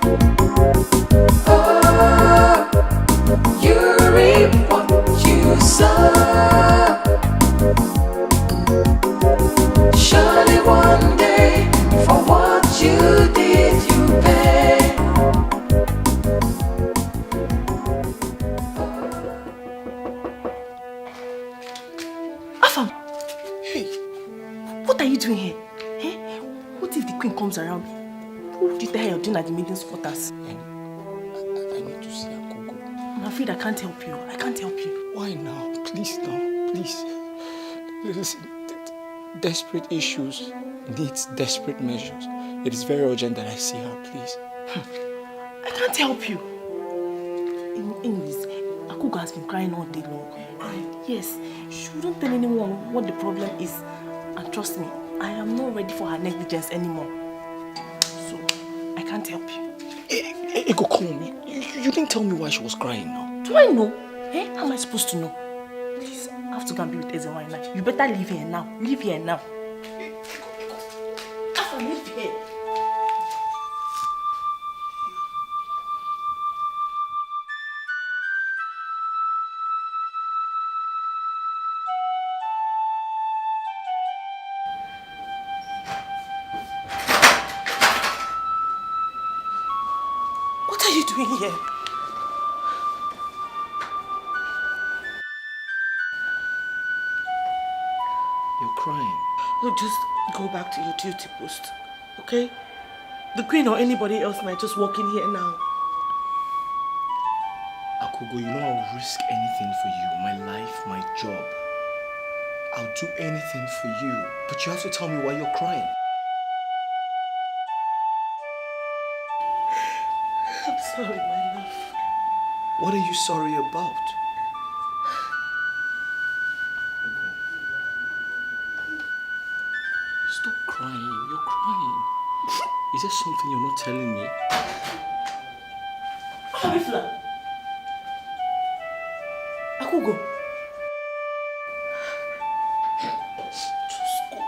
Oh, you reap what you sow. Surely one day, for what you did, you pay. Afam! Hey! What are you doing here? Eh? What if the queen comes around? What would you tell her you're doing at the meeting quarters? I need to see Akugo. I'm afraid I can't help you. I can't help you. Why now? Please now. Please. Listen, desperate issues needs desperate measures. It is very urgent that I see her, please. I can't help you. In this, Akugo has been crying all day long. Yes, she shouldn't tell anyone what the problem is. And trust me, I am not ready for her negligence anymore. So, I can't help you. Ego, come on. You didn't tell me why she was crying now. Do I know? Eh? How am I supposed to know? Please, I have to go and be with Ezewa now. You better leave here now. Leave here now. After leave here. What are you doing here? You're crying. Look, just go back to your duty post, okay? The queen or anybody else might just walk in here now. Akugo, you know I'll risk anything for you. My life, my job. I'll do anything for you. But you have to tell me why you're crying. I'm sorry, my love. What are you sorry about? Stop crying. You're crying. Is there something you're not telling me? Arifla! Akugo! Just go.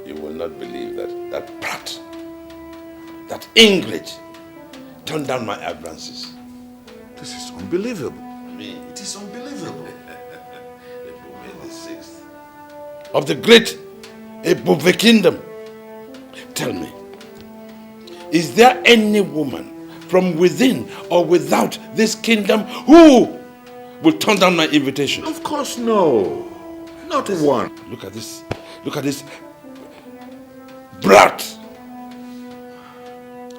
You will not believe that brat, that English, turned down my advances. This is unbelievable. Me, It is unbelievable. the sixth of the great Ebube kingdom. Tell me, is there any woman from within or without this kingdom who will turn down my invitation? Of course, no. Not one. Look at this brat.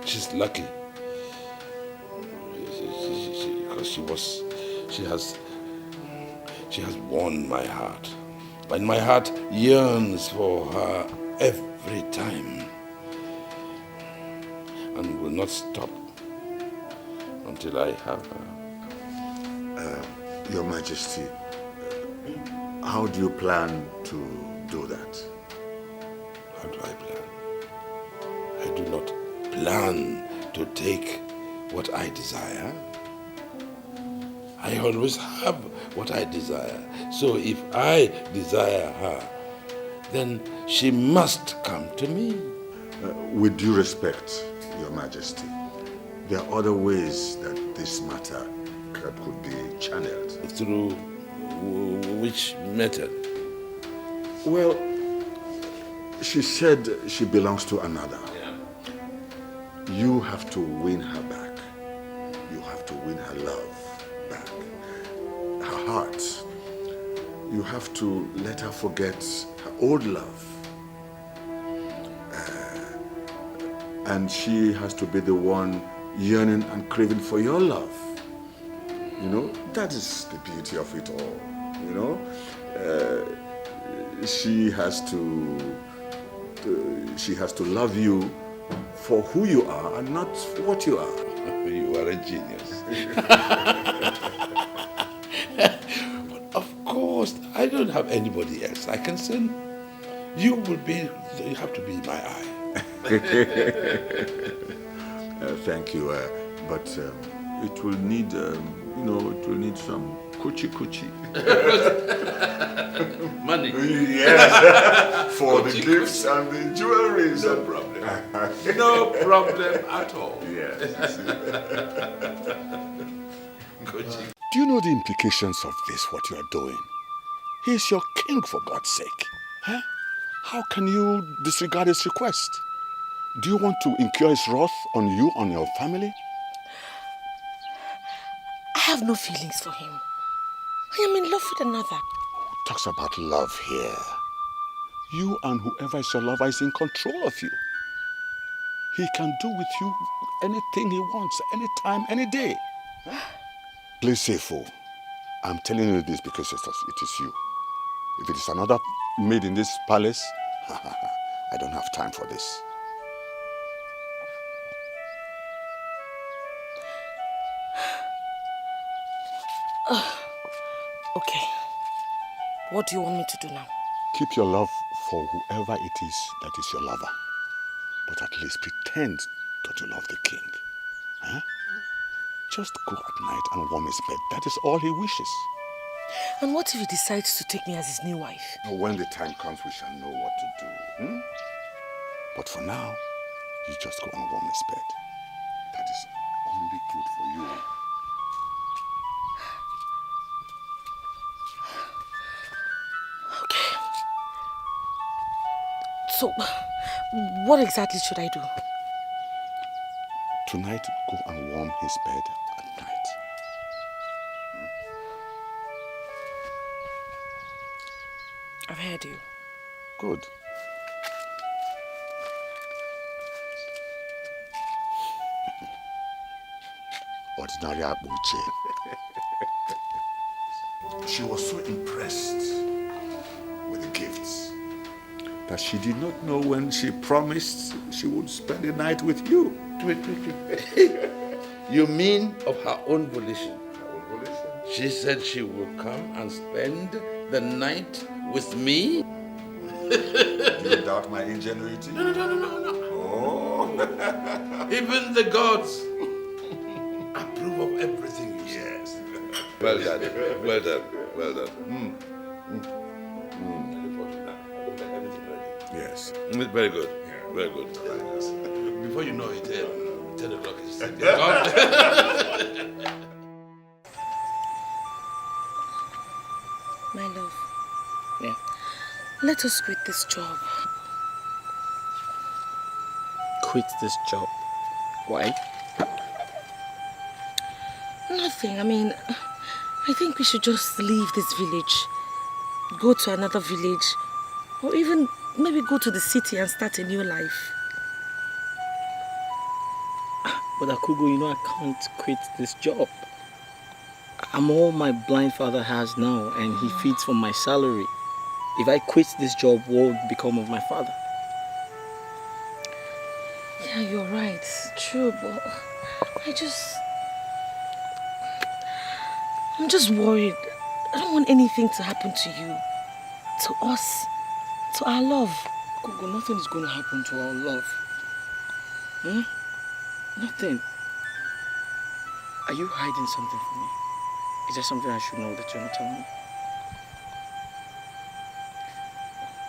She's lucky. Because she has won my heart. And my heart yearns for her every time. And will not stop until I have her. Your Majesty, how do you plan to do that? How do I plan? I do not plan to take what I desire. I always have what I desire. So if I desire her, then she must come to me. With due respect, Your Majesty, there are other ways that this matter could be channeled. Through which method? Well, she said she belongs to another. Yeah. You have to win her back. You have to win her love back. Her heart. You have to let her forget her old love. And she has to be the one yearning and craving for your love. You know, that is the beauty of it all. You know, she has to love you for who you are and not for what you are. You are a genius. But of course, I don't have anybody else I can send. You have to be my eye. Thank you, but it will need, it will need some coochie. Money. Yes, for the gifts and the jewelry. No problem. No problem at all. Yes. Gucci. Do you know the implications of this, what you are doing? He is your king, for God's sake. Huh? How can you disregard his request? Do you want to incur his wrath on you, on your family? I have no feelings for him. I am in love with another. Who talks about love here? You and whoever is your lover is in control of you. He can do with you anything he wants, anytime, any day. Play safe, fool. I'm telling you this because it is you. If it is another maid in this palace, I don't have time for this. Okay. What do you want me to do now? Keep your love for whoever it is that is your lover. But at least pretend that you love the king. Huh? Just go at night and warm his bed. That is all he wishes. And what if he decides to take me as his new wife? When the time comes, we shall know what to do. But for now, you just go and warm his bed. That is only good for you. Okay. So, what exactly should I do? Tonight, go and warm his bed at night. I've heard you. Good. Ordinary Abuche. She was so impressed with the gifts that she did not know when she promised she would spend the night with you. Wait. You mean of her own volition? She said she will come and spend the night with me? Do you doubt my ingenuity? No. Oh. Even the gods approve of everything you say. Yes. Well done. Yes. Very good. Yeah. Very good. Before you know it, 10 o'clock is gone. My love. Yeah. Let us quit this job. Quit this job. Why? Nothing. I mean, I think we should just leave this village. Go to another village. Or even maybe go to the city and start a new life. But Akugo, I can't quit this job. I'm all my blind father has now, and he feeds from my salary. If I quit this job, what would become of my father? Yeah, you're right. True, but I'm just worried. I don't want anything to happen to you, to us, to our love. Akugo, nothing is going to happen to our love. Nothing. Are you hiding something from me? Is there something I should know that you're not telling me?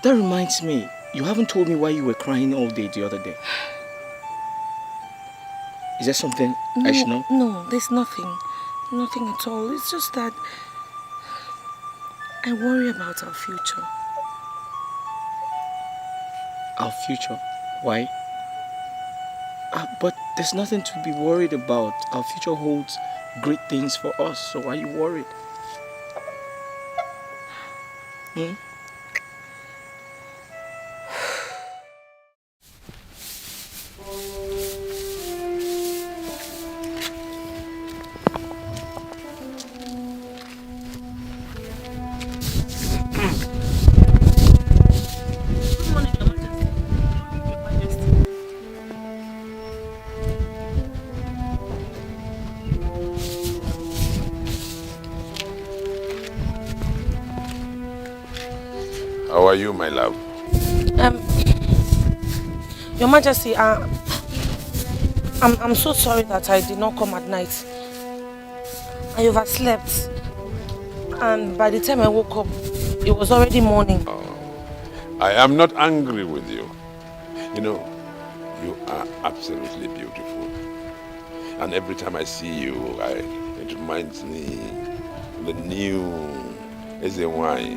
That reminds me, you haven't told me why you were crying all day the other day. Is there something I should know? No, there's nothing. Nothing at all. It's just that I worry about our future. Our future? Why? But there's nothing to be worried about. Our future holds great things for us, so why are you worried? How are you, my love? Your Majesty, I'm so sorry that I did not come at night. I overslept. And by the time I woke up, it was already morning. I am not angry with you. You know, you are absolutely beautiful. And every time I see you, it reminds me the new Ezewai,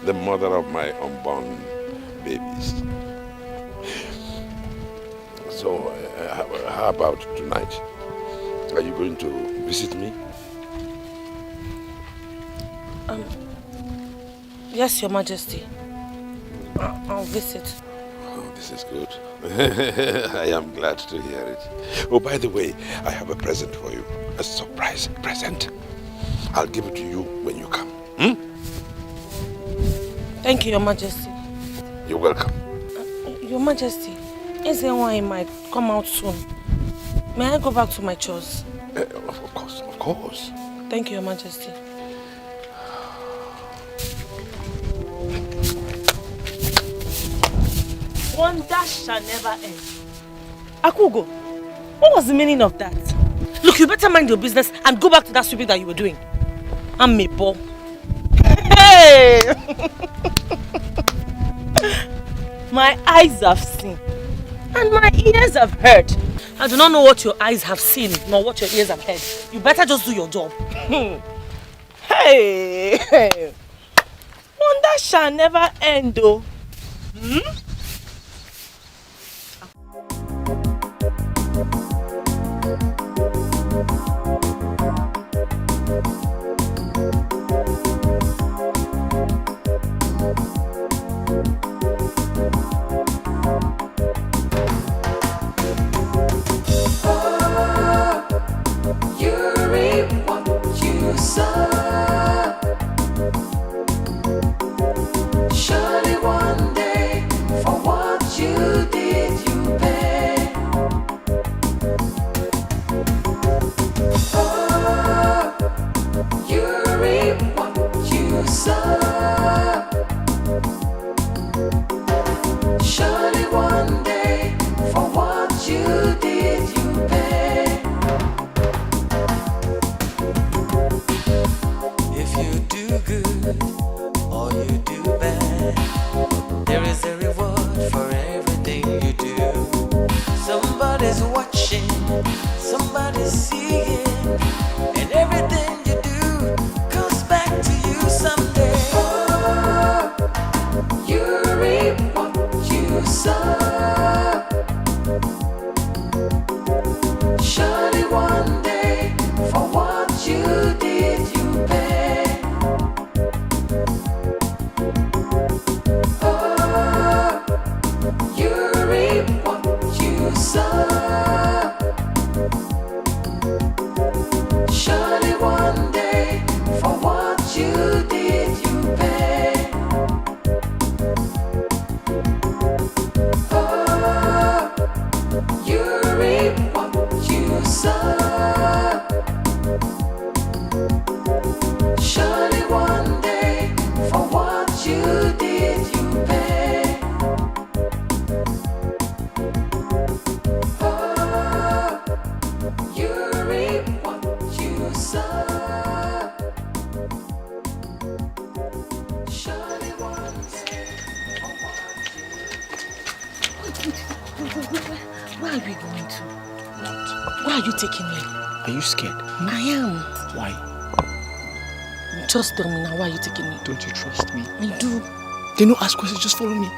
the mother of my unborn babies. So, how about tonight? Are you going to visit me? Yes, Your Majesty. I'll visit. Oh, this is good. I am glad to hear it. Oh, by the way, I have a present for you. A surprise present. I'll give it to you when you come. Thank you, Your Majesty. You're welcome. Your Majesty, Ezewai might come out soon. May I go back to my chores? Of course, of course. Thank you, Your Majesty. Wonder shall never end. Akugo, what was the meaning of that? Look, you better mind your business and go back to that sweeping that you were doing. I'm a ball. Hey! My eyes have seen and my ears have heard. I do not know what your eyes have seen nor what your ears have heard. You better just do your job. Hey! Wonder shall never end though. You reap what you sow. Surely one day, for what you did, you pay. Oh, you reap what you sow. Surely one day, for what you did, you pay. If you do good or you do bad, there is a reward for everything you do. Somebody's watching, somebody's seeing, and everything you do comes back to you someday. Oh, you reap what you sow. Surely one day, for what you did, you pay. Oh, you reap what you sow. Surely one day, for what you did, you pay. Oh, you reap what you sow. Surely one day, for what you did, you pay. Oh, you reap what you sow. Surely one day, for what you Where are we going to? What? Where are you taking me? Are you scared? I am. Why? Just tell me now, why are you taking me? Don't you trust me? I do. Then no ask questions, just follow me.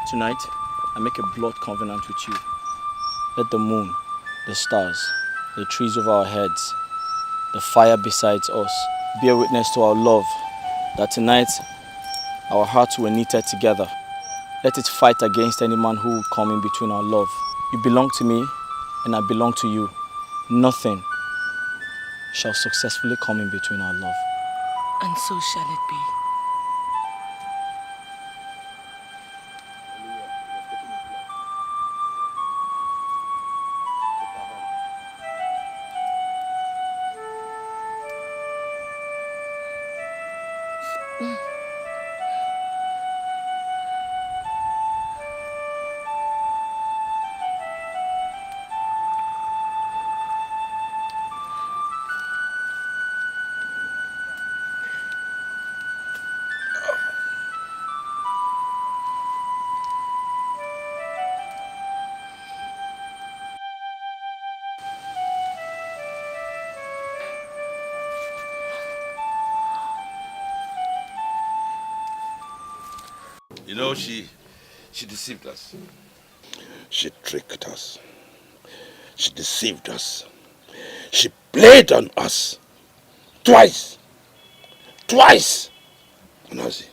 Tonight, I make a blood covenant with you. Let the moon, the stars, the trees over our heads, the fire beside us bear witness to our love, that tonight our hearts were knitted together let it fight against any man who will come in between our love. You belong to me, and I belong to you. Nothing shall successfully come in between our love. And so shall it be. You know, she deceived us. She tricked us. She deceived us. She played on us. Twice. Nazi.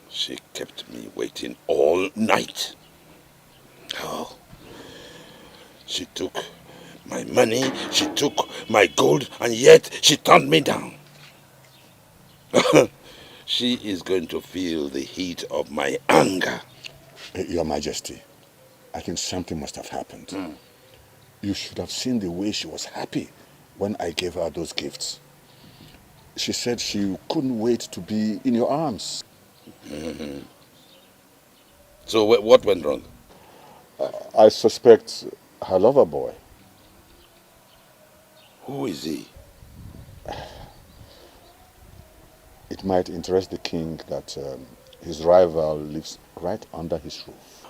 She kept me waiting all night. Oh. She took my money, she took my gold, and yet she turned me down. She is going to feel the heat of my anger. Your Majesty, I think something must have happened. You should have seen the way she was happy when I gave her those gifts. She said she couldn't wait to be in your arms. So what went wrong? I suspect her lover boy. Who is he? It might interest the king that his rival lives right under his roof.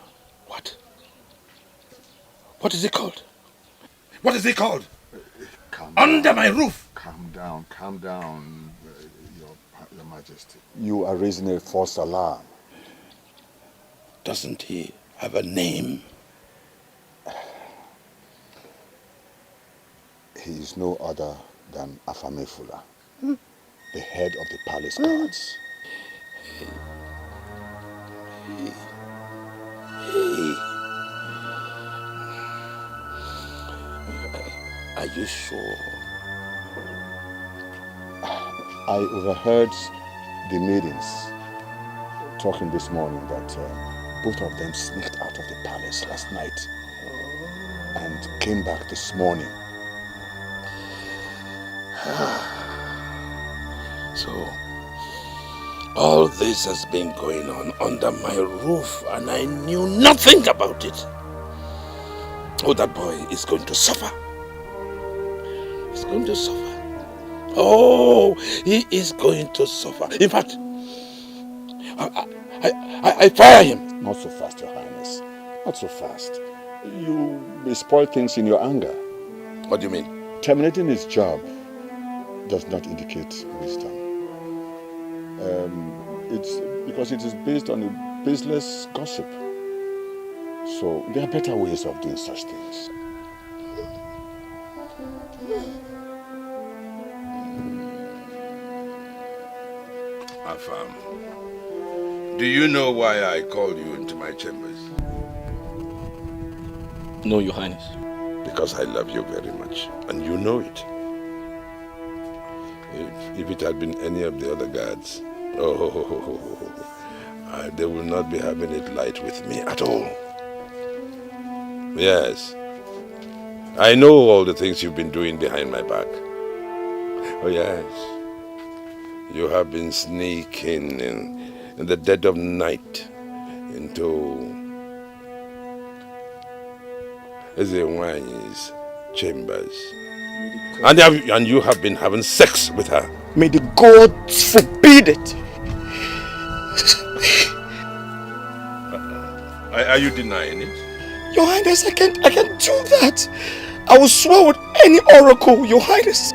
What? What is he called? What is he called? Under my roof. Calm down, Your Majesty. You are raising a false alarm. Doesn't he have a name? He is no other than Afamefula, the head of the palace guards. Are you sure? I overheard the maidens talking this morning that both of them sneaked out of the palace last night and came back this morning. So, all this has been going on under my roof and I knew nothing about it. Oh, that boy is going to suffer. He's going to suffer. Oh, he is going to suffer. In fact, I fire him. Not so fast, Your Highness. Not so fast. You may spoil things in your anger. What do you mean? Terminating his job does not indicate wisdom. It's because it is based on a baseless gossip. So there are better ways of doing such things. Afam, do you know why I called you into my chambers? No, Your Highness. Because I love you very much, and you know it. If it had been any of the other guards, they will not be having it light with me at all. Yes, I know all the things you've been doing behind my back. Oh yes, you have been sneaking in the dead of night into Ezewanyi's chambers. And you have been having sex with her. May the gods forbid it. Are you denying it? Your Highness, I can't do that. I will swear with any oracle, Your Highness.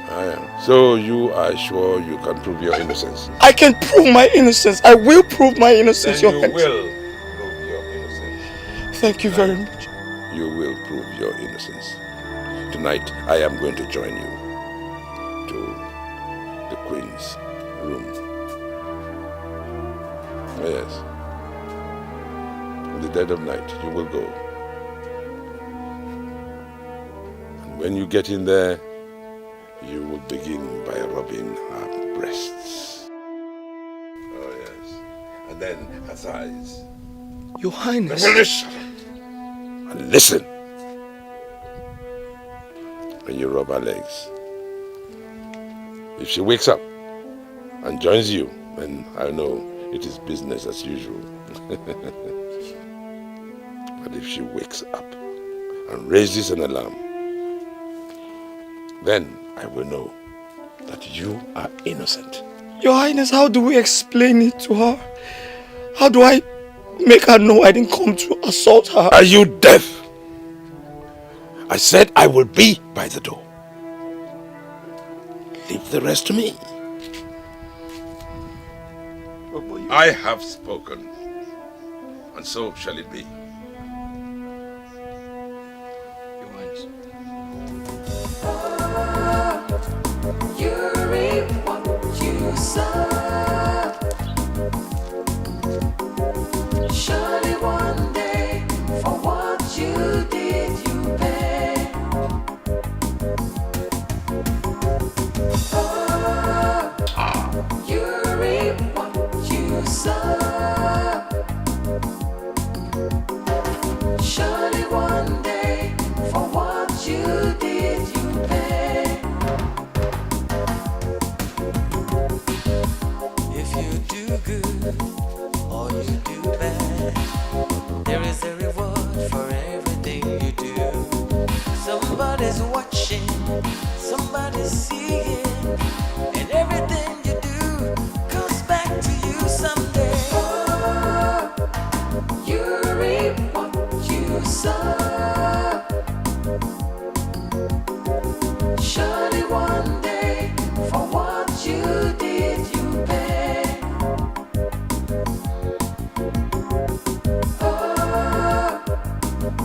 So you are sure you can prove your innocence? I can prove my innocence. I will prove my innocence, Then Your you Highness. will prove your innocence. Thank you very much. You will prove your innocence. Tonight, I am going to join you to the Queen's room. Yes. the dead of night, you will go. And when you get in there, you will begin by rubbing her breasts. Oh, yes. And then her thighs. Your Highness. And listen. When you rub her legs. If she wakes up and joins you, then I know it is business as usual. But if she wakes up and raises an alarm, then I will know that you are innocent. Your Highness, how do we explain it to her? How do I make her know I didn't come to assault her? Are you deaf? I said I will be by the door. Leave the rest to me. I have spoken, and so shall it be. Your Highness. You reap what you sow. Surely one day, for what you did, you pay. You reap what you sow. Surely one day, for what you did, you pay. If you do good or you do bad, there is a reward for everything you do. Somebody's watching, somebody's seeing, and everything you do comes back to you someday. You reap what you sow. Surely one day, for what you did, you pay.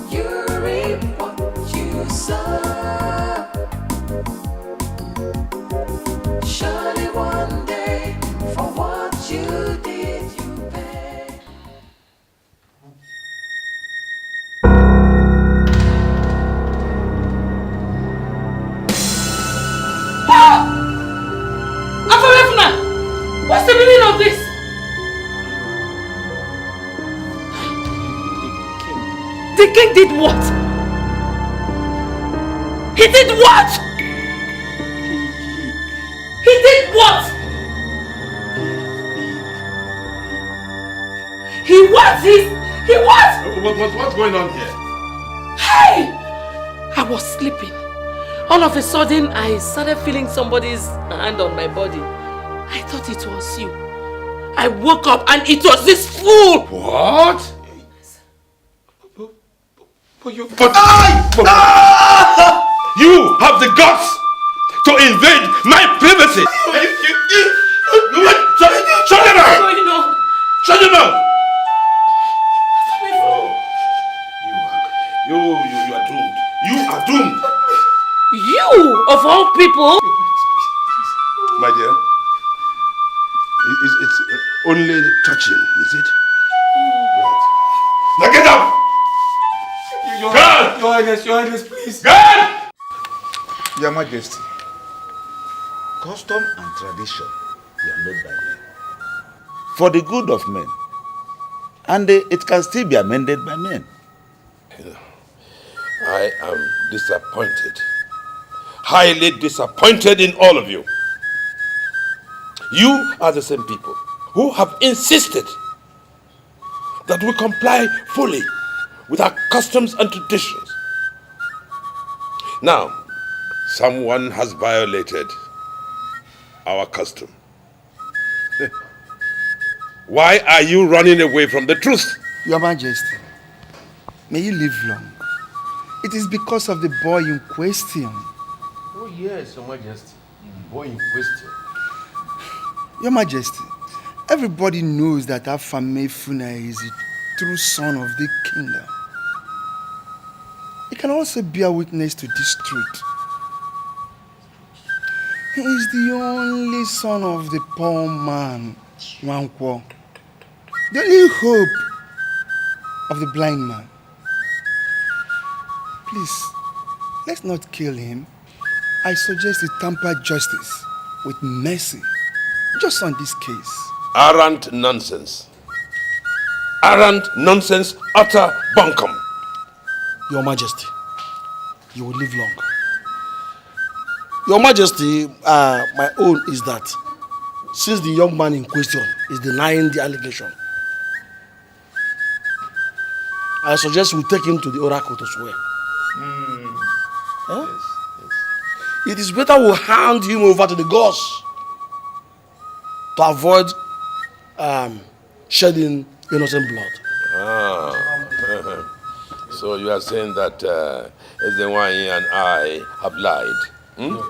You reap what you sow. Surely one day, for what you did, you pay. What's the meaning of this? The king did what? He did what? He did what? He what? He what? What's going on here? Hey! I was sleeping. All of a sudden, I started feeling somebody's hand on my body. I thought it was you. I woke up and it was this fool! What? You have the guts to invade my privacy! Shut your mouth! What's going on? Shut your mouth! You are doomed. You are doomed! You, of all people? My dear, it's only touching, is it? Right. Now get up! Your Highness, please. Guard! Your Majesty, custom and tradition were made by men for the good of men, and it can still be amended by men. I am disappointed. Highly disappointed in all of you. You are the same people who have insisted that we comply fully with our customs and traditions. Now, someone has violated our custom. Why are you running away from the truth? Your Majesty, may you live long. It is because of the boy in question. Oh yes, Your Majesty, the boy in question. Your Majesty, everybody knows that Afamefuna is the true son of the kingdom. He can also bear witness to this truth. He is the only son of the poor man, Wankwo. The only hope of the blind man. Please, let's not kill him. I suggest we tamper justice with mercy, just on this case. Arrant nonsense. Arrant nonsense, utter bunkum. Your Majesty, you will live long. Your Majesty, my own is that since the young man in question is denying the allegation, I suggest we take him to the oracle to swear. Huh? Yes. It is better we hand him over to the gods to avoid shedding innocent blood. So you are saying that Ezenwanyi and I have lied? No.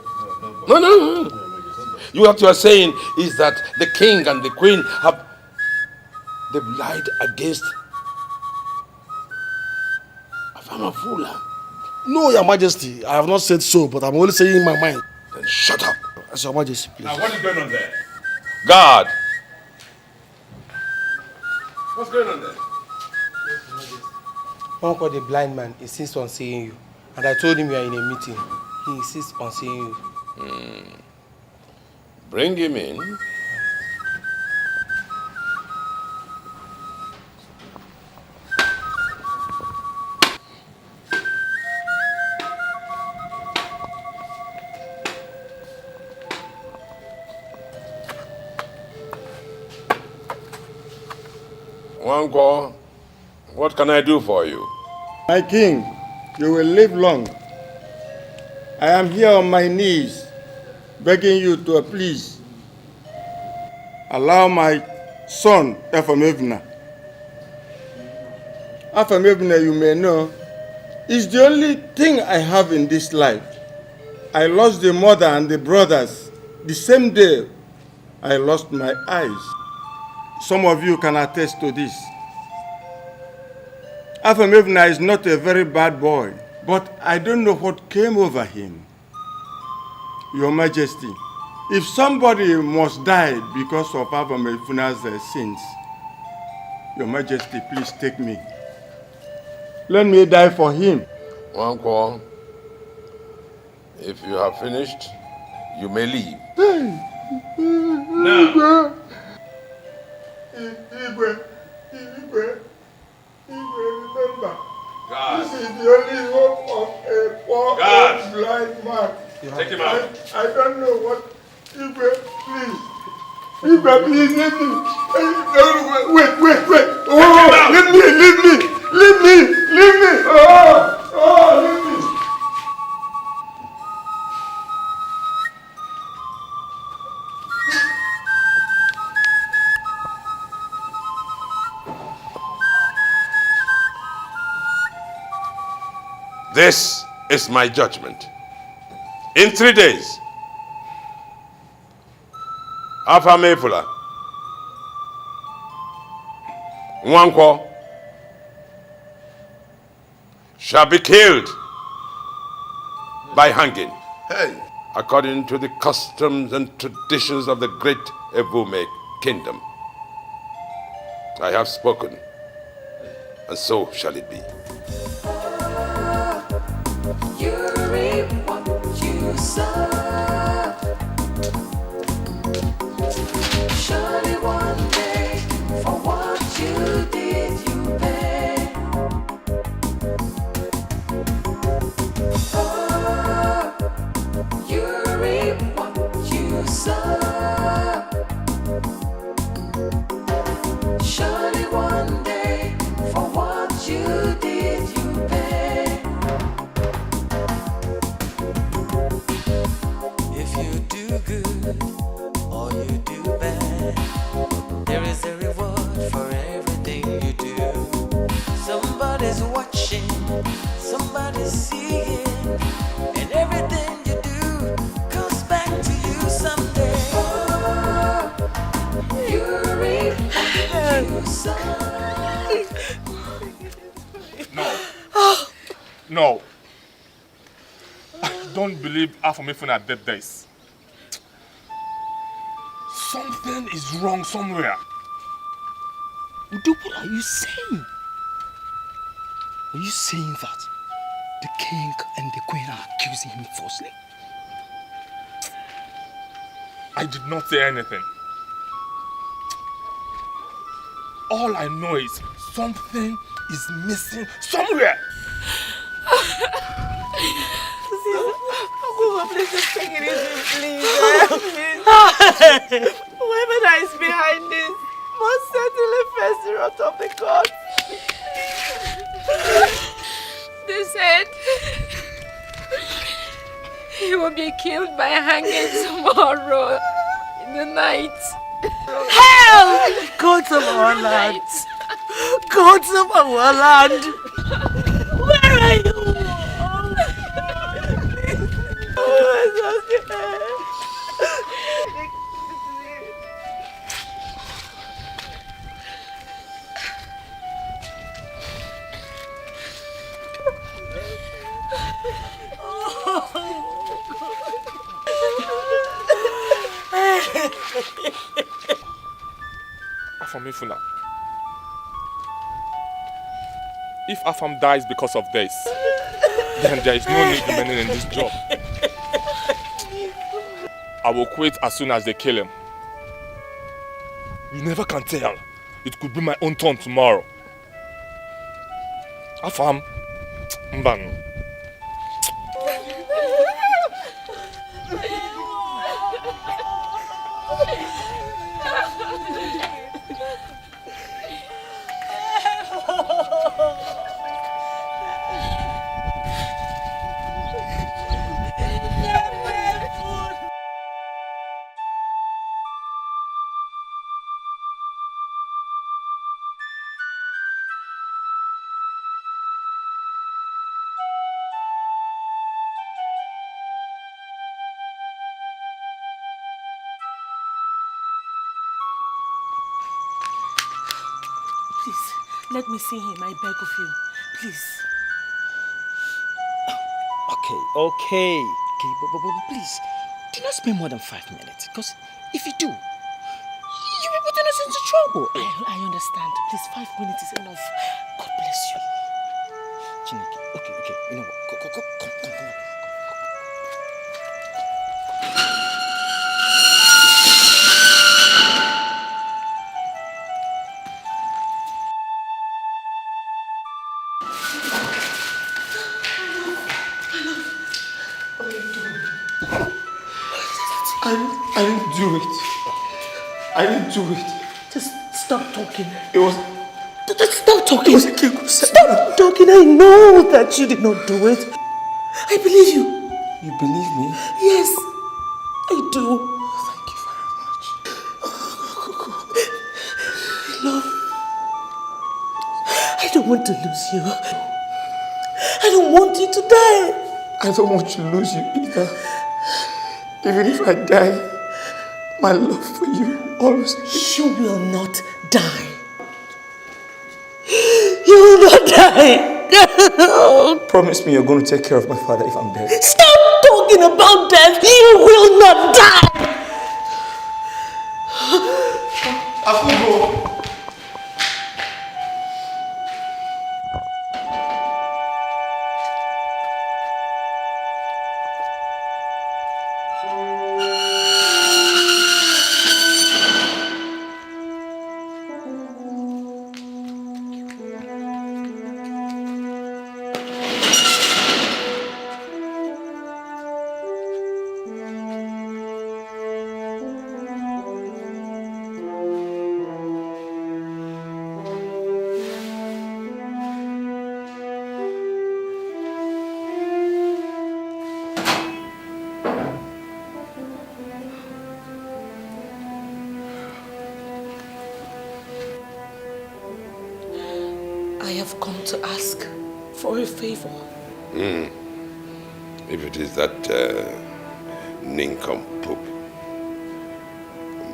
What you are saying is that the king and the queen they've lied against Afamafula. No, Your Majesty, I have not said so, but I'm only saying in my mind. Then shut up. As Your Majesty, please. Now what is going on there? Guard! What's going on there? Uncle, the blind man insists on seeing you. And I told him you are in a meeting. He insists on seeing you. Bring him in. Wanko, what can I do for you? My king, you will live long. I am here on my knees, begging you to please allow my son, Afamevna. Afamevna, you may know, is the only thing I have in this life. I lost the mother and the brothers the same day I lost my eyes. Some of you can attest to this. Afamevna is not a very bad boy, but I don't know what came over him. Your Majesty, if somebody must die because of Afamevna's sins, Your Majesty, please take me. Let me die for him. Wanko, if you have finished, you may leave. Now. Igwe, remember. God. This is the only hope of a poor old blind man. Take him out. I don't know what. Igwe, please. Igwe, please, leave me. Wait. Oh, leave me. Oh, leave me. This is my judgment. In 3 days, Afamefula, Wanko shall be killed by hanging. Hey! According to the customs and traditions of the great Evume kingdom. I have spoken, and so shall it be. You reap what you sow. Surely one day, for what you did, you pay. Oh, you reap what you sow. Surely one day, for what you did, you pay. If you do good or you do bad, there is a reward for everything you do. Somebody's watching, somebody's seeing, and everything you do comes back to you someday. Oh, you reap what you sow. No. I don't believe Afamefuna dead days. Something is wrong somewhere. Udo, what are you saying? Are you saying that the king and the queen are accusing him falsely? I did not say anything. All I know is something is missing somewhere. Please just take it easy, please. Whoever that is behind this must certainly face the wrath of the gods. They said he will be killed by hanging tomorrow in the night. Hell! Gods of our land! Gods of our land! Where are you? Afamifuna. If Afam dies because of this, then there is no need remaining in this job. I will quit as soon as they kill him. You never can tell. It could be my own turn tomorrow. Afam, Mbanu. Please, let me see him, I beg of you. Please. Okay, but please, do not spend more than 5 minutes, because if you do, you will put us into trouble. I understand. Please, 5 minutes is enough. God bless you. Chineke, okay, you know what? Come. I didn't do it. I didn't do it. Just stop talking. It was... Just stop talking. It was a king who said... Stop talking. I know that you did not do it. I believe you. You believe me? Yes, I do. Thank you very much. Love, I don't want to lose you. I don't want you to die. I don't want to lose you either. Even if I die, my love for you always... You will not die. You will not die. Promise me you're going to take care of my father if I'm dead. Stop talking about death. You will not die. Afugo. I have come to ask for a favor. If it is that nincompoop,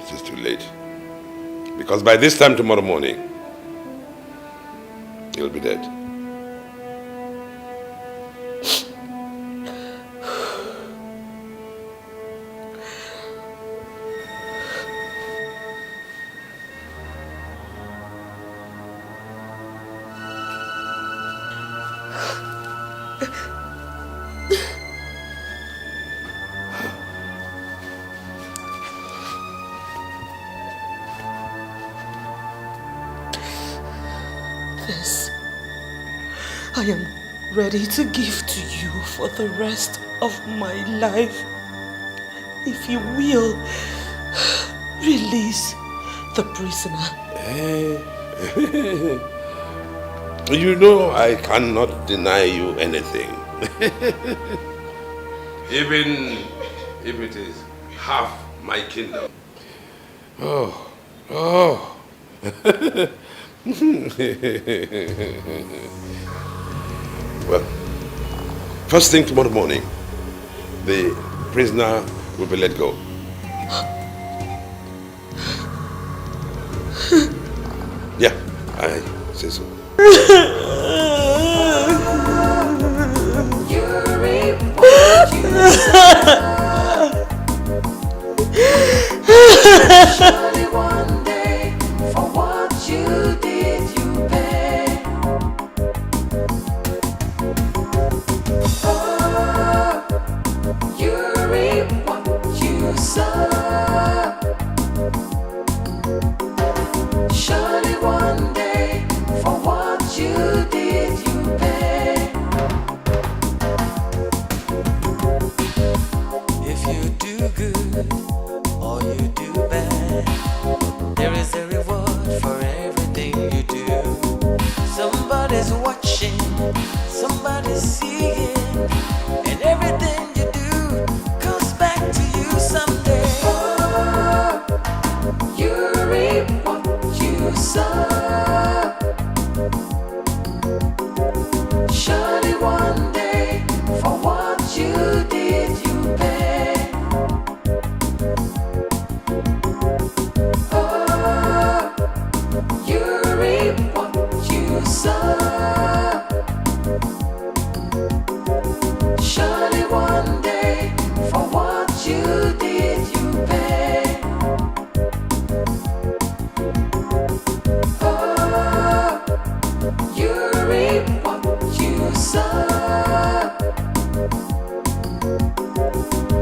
it is too late. Because by this time tomorrow morning, he'll be dead. This I am ready to give to you for the rest of my life. If you will, release the prisoner. You know I cannot deny you anything. Even if it is half my kingdom. Oh. Well, first thing tomorrow morning, the prisoner will be let go. Yeah, I say so. You reap what you surely one day for what you did you pay. Oh, you reap what you sow. Surely one day for what you did you pay. If you do good or you do bad, there is a reward for everything you do. Somebody's watching, somebody's seeing, and everything you do comes back to you someday. Oh, you reap what you sow. Surely one day for what you did you pay. Oh, you reap what you sow. Surely one day for what you did you pay. Oh, you reap what you sow.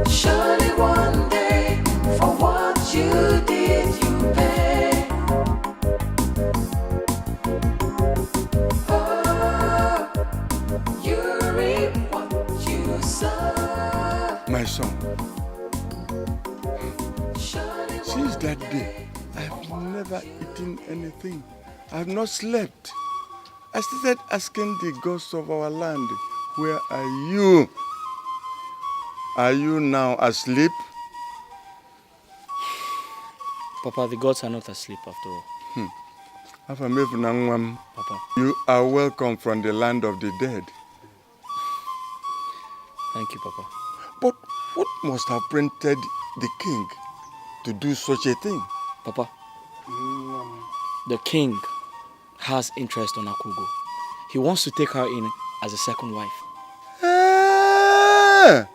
Surely one day for what you did you pay. Oh, you reap what you sow. My son, since that day, I've never eaten anything. I've not slept. I started asking the gods of our land, where are you? Are you now asleep? Papa, the gods are not asleep after all. Papa, you are welcome from the land of the dead. Thank you, Papa. But what must have prompted the king to do such a thing? Papa, the king has interest on Akugo. He wants to take her in as a second wife. Ah,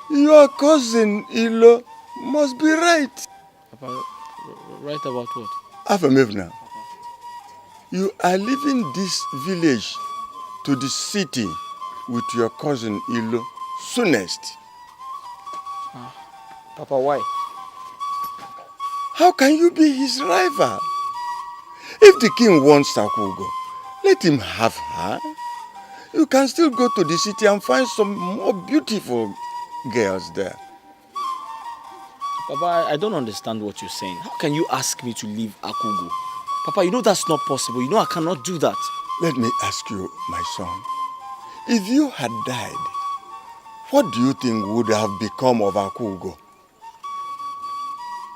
your cousin Ilo must be right. Papa, right about what? Afamevna, you are leaving this village to the city with your cousin Ilo soonest. Papa, why? How can you be his rival? If the king wants Akugo, let him have her. You can still go to the city and find some more beautiful girls there. Papa, I don't understand what you're saying. How can you ask me to leave Akugo? Papa, you know that's not possible. You know I cannot do that. Let me ask you, my son. If you had died, what do you think would have become of Akugo?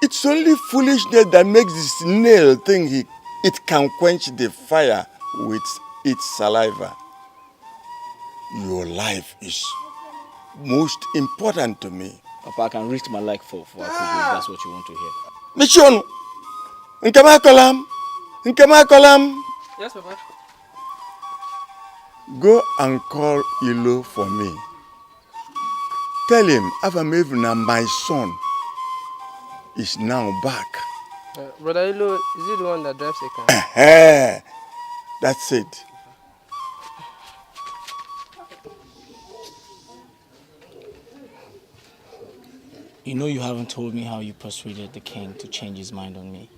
It's only foolishness that makes the snail think it can quench the fire with its saliva. Your life is most important to me. Papa, I can risk my life for Akugo if that's what you want to hear. Mission! Nkema kolam! Yes, Papa. Go and call Ilo for me. Tell him Avamevna, my son, is now back. Brother Ilo, is he the one that drives a car? That's it. You know you haven't told me how you persuaded the king to change his mind on me.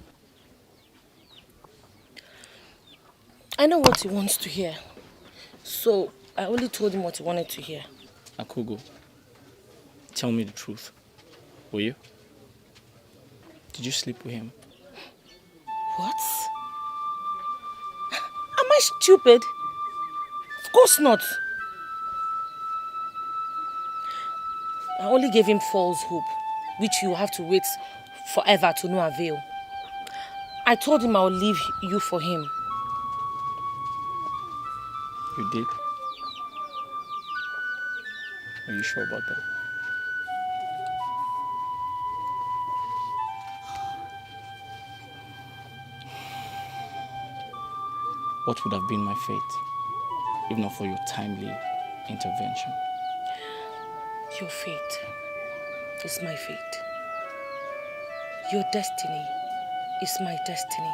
I know what he wants to hear. So, I only told him what he wanted to hear. Akugo, tell me the truth. Will you? Did you sleep with him? What? Am I stupid? Of course not. I only gave him false hope, which you have to wait forever to no avail. I told him I'll leave you for him. You did? Are you sure about that? What would have been my fate if not for your timely intervention? Your fate is my fate. Your destiny is my destiny.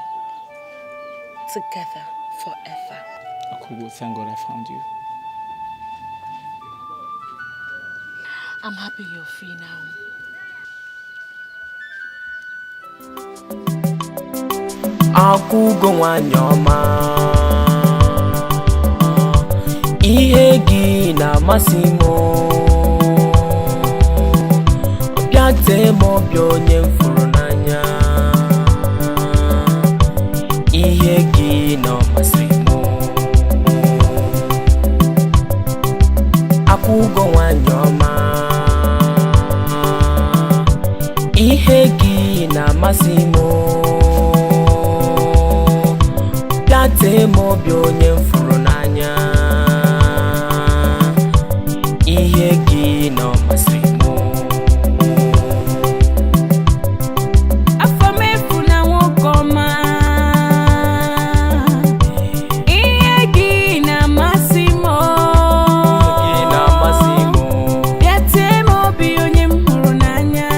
Together forever. Akugo, thank God I found you. I'm happy you're free now. Akugo wanyoma ihe gị na masimo Obiate mo bi onye mfuru n'anya ihe gị na masimo Akugo wanyoma ihe gị na masimo Obiate mo bi onye mfuru n'anya ihe gị na masimo Afamefu na wokoma ihe gị na masimo Obiate mo bi onye mfuru n'anya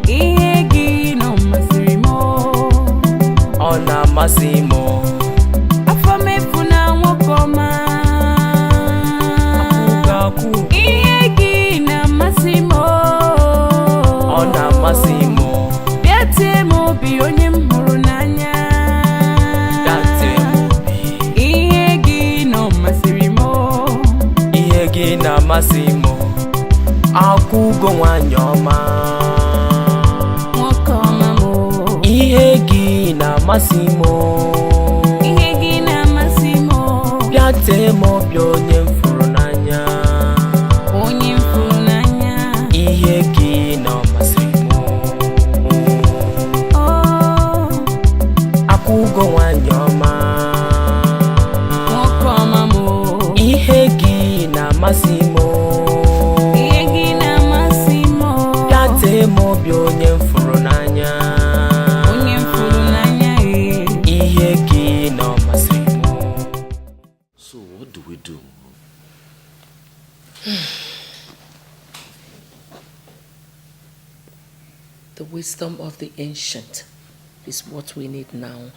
ihe gị na masimo Ona masimo Afamefu na wokoma ihe gị na masimo Ona masimo Obiate mo bi onye mfuru n'anya ihe gị na masimo ihe gị na masimo Akugo wanyoma Wokoma mo ihe gị na masimo ihe gị na masimo Obiate mo bi onye mfuru n'anya onye mfuru n'anya ihe gị na masimo Akugo wanyoma Wokoma mo ihe gị na masimo ihe gị na masimo Obiate mo bi onye mfuru n'anya onye mfuru n'anya ihe gị na masimo. So what do we do? The wisdom of the ancient is what we need now.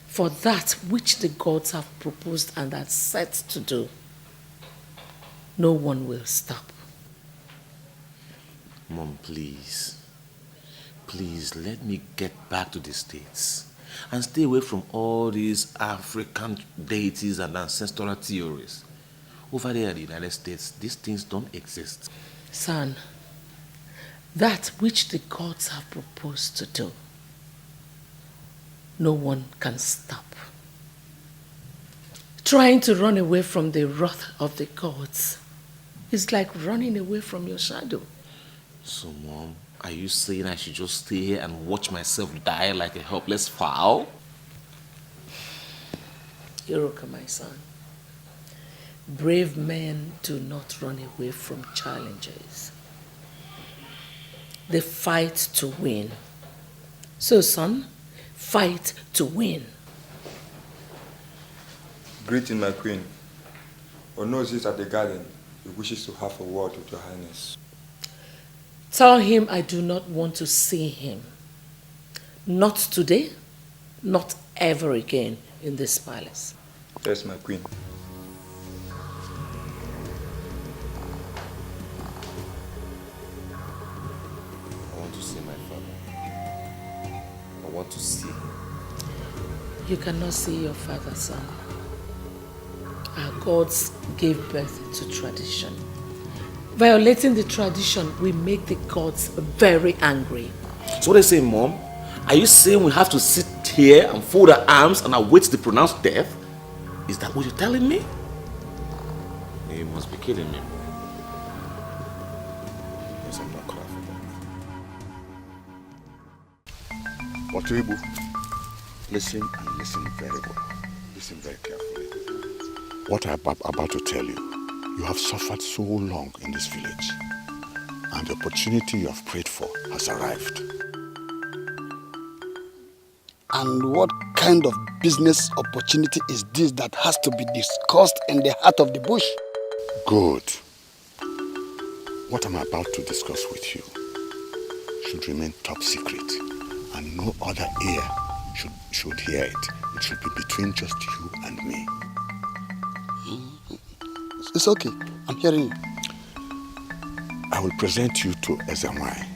For that which the gods have proposed and are set to do, no one will stop. Mom, please. Please let me get back to the States and stay away from all these African deities and ancestral theories. Over there in the United States, these things don't exist. Son, that which the gods have proposed to do, no one can stop. Trying to run away from the wrath of the gods is like running away from your shadow. So, Mom, are you saying I should just stay here and watch myself die like a helpless fowl? Iroka, my son, brave men do not run away from challenges. They fight to win. So, son, fight to win. Greeting, my queen. Onozi is at the garden. He wishes to have a word with your highness. Tell him I do not want to see him. Not today, not ever again in this palace. Yes, my queen. You cannot see your father, son. Our gods gave birth to tradition. Violating the tradition will make the gods very angry. So what are you saying, Mom? Are you saying we have to sit here and fold our arms and await the pronounced death? Is that what you're telling me? You must be kidding me. Yes, I'm not caught for that. Otuibu, listen and listen very well. Listen very carefully. What I'm about to tell you, you have suffered so long in this village, and the opportunity you have prayed for has arrived. And what kind of business opportunity is this that has to be discussed in the heart of the bush? Good. What I'm about to discuss with you should remain top secret, and no other ear should hear it. It should be between just you and me. It's okay. I'm hearing you. I will present you to Ezemai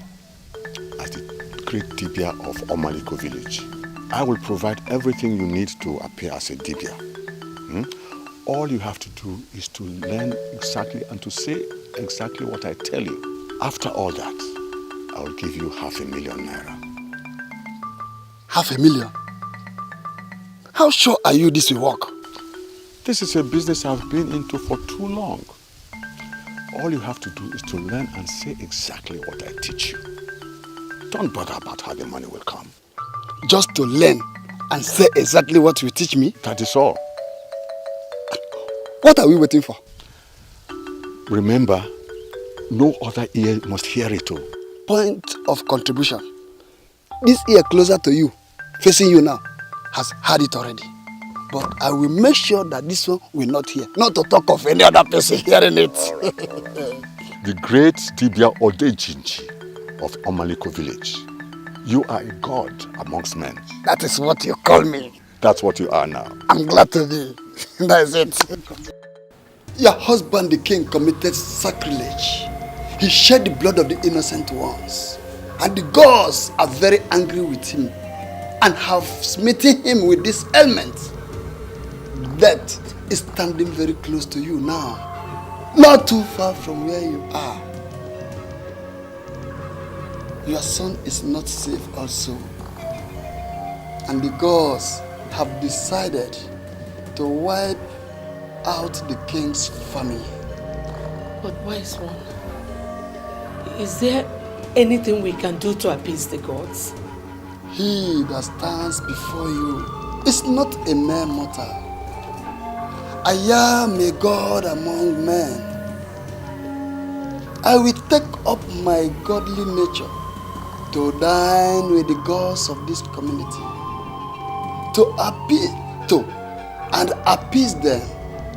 as the great Dibia of Omaliko village. I will provide everything you need to appear as a Dibia. All you have to do is to learn exactly and to say exactly what I tell you. After all that, I will give you 500,000 naira. 500,000? How sure are you this will work? This is a business I've been into for too long. All you have to do is to learn and say exactly what I teach you. Don't bother about how the money will come. Just to learn and say exactly what you teach me? That is all. What are we waiting for? Remember, no other ear must hear it too. Point of contribution. This ear closer to you, facing you now, has heard it already. But I will make sure that this one will not hear. Not to talk of any other person hearing it. All right. The great Dibia Odejinji of Omaliko village. You are a god amongst men. That is what you call me. That's what you are now. I'm glad to be. That is it. Your husband, the king, committed sacrilege. He shed the blood of the innocent ones. And the gods are very angry with him and have smitten him with this ailment. Death is standing very close to you now, not too far from where you are. Your son is not safe also, and the gods have decided to wipe out the king's family. But wise one, is there anything we can do to appease the gods? He that stands before you is not a mere mortal. I am a God among men. I will take up my godly nature to dine with the gods of this community, to appease them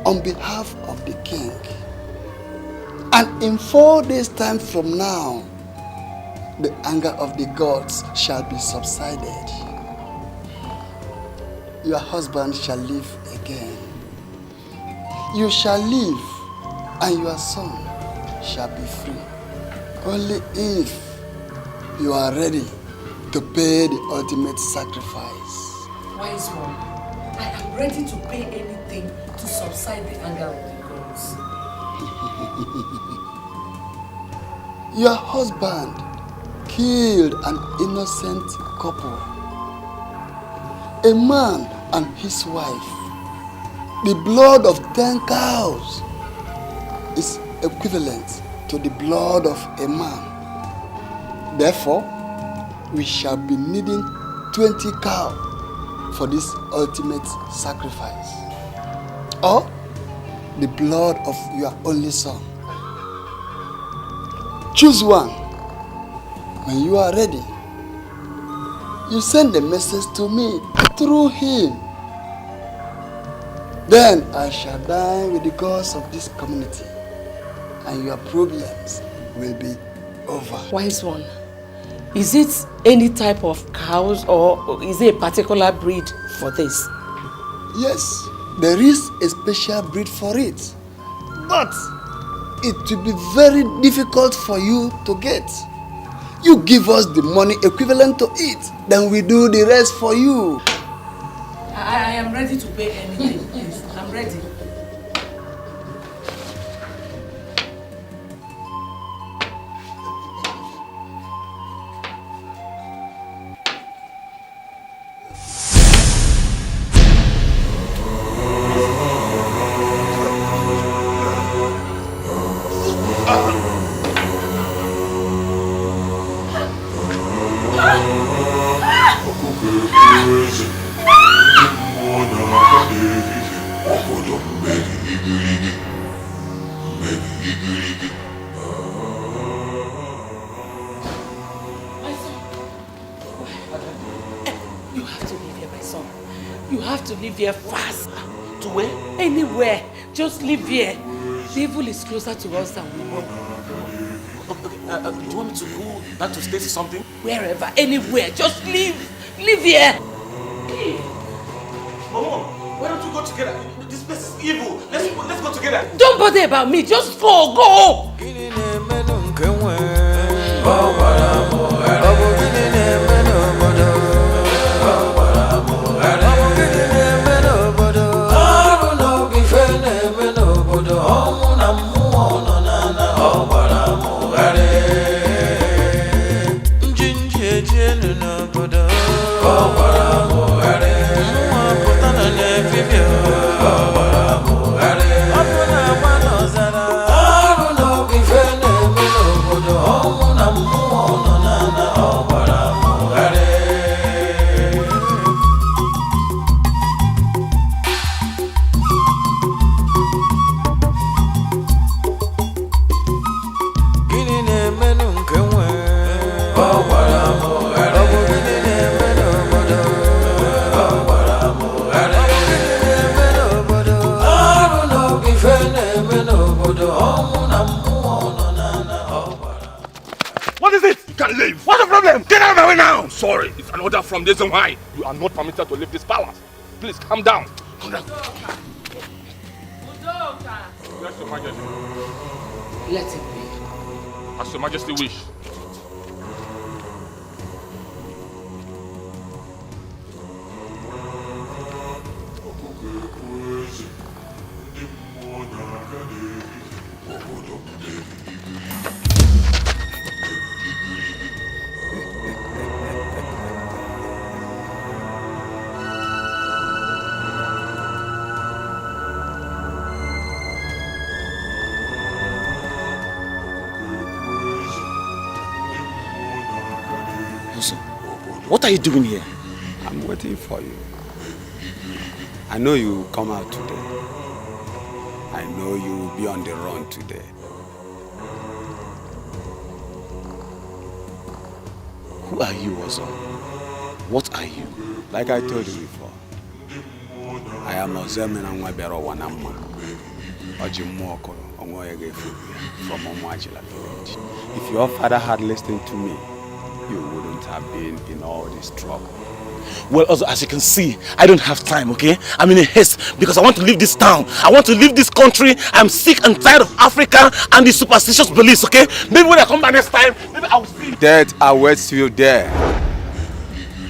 on behalf of the king. And in 4 days' time from now, the anger of the gods shall be subsided. Your husband shall live again. You shall live, and your son shall be free. Only if you are ready to pay the ultimate sacrifice. Wise one, I am ready to pay anything to subside the anger of the gods. Your husband killed an innocent couple, a man and his wife. The blood of 10 cows is equivalent to the blood of a man. Therefore, we shall be needing 20 cows for this ultimate sacrifice. Or the blood of your only son. Choose one. When you are ready, you send a message to me through him. Then I shall dine with the gods of this community, and your problems will be over. Wise one, is it any type of cows or is it a particular breed for this? Yes, there is a special breed for it, but it will be very difficult for you to get. You give us the money equivalent to it, then we do the rest for you. I am ready to pay anything, please. I'm ready. Here fast. To where? Anywhere. Just live here. The evil is closer to us than we know. Okay, do you want me to go back to States or something? Wherever, anywhere. Just live. Live here. Mom, why don't you go together? This place is evil. Let's go together. Don't bother about me. Just go. Go. Sorry, it's an order from this and why. You are not permitted to leave this palace. Please, calm down. Calm down. Yes, Your Majesty. Let it be. As Your Majesty wish. What are you doing here? I'm waiting for you. I know you will come out today. I know you will be on the run today. Who are you, Ozo? What are you? Like I told you before, I am Ozemena Nwabero Wanama. Ojimoko Ongoyege from Omwajila village. If your father had listened to me, you wouldn't have been in all this trouble. Well, also, as you can see, I don't have time, okay? I'm in a haste because I want to leave this town. I want to leave this country. I'm sick and tired of Africa and the superstitious beliefs, okay? Maybe when I come back next time, maybe I'll see. Death awaits you there.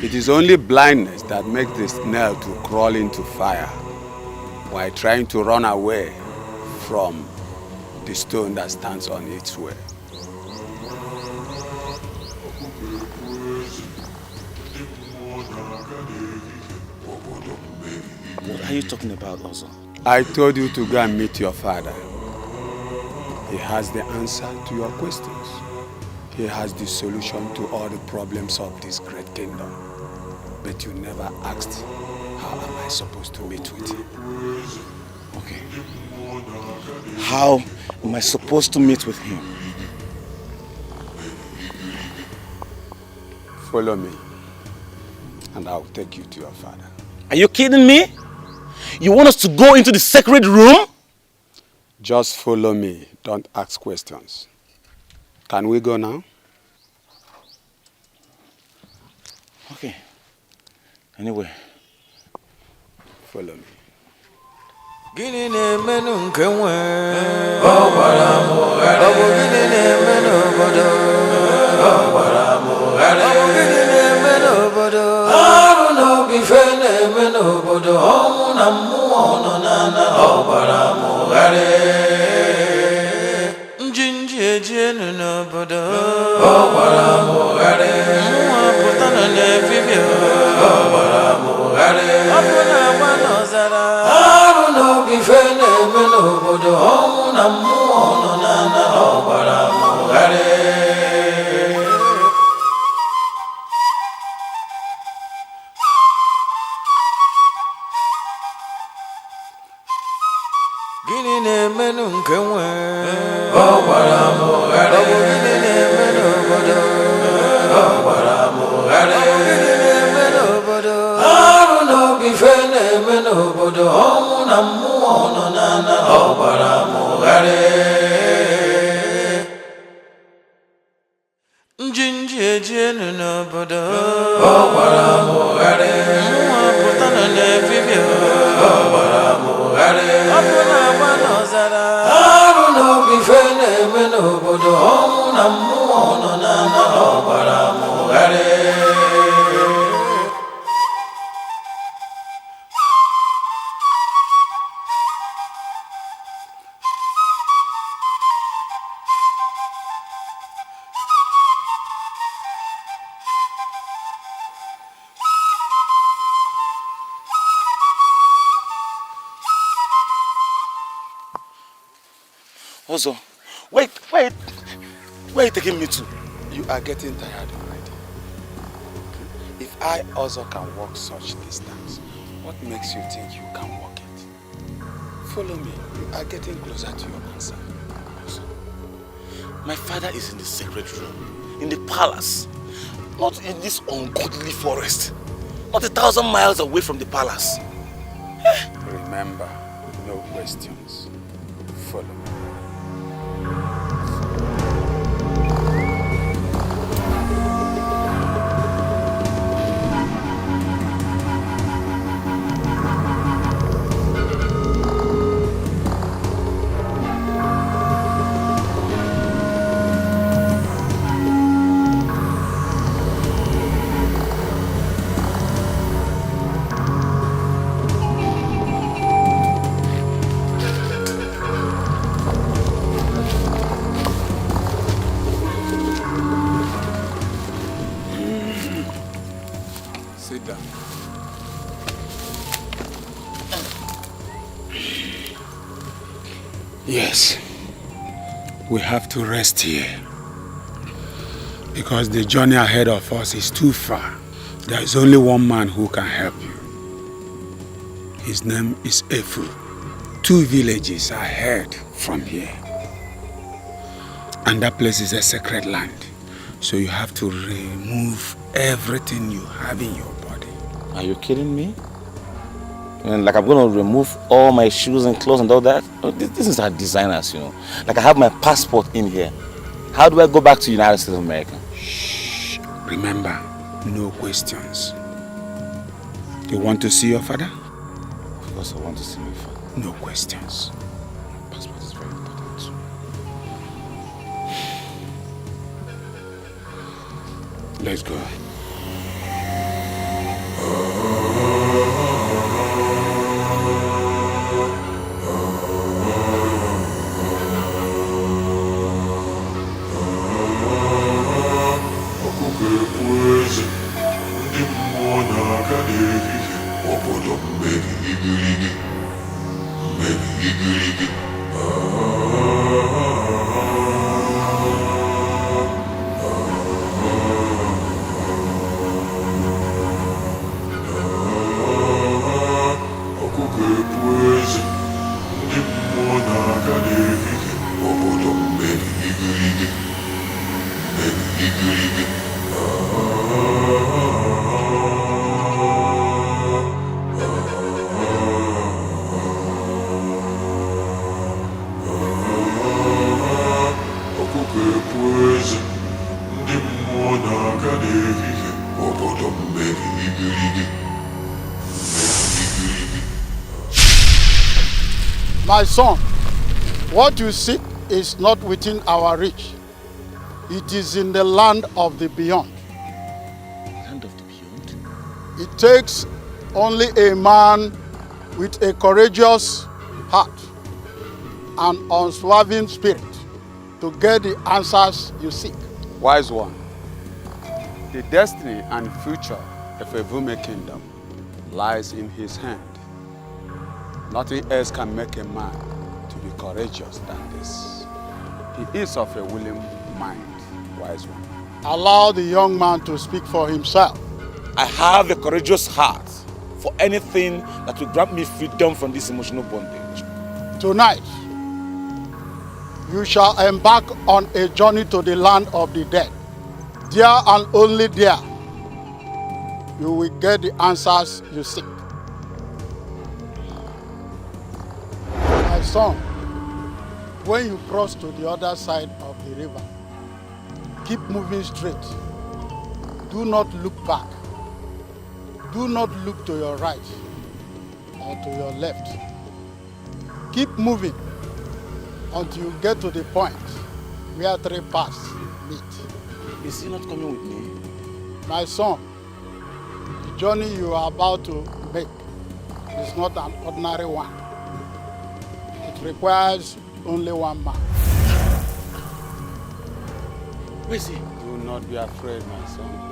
It is only blindness that makes the snail to crawl into fire while trying to run away from the stone that stands on its way. What are you talking about, Ozo? I told you to go and meet your father. He has the answer to your questions. He has the solution to all the problems of this great kingdom. But you never asked, how am I supposed to meet with him? Okay. How am I supposed to meet with him? Follow me, and I'll take you to your father. Are you kidding me? You want us to go into the sacred room? Just follow me. Don't ask questions. Can we go now? Okay. Anyway. Follow me. Gini ne menu nkenwe Obara muhare Obo gini ne menu obodo Obara muhare Obo gini ne menu obodo Aru no bifene na-eme n'obodo ọnwụ na mmụọ nọ n'ana ọgbara mụgharị njinji ejienu n'obodo ọgbara mụgharị mmụọ pụta nọ n'efifie ọgbara mụgharị ọkụ na-agba n'ọzara arụ n'obi fe na-eme n'obodo ọnwụ na mmụọ nọ n'ana ọgbara mụgharị gịnị na-emenụ nke nwe ọgbara mụgharị ọ bụ gịnị na-eme n'obodo ọgbara mụgharị ọ bụ gịnị na-eme n'obodo arụ n'obi fe na-eme n'obodo ọnwụ na mmụọ nọ n'ana ọgbara mụgharị njinji ejienu n'obodo ọgbara mụgharị mmụọ pụta nọ n'efifie ọgbara mụgharị ọkụ na-agba n'ọzara arụ n'obi fe na-eme n'obodo ọnwụ na mmụọ nọ n'ana ọgbara mụgharị Also, wait. Where are you taking me to? You are getting tired already. If I also can walk such distance, what makes you think you can walk it? Follow me. You are getting closer to your answer. My father is in the sacred room, in the palace, not in this ungodly forest, not 1,000 miles away from the palace. Remember, no questions. Follow me. Yes, we have to rest here because the journey ahead of us is too far. There is only one man who can help you. His name is Efu. 2 villages ahead from here. And that place is a sacred land. So you have to remove everything you have in your body. Are you kidding me? And like I'm going to remove all my shoes and clothes and all that? This is our designers, you know. Like I have my passport in here. How do I go back to the United States of America? Shh. Remember, no questions. You want to see your father? Of course I want to see my father. No questions. Passport is very important. Let's go. My son, what you seek is not within our reach. It is in the land of the beyond. Land of the beyond? It takes only a man with a courageous heart and unswerving spirit to get the answers you seek. Wise one, the destiny and future of a Vume kingdom lies in his hand. Nothing else can make a man to be courageous than this. He is of a willing mind, wise one. Allow the young man to speak for himself. I have a courageous heart for anything that will grant me freedom from this emotional bondage. Tonight, you shall embark on a journey to the land of the dead. There and only there, you will get the answers you seek. My son, when you cross to the other side of the river, keep moving straight. Do not look back. Do not look to your right or to your left. Keep moving until you get to the point where three paths meet. Is he not coming with me? My son, the journey you are about to make is not an ordinary one. It requires only one man. Where is he? Do not be afraid, my son.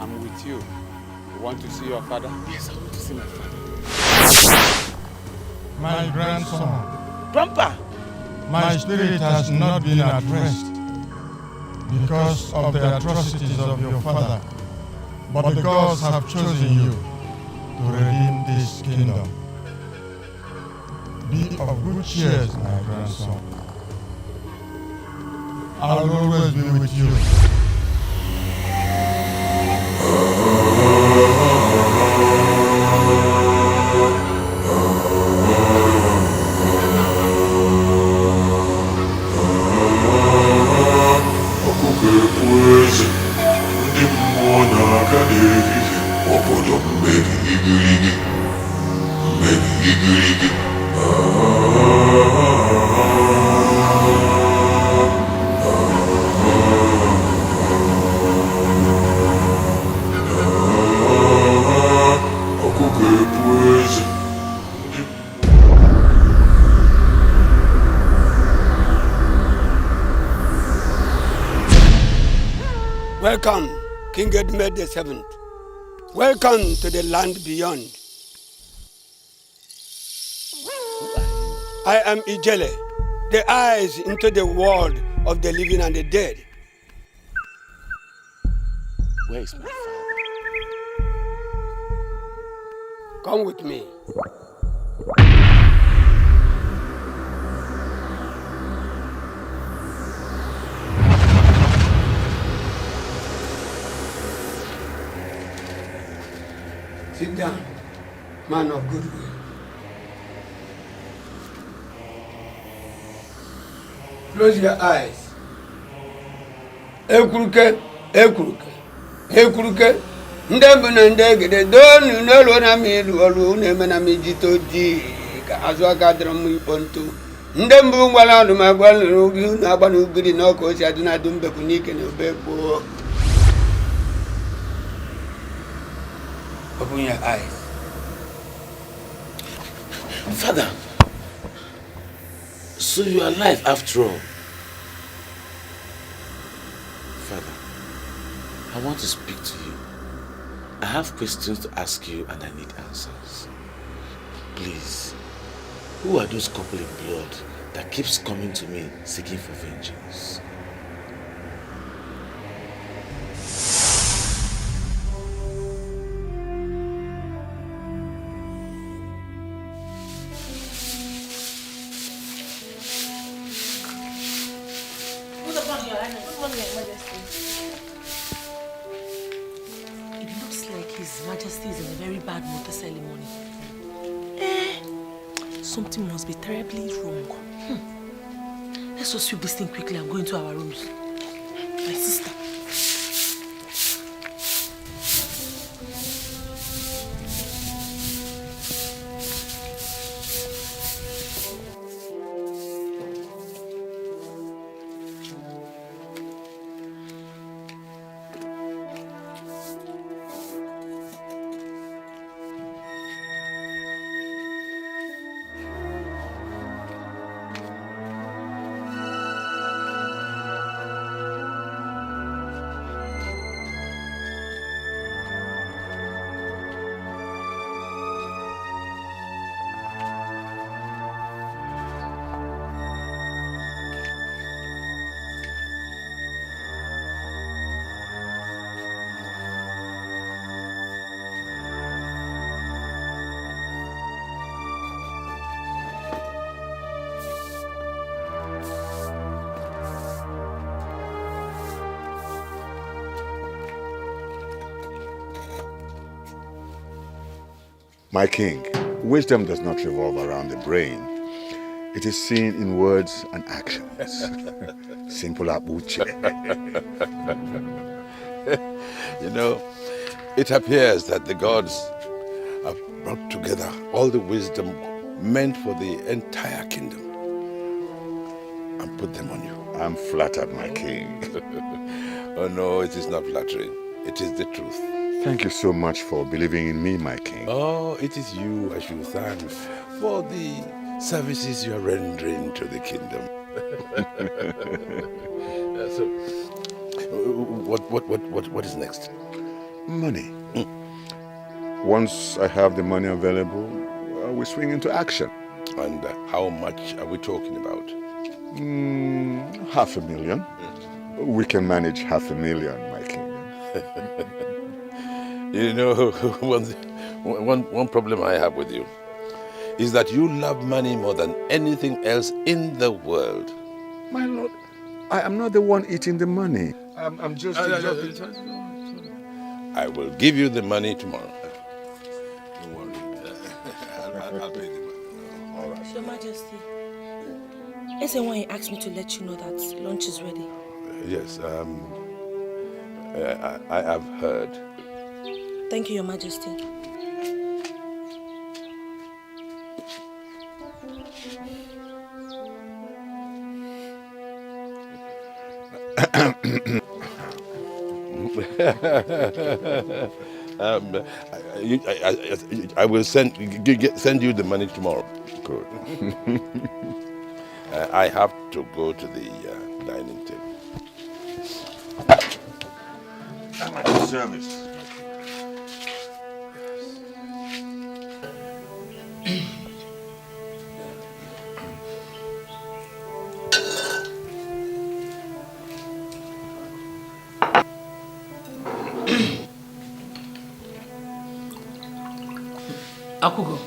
I'm with you. You want to see your father? Yes, I want to see my father. My grandson. Grandpa! My spirit has not been at rest because of the atrocities of your father. But the gods have chosen you to redeem this kingdom. Be of good cheer, my grandson. I will always be with you. Welcome, King Edmund VII. Welcome to the land beyond. I am Ijele, the eyes into the world of the living and the dead. Where is my father? Come with me. Sit down, man of good will. Close your eyes. Ekuruke, ekuruke, ekuruke. Ndembu na ndegede donu n'olu na milu olu n'eme na mijito di ka azụ aka dịrị m ikpontu. Ndembu ngwala ọdụ ma gwa n'ogi na agba n'ugiri na ọka osi adị na adụ mbekwu n'ike na obe gboo. Open your eyes. Father, so you are alive after all. Father, I want to speak to you. I have questions to ask you and I need answers. Please, who are those couple in blood that keeps coming to me seeking for vengeance? His Majesty is in a very bad mood this early morning. Something must be terribly wrong. Let's just sweep this thing quickly and go into our rooms. My sister. My king, wisdom does not revolve around the brain. It is seen in words and actions. Simple abuche. You know, it appears that the gods have brought together all the wisdom meant for the entire kingdom and put them on you. I'm flattered, my king. Oh no, it is not flattering. It is the truth. Thank you so much for believing in me, my king. Oh, it is you I should thank for the services you are rendering to the kingdom. So, what is next? Money. Once I have the money available, we swing into action. And how much are we talking about? $500,000. We can manage $500,000, my king. You know, one problem I have with you is that you love money more than anything else in the world. My lord, I am not the one eating the money. I'm just... I will give you the money tomorrow. Don't worry. I'll pay the money. All right. Your Majesty, SN1 asked me to let you know that lunch is ready. Yes, I have heard. Thank you, Your Majesty. I will send you the money tomorrow. Good. I have to go to the dining table. I'm at your service. Akugo,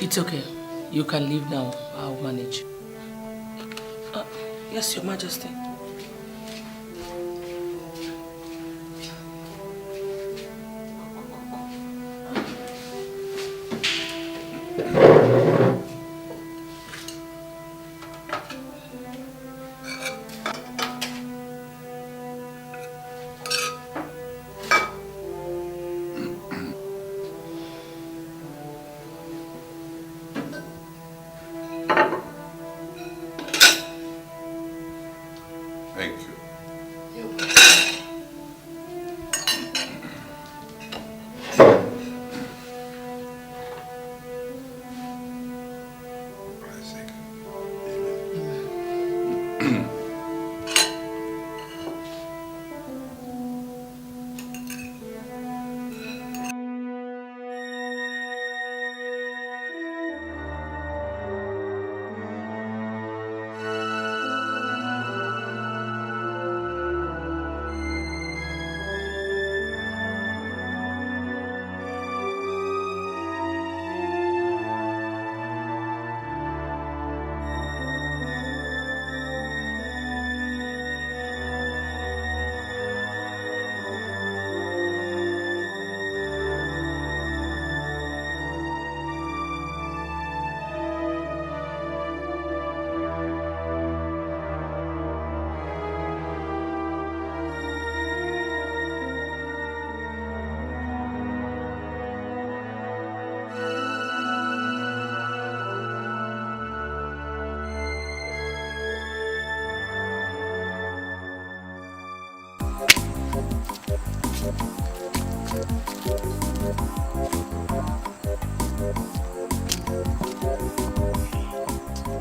it's okay. You can leave now. I'll manage. Yes, Your Majesty. Thank you.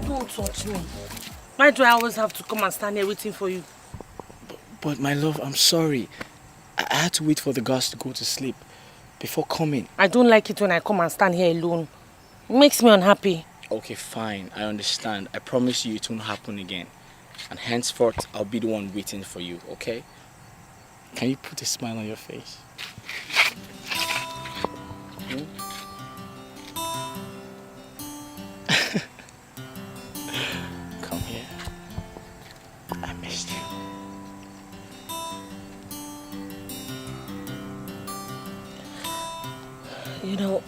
Don't touch me. Why do I always have to come and stand here waiting for you? But my love, I'm sorry. I had to wait for the guards to go to sleep before coming. I don't like it when I come and stand here alone. It makes me unhappy. Okay, fine. I understand. I promise you it won't happen again. And henceforth, I'll be the one waiting for you, okay? Can you put a smile on your face? Hmm? Come here. I missed you. You know,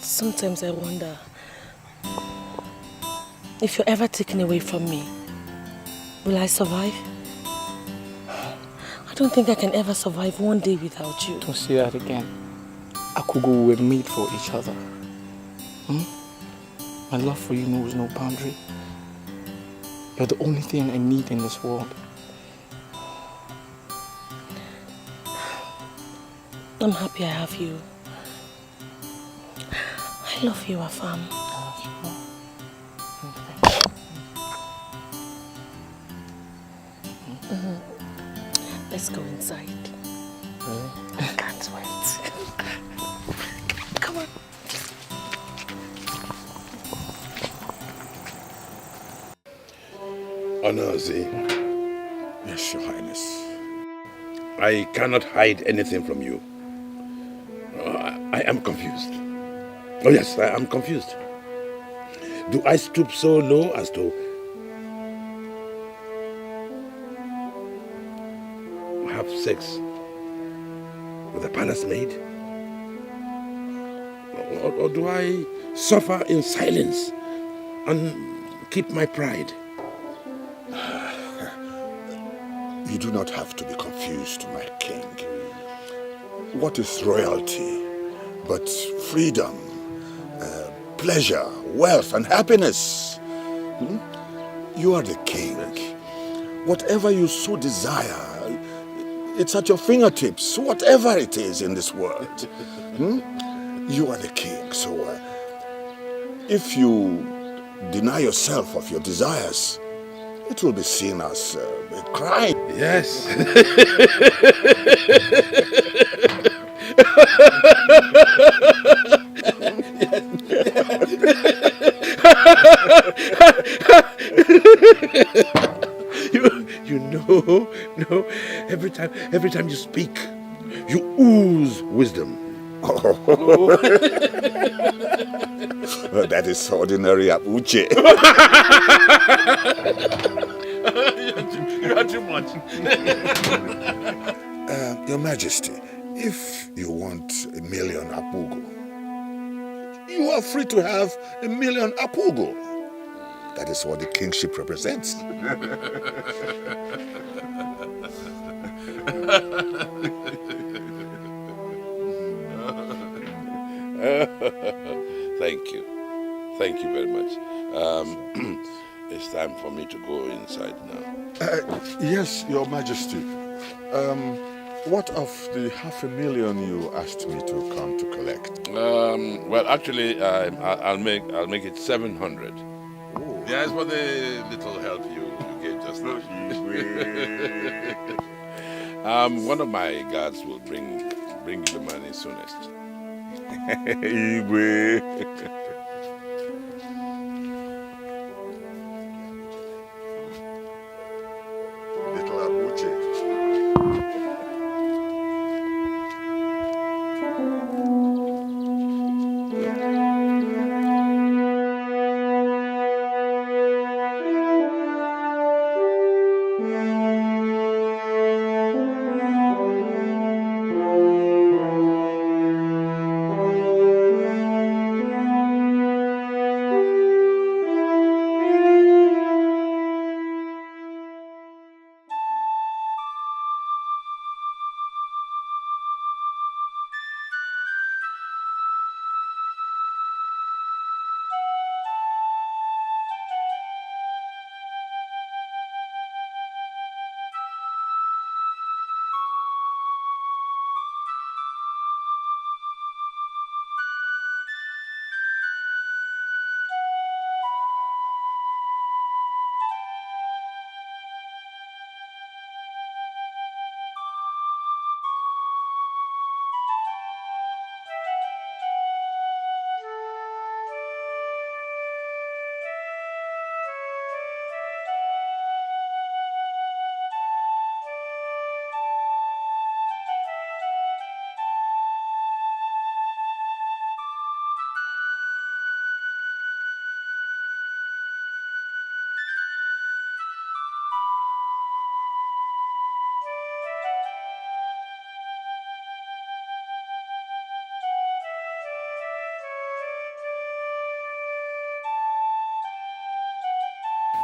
Sometimes I wonder if you're ever taken away from me, will I survive? I don't think I can ever survive one day without you. Don't say that again. Akugo, we were made for each other. My love for you knows no boundary. You're the only thing I need in this world. I'm happy I have you. I love you, Afam. Let's go inside. Really? I can't wait. Come on. Onazi. Yes, Your Highness. I cannot hide anything from you. I am confused. Oh yes, I am confused. Do I stoop so low as to have sex with a palace maid? Or do I suffer in silence and keep my pride? You do not have to be confused, my king. What is royalty but freedom, pleasure, wealth, and happiness? You are the king. Whatever you so desire, it's at your fingertips, whatever it is in this world. You are the king, so if you deny yourself of your desires, it will be seen as a crime. Yes. You know, no, every time you speak, you ooze wisdom. That is ordinary Abuche. You are too much. Your Majesty, if you want 1 million apugo, you are free to have 1 million apugo. That is what the kingship represents. Thank you. Thank you very much. It's time for me to go inside now. Yes, Your Majesty. What of the 500,000 you asked me to come to collect? Well, actually, I'll make it 700. Ooh. Yes, for the little help you gave just now. One of my guards will bring you the money soonest. Little Abuche.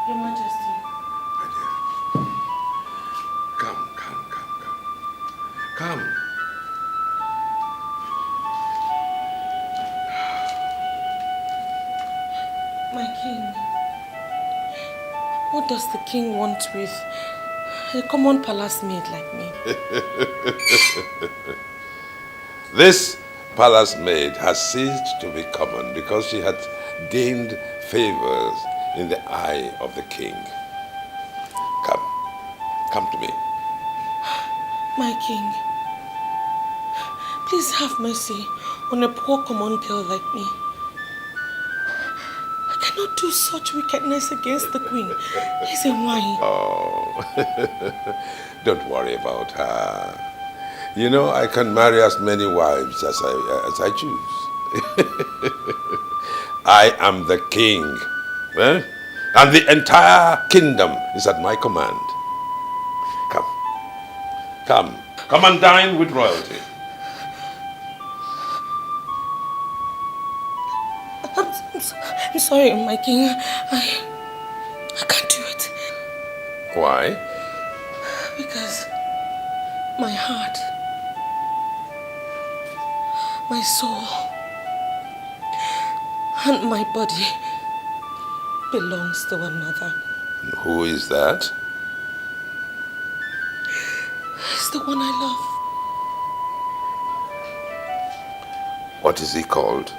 Your Majesty. My dear. Come. Come. My king. What does the king want with a common palace maid like me? This palace maid has ceased to be common because she had gained favors in the eye of the king. Come to me. My king, please have mercy on a poor common girl like me. I cannot do such wickedness against the queen. He's a wine. Oh, don't worry about her. You know, I can marry as many wives as I choose. I am the king, and the entire kingdom is at my command. Come and dine with royalty. I'm sorry, my king. I can't do it. Why? Because my heart, my soul, and my body belongs to another. Who is that? He's the one I love. What is he called?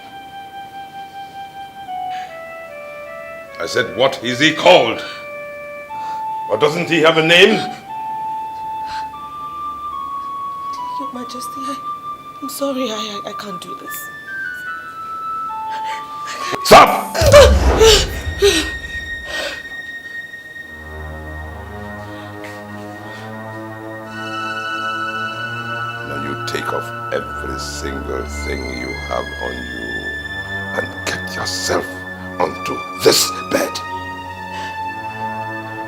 I said, what is he called? Or doesn't he have a name? Your Majesty, I'm sorry, I can't do this. Stop! Now you take off every single thing you have on you and get yourself onto this bed.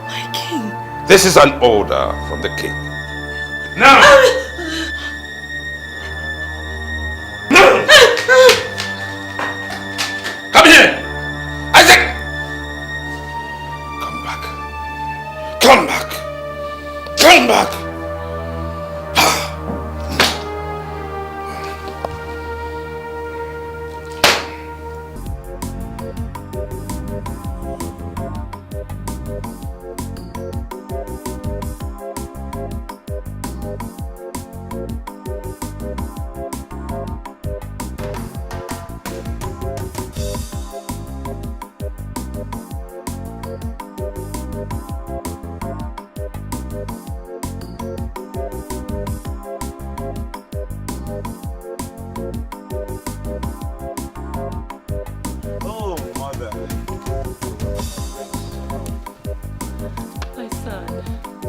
My king. This is an order from the king. Now! Come here! Isaac! Come back. Come back! Come back!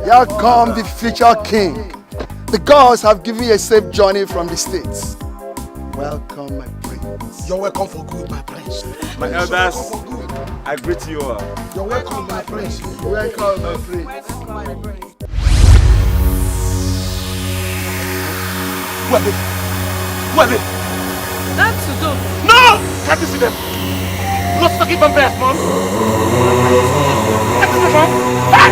Here come the future king. The gods have given you a safe journey from the States. Welcome, my prince. You're welcome for good, my prince. My elders, I greet you all. You're welcome, my prince. Welcome, my prince. Who are they? Who are they? That's to do. No! Can't you see them? No sucking vampires, mom. Can't you see them, mom? Hey!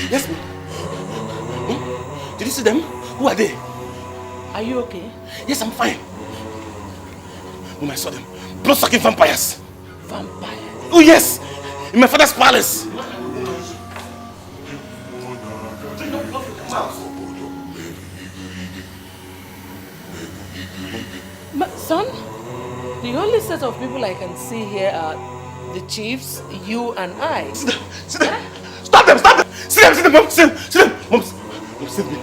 Yes, ma'am. Did you see them? Who are they? Are you okay? Yes, I'm fine. When I saw them, blood-sucking vampires. Vampires? Oh yes! In my father's palace. Son, the only set of people I can see here are the chiefs, you and I. Sit them! Stop them! Stop them! See them! See them! Mom! See them! See them! Mom, save me.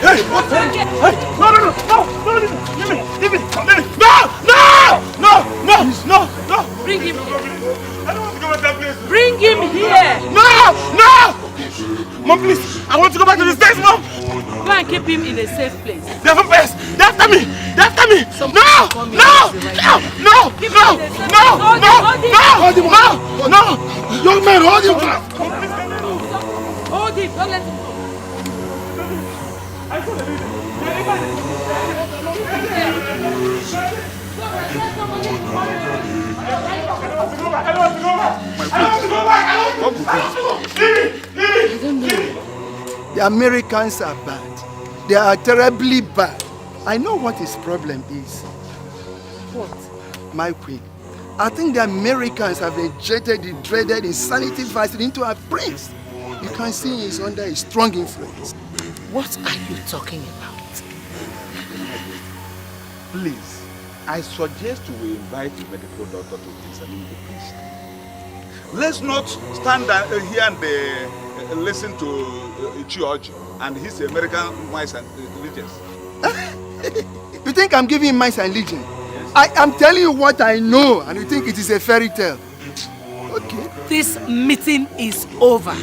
Hey! What? Hey! No! Leave me! No! Bring him here. I don't want to go at that place. Bring him here. No! Mom, please. I want to go back to the States, Mom. Go and keep him in a safe place. They're vampires. They're after me. They're after me. No! No! Young man, hold him. Hold him. Don't let him go. The Americans are bad. They are terribly bad. I know what his problem is. What? My queen, I think the Americans have injected the dreaded insanity virus into our brains. You can see he's under a strong influence. What are you talking about? Please, I suggest we invite the medical doctor to examine the patient. Let's not stand here and listen to George and his American mice and religions. You think I'm giving him mice and legion? Yes. I am telling you what I know, and you think it is a fairy tale. Okay. This meeting is over.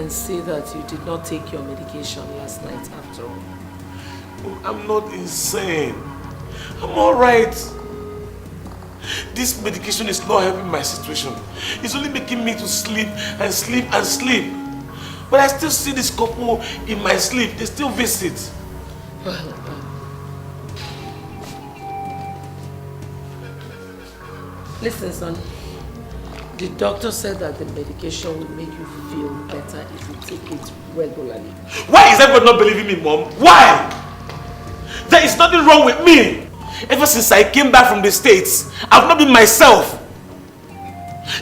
See that you did not take your medication last night after all. I'm not insane. I'm alright. This medication is not helping my situation. It's only making me to sleep and sleep and sleep. But I still see this couple in my sleep. They still visit. Well, listen, son. The doctor said that the medication will make you feel better if you take it regularly. Why is everyone not believing me, Mom? Why? There is nothing wrong with me. Ever since I came back from the States, I've not been myself.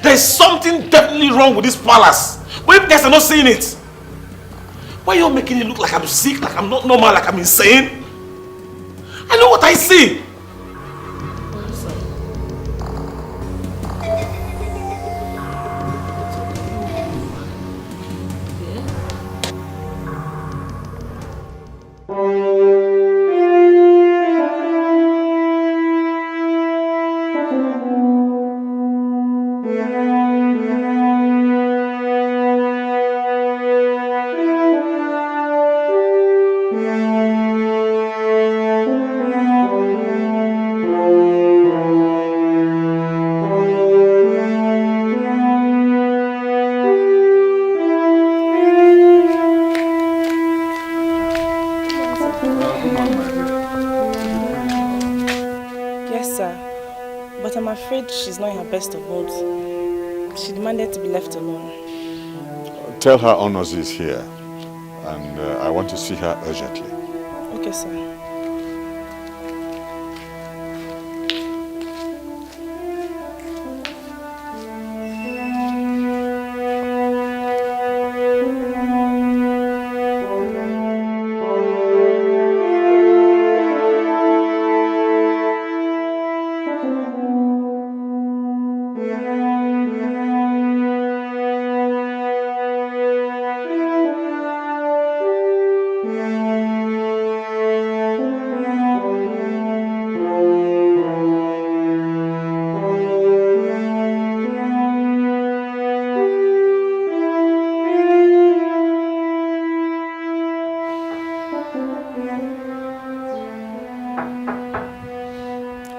There is something definitely wrong with this palace. But you guys are not seeing it. Why are you making it look like I'm sick, like I'm not normal, like I'm insane? I know what I see. But I'm afraid she's not in her best of moods. She demanded to be left alone. Tell her Onozi is here, and I want to see her urgently. Okay, sir.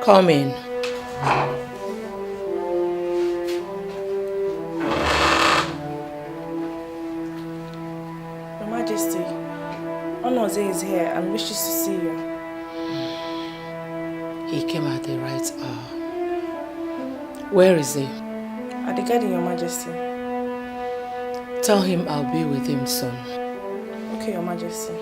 Come in. Your Majesty, Onoze is here and wishes to see you. He came at the right hour. Where is he? At the garden, Your Majesty. Tell him I'll be with him soon. Okay, Your Majesty.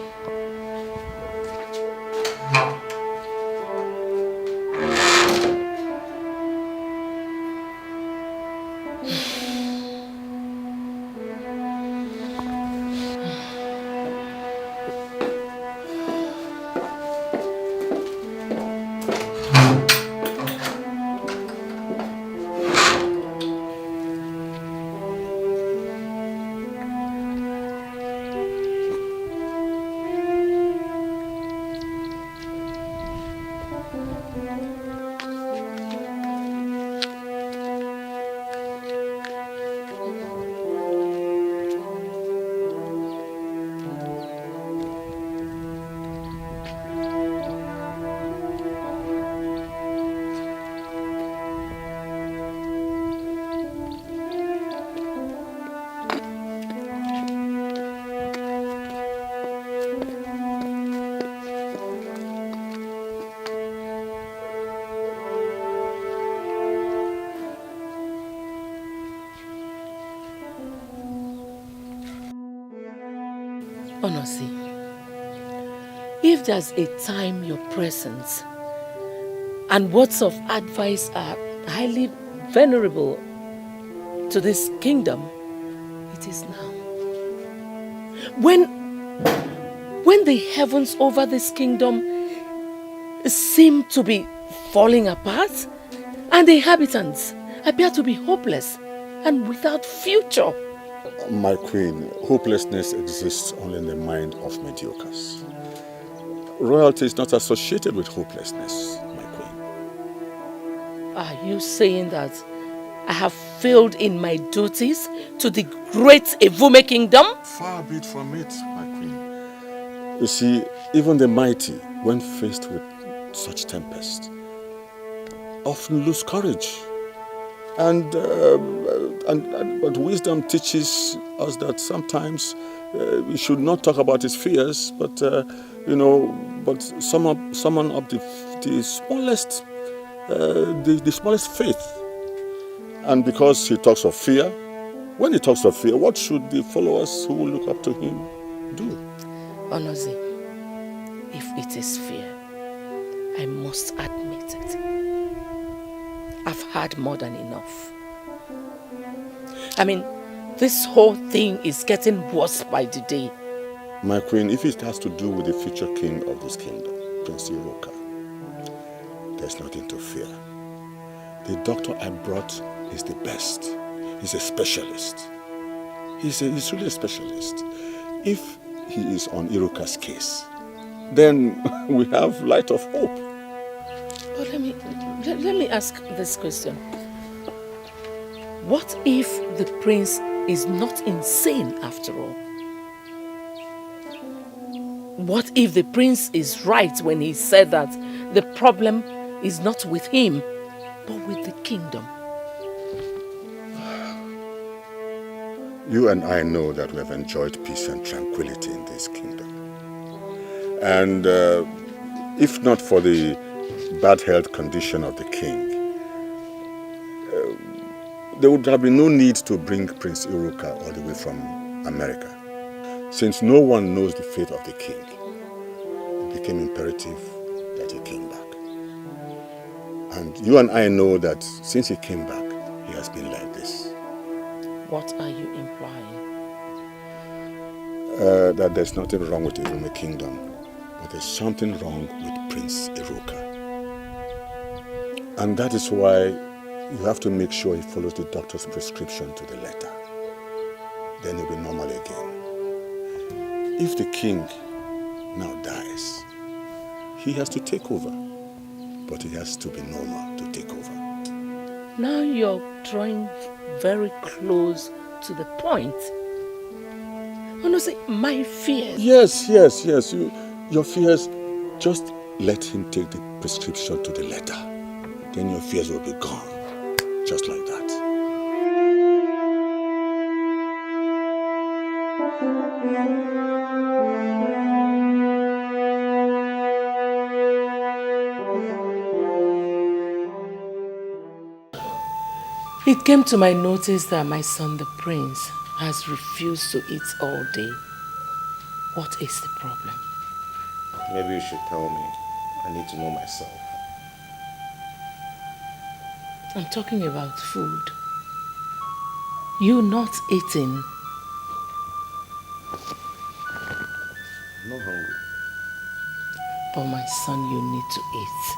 Honestly, if there's a time your presence and words of advice are highly venerable to this kingdom, it is now. When the heavens over this kingdom seem to be falling apart and the inhabitants appear to be hopeless and without future. My queen, hopelessness exists only in the mind of mediocres. Royalty is not associated with hopelessness, my queen. Are you saying that I have failed in my duties to the great Evume kingdom? Far be it from it, my queen. You see, even the mighty, when faced with such tempest, often lose courage. But wisdom teaches us that sometimes we should not talk about his fears, but but summon up the smallest faith. And because he talks of fear, when he talks of fear, what should the followers who will look up to him do? Onozi, if it is fear, I must admit it. I've had more than enough. I mean, this whole thing is getting worse by the day. My queen, if it has to do with the future king of this kingdom, Prince Iroka, there's nothing to fear. The doctor I brought is the best. He's a specialist. He's really a specialist. If he is on Iroka's case, then we have light of hope. But let me ask this question. What if the prince is not insane after all? What if the prince is right when he said that the problem is not with him, but with the kingdom? You and I know that we have enjoyed peace and tranquility in this kingdom. And if not for the bad health condition of the king, there would have been no need to bring Prince Iruka all the way from America. Since no one knows the fate of the king, it became imperative that he came back. And you and I know that since he came back, he has been like this. What are you implying? That there's nothing wrong with the Irume kingdom, but there's something wrong with Prince Iruka. And that is why you have to make sure he follows the doctor's prescription to the letter. Then he'll be normal again. If the king now dies, he has to take over. But he has to be normal to take over. Now you're drawing very close to the point. Honestly, my fears. Yes. Your fears, just let him take the prescription to the letter. Then your fears will be gone. Just like that. It came to my notice that my son, the prince, has refused to eat all day. What is the problem? Maybe you should tell me. I need to know myself. I'm talking about food. You not eating. I'm not hungry. But my son, you need to eat.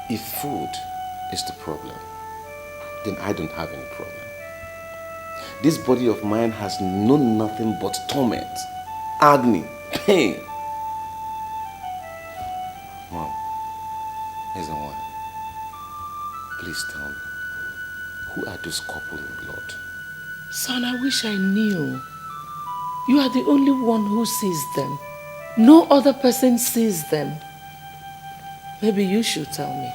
If food is the problem, then I don't have any problem. This body of mine has known nothing but torment, agony, pain. Mom, listen, one. Please tell me, who are those couple in blood? Son, I wish I knew. You are the only one who sees them. No other person sees them. Maybe you should tell me.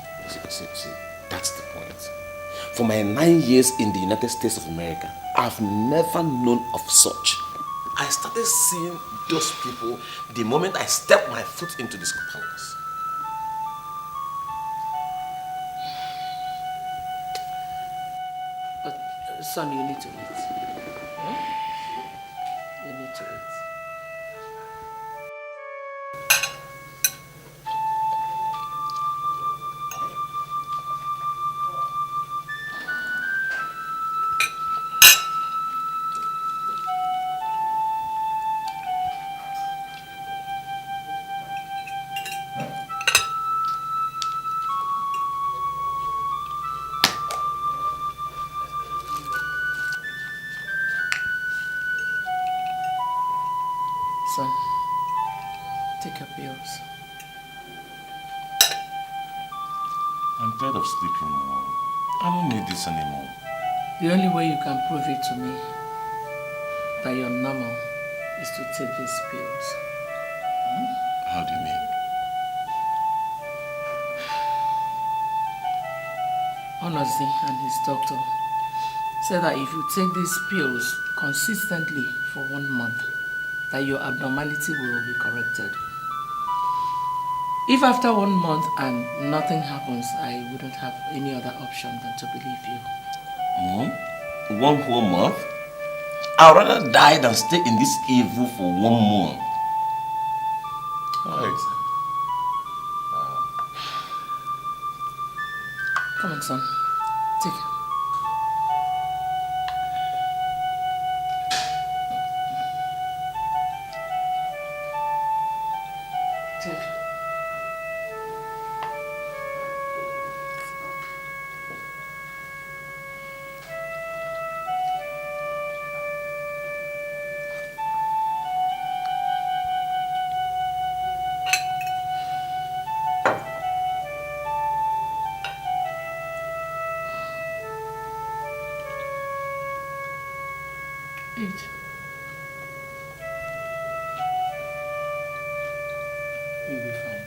See, that's the point. For my 9 years in the United States of America, I've never known of such. I started seeing those people the moment I stepped my foot into this palace. But, son, you need to eat. You need to eat. Son, take your pills. I'm tired of sleeping, Mom. I don't need this anymore. The only way you can prove it to me that you're normal is to take these pills. How do you mean? Onozi and his doctor said that if you take these pills consistently for 1 month, that your abnormality will be corrected. If after 1 month and nothing happens, I wouldn't have any other option than to believe you. Mom? 1 whole month? I'd rather die than stay in this evil for 1 month. Right. Come on, son. Take it. You'll be fine.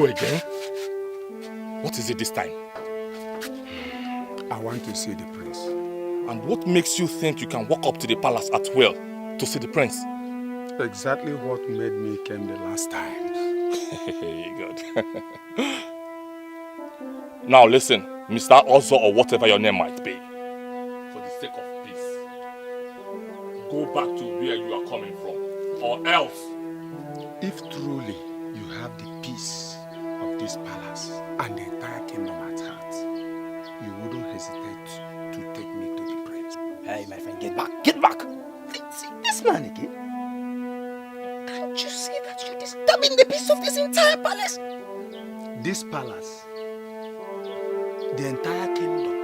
you again? What is it this time? I want to see the prince. And what makes you think you can walk up to the palace at will to see the prince? Exactly what made me come the last time. Good. Now listen, Mr. Ozo or whatever your name might be. For the sake of peace, go back to where you are coming from. Or else. If truly you have the peace of this palace and the entire kingdom at heart, you wouldn't hesitate to take me to the prince. Hey, my friend, get back. Get back! See this man again? Can't you see that you're disturbing the peace of this entire palace? This palace, the entire kingdom,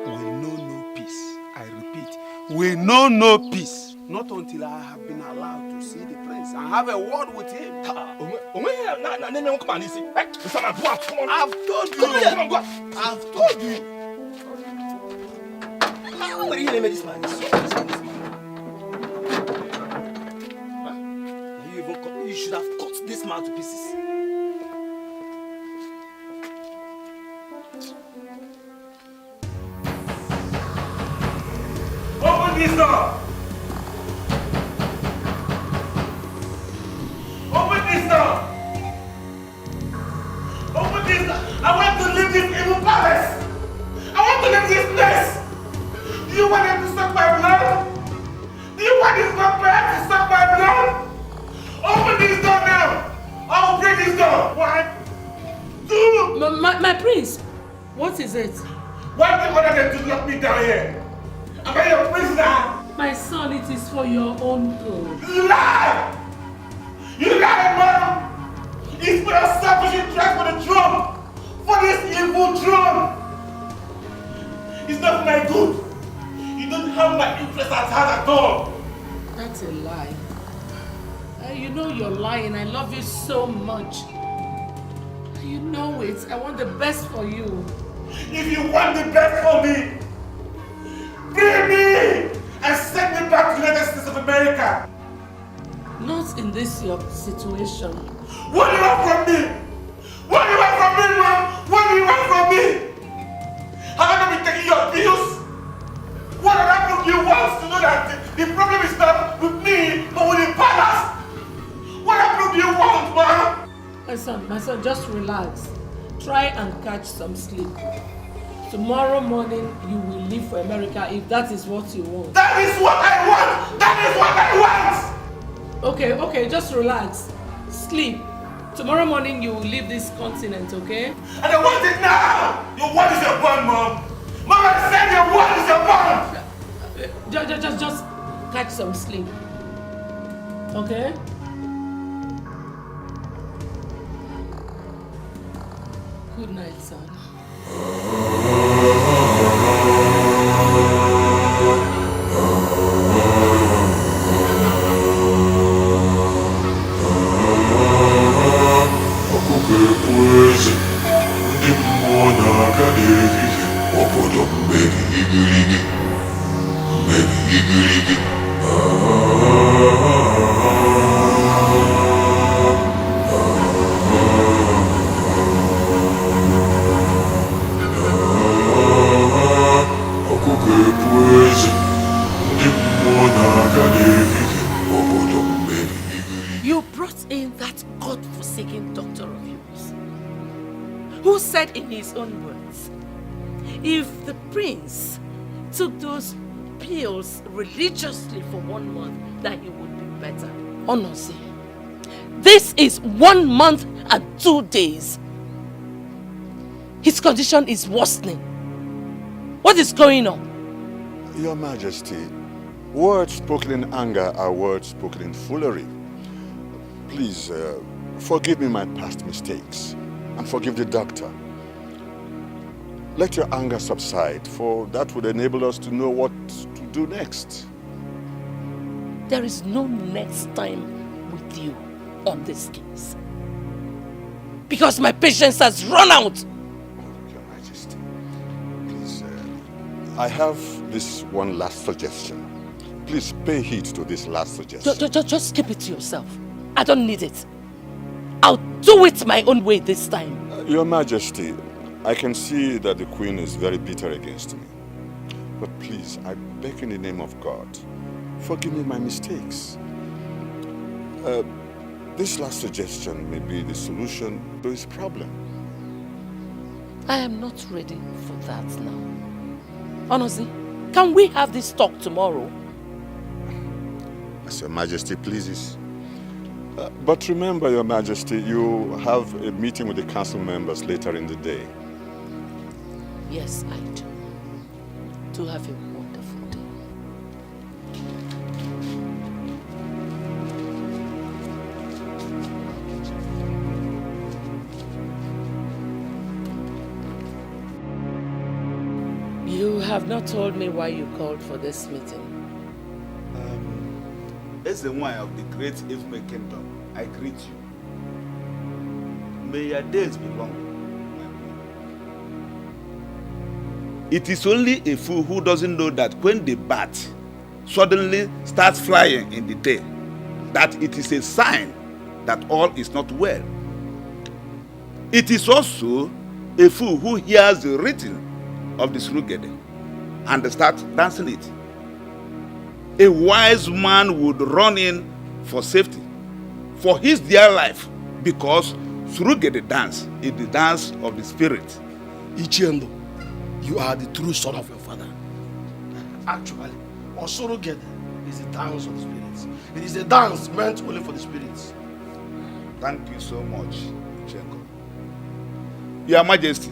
will know no peace. I repeat, will know no peace. Not until I have been allowed to see the prince and have a word with him. I've told you. I've told you. How will you name this man? You should have cut this man to pieces. Open this door! Open this door! Open this door! I want to leave this evil palace! I want to leave this place! Do you want them to suck my blood? Do you want this vampire to suck my blood? Open this door now! I will break this door! 1, 2... My prince, what is it? Why do you order them to lock me down here? Am I your prisoner? My son, it is for your own good. You lie! You lie, Mom! It's for your selfish interest for the throne! For this evil throne! It's not for my good! You don't have my interest at heart at all! That's a lie. You know you're lying. I love you so much. You know it. I want the best for you. If you want the best for me, free me and send me back to the United States of America. Not in this your situation. What do you want from me? What do you want from me, Mom? What do you want from me? Have I not been taking your bills? What did I prove you want to know that the problem is not with me, but with the palace? What I prove you want, Mom? My son, just relax. Try and catch some sleep. Tomorrow morning, you will leave for America if that is what you want. That is what I want! That is what I want! Okay, just relax. Sleep. Tomorrow morning, you will leave this continent, okay? And I want it now! Your word is your bond, Mom! Mom, I said your word is your bond! Just catch some sleep. Okay? Good night, son. You brought in that God-forsaken doctor of yours, who said in his own words, if the prince took those pills religiously for 1 month, that he would be better. Honestly, this is 1 month and 2 days. His condition is worsening. What is going on? Your Majesty, words spoken in anger are words spoken in foolery. Please, forgive me my past mistakes and forgive the doctor. Let your anger subside, for that would enable us to know what to do next. There is no next time with you on this case. Because my patience has run out. Your Majesty, please, I have this one last suggestion. Please pay heed to this last suggestion. Just keep it to yourself. I don't need it. I'll do it my own way this time. Your Majesty, I can see that the Queen is very bitter against me. But please, I beg in the name of God, forgive me my mistakes. This last suggestion may be the solution to his problem. I am not ready for that now. Honestly, can we have this talk tomorrow? As Your Majesty pleases. But remember, Your Majesty, you have a meeting with the council members later in the day. Yes, I do. Do have a wonderful day. You have not told me why you called for this meeting. As the one of the great Ifme kingdom, I greet you. May your days be long. It is only a fool who doesn't know that when the bat suddenly starts flying in the day, that it is a sign that all is not well. It is also a fool who hears the rhythm of the Surugede and starts dancing it. A wise man would run in for safety, for his dear life, because Surugede dance is the dance of the spirit. Ichiendo, you are the true son of your father. Actually, Osurugede is the dance of the spirits. It is a dance meant only for the spirits. Thank you so much, Chenko. Your Majesty,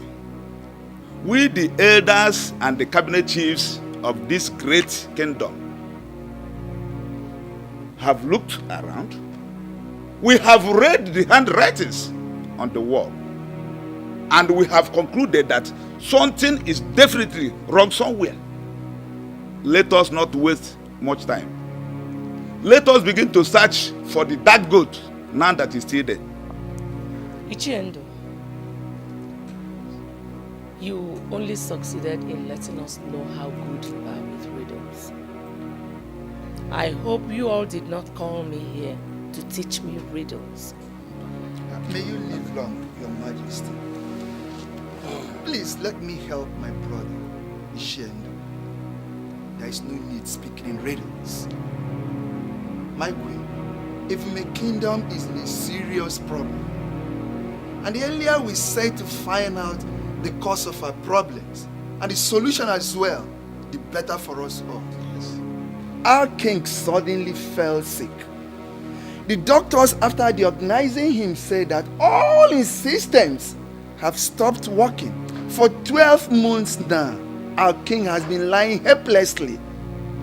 we the elders and the cabinet chiefs of this great kingdom have looked around. We have read the handwritings on the wall, and we have concluded that something is definitely wrong somewhere. Let us not waste much time. Let us begin to search for the dark goat now that is still there. Ichiendo, you only succeeded in letting us know how good you are with riddles. I hope you all did not call me here to teach me riddles. May you live long, Your Majesty. Please let me help my brother, Ishendo. There is no need speaking in riddles. My queen, if my kingdom is in a serious problem, and the earlier we say to find out the cause of our problems and the solution as well, the better for us all. Yes. Our king suddenly fell sick. The doctors, after diagnosing him, said that all his systems have stopped working. For 12 months now, our king has been lying helplessly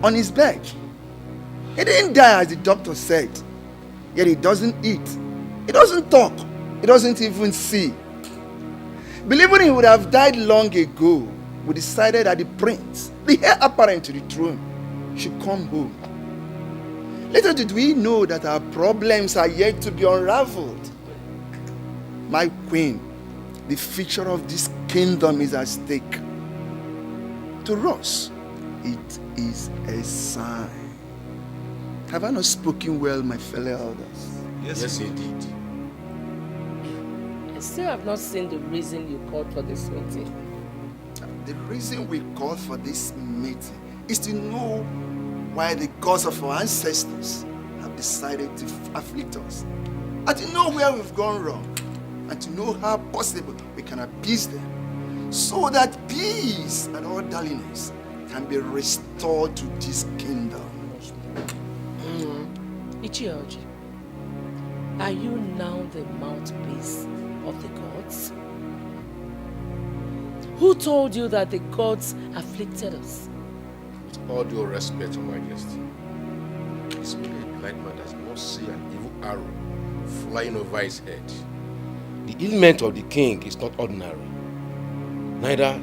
on his bed. He didn't die as the doctor said, yet he doesn't eat, he doesn't talk, he doesn't even see. Believing he would have died long ago, we decided that the prince, the heir apparent to the throne, should come home. Little did we know that our problems are yet to be unraveled. My queen, the future of this kingdom is at stake. To us, it is a sign. Have I not spoken well, my fellow elders? Yes, indeed. I still have not seen the reason you called for this meeting. The reason we called for this meeting is to know why the gods of our ancestors have decided to afflict us, and to know where we've gone wrong, and to know how possible we can appease them, so that peace and orderliness can be restored to this kingdom. Ichioji, are you now the mouthpiece of the gods? Who told you that the gods afflicted us? With all due respect, Your Majesty, this only a blind man does not see an evil arrow flying over his head. The ailment of the king is not ordinary, neither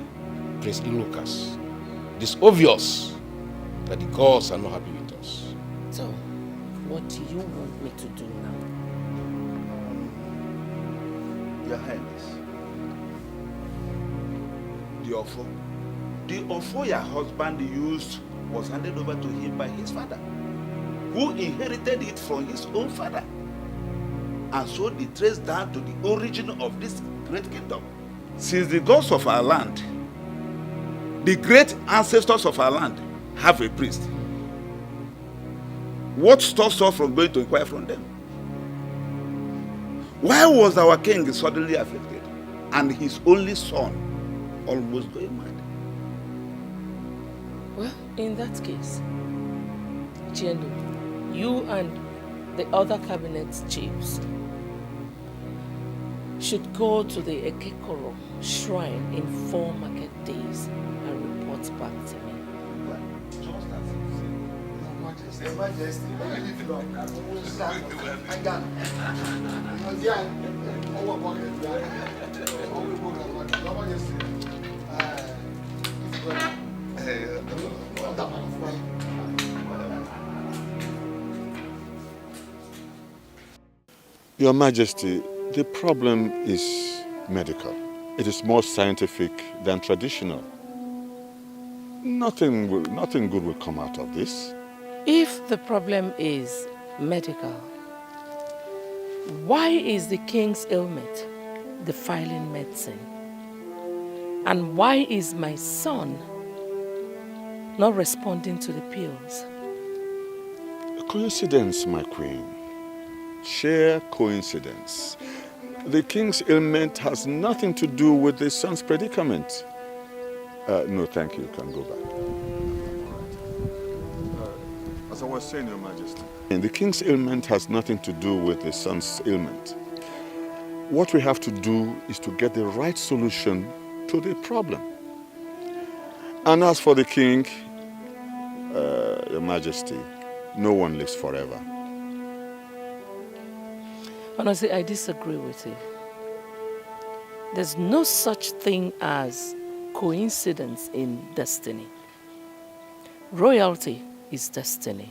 Prince Ilukas. It is obvious that the gods are not happy with us. So, what do you want me to do now? Your Highness, the offer your husband used was handed over to him by his father, who inherited it from his own father. and so they trace down to the origin of this great kingdom. Since the gods of our land, the great ancestors of our land, have a priest, what stops us from going to inquire from them? Why was our king suddenly afflicted and his only son almost going mad? Well, in that case, Chendo, you and the other cabinet chiefs should go to the Ekekoro shrine in 4 market days and report back to me. Your Majesty, let me live long. I got Your Majesty, the problem is medical. It is more scientific than traditional. Nothing good will come out of this. If the problem is medical, why is the king's ailment defiling medicine? And why is my son not responding to the pills? A coincidence, my queen. Sheer coincidence. The king's ailment has nothing to do with the son's predicament. No, thank you. You can go back. As I was saying, Your Majesty, the king's ailment has nothing to do with the son's ailment. What we have to do is to get the right solution to the problem. And as for the king, Your Majesty, no one lives forever. Honestly, I disagree with you. There's no such thing as coincidence in destiny. Royalty is destiny.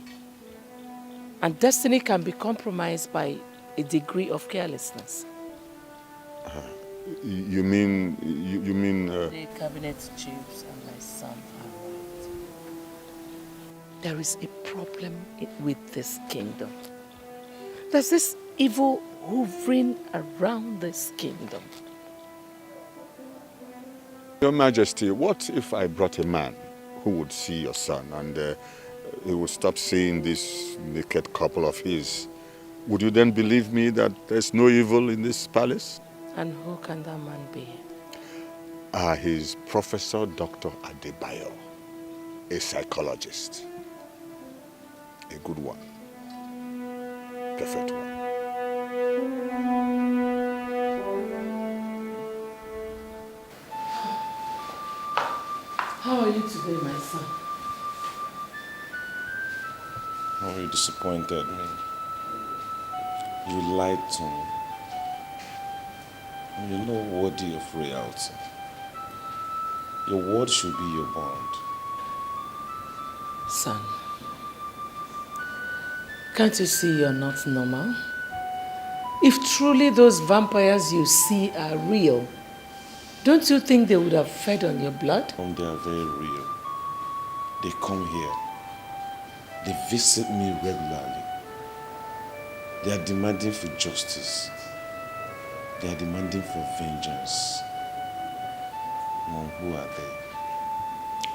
And destiny can be compromised by a degree of carelessness. You mean... The cabinet chiefs and my son are right. There is a problem with this kingdom. There's this evil hovering around this kingdom. Your Majesty, what if I brought a man who would see your son and he would stop seeing this naked couple of his? Would you then believe me that there's no evil in this palace? And who can that man be? He's Professor Dr. Adebayo, a psychologist. A good one. Perfect one. How are you today, my son? Oh, you disappointed me. You lied to me. You're not worthy of reality. Your word should be your bond. Son, can't you see you're not normal? If truly those vampires you see are real, don't you think they would have fed on your blood? They are very real. They come here. They visit me regularly. They are demanding for justice. They are demanding for vengeance. Mom, who are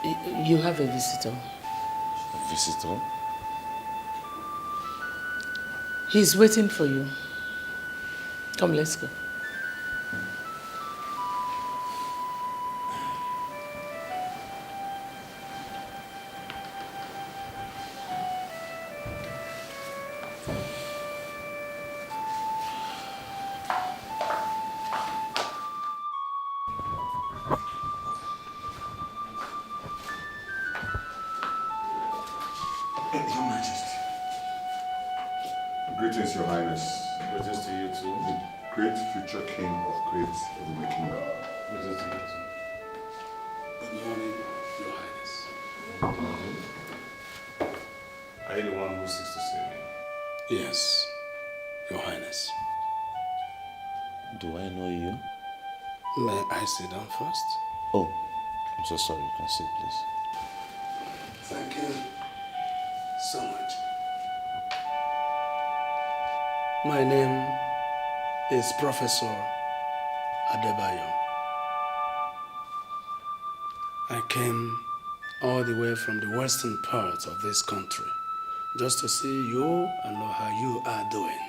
they? You have a visitor. A visitor? He's waiting for you. Come, let's go. Your Majesty. Greetings, Your Highness. Greetings to you too. The great future king of great kingdom. Greetings to you too. Good morning, Your Highness. Are you the one who seeks to see me? Yes, Your Highness. Do I know you? May I sit down first? Oh, I'm so sorry. You can sit, please. Thank you so much. My name is Professor Adebayo. I came all the way from the western part of this country just to see you and know how you are doing.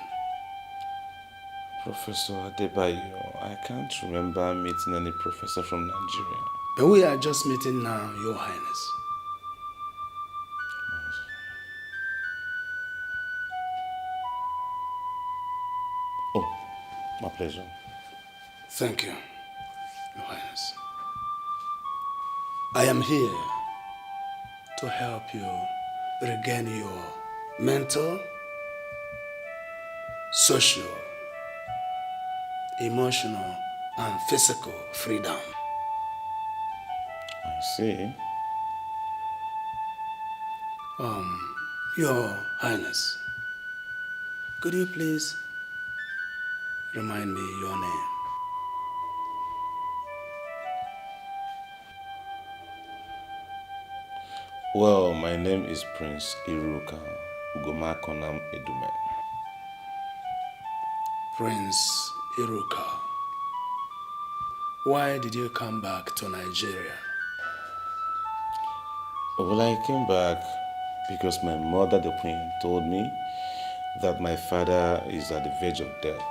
Professor Adebayo, I can't remember meeting any professor from Nigeria. But we are just meeting now, Your Highness. Oh, my pleasure. Thank you, Your Highness. I am here to help you regain your mental, social, emotional, and physical freedom. I see. Your Highness, could you please remind me your name? Well, my name is Prince Iruka Ugomakonam Edume. Prince Iruka, why did you come back to Nigeria? Well, I came back because my mother, the queen, told me that my father is at the verge of death.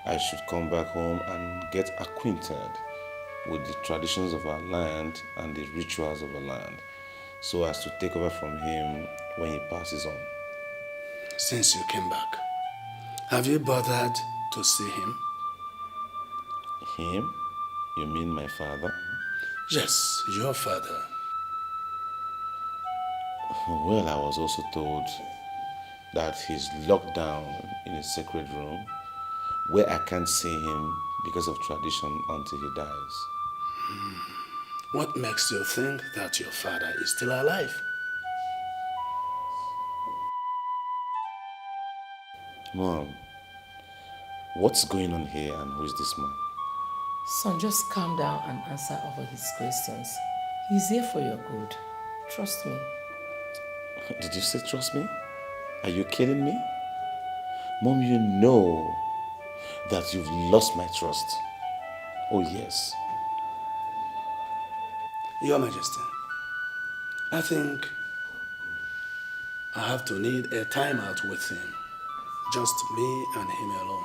I should come back home and get acquainted with the traditions of our land and the rituals of our land, so as to take over from him when he passes on. Since you came back, have you bothered to see him? Him? You mean my father? Yes, your father. Well, I was also told that he's locked down in a sacred room where I can't see him because of tradition until he dies. What makes you think that your father is still alive? Mom, what's going on here and who is this man? Son, just calm down and answer all his questions. He's here for your good. Trust me. Did you say trust me? Are you kidding me? Mom, you know that you've lost my trust. Oh, yes. Your Majesty, I think I have to need a time out with him. Just me and him alone.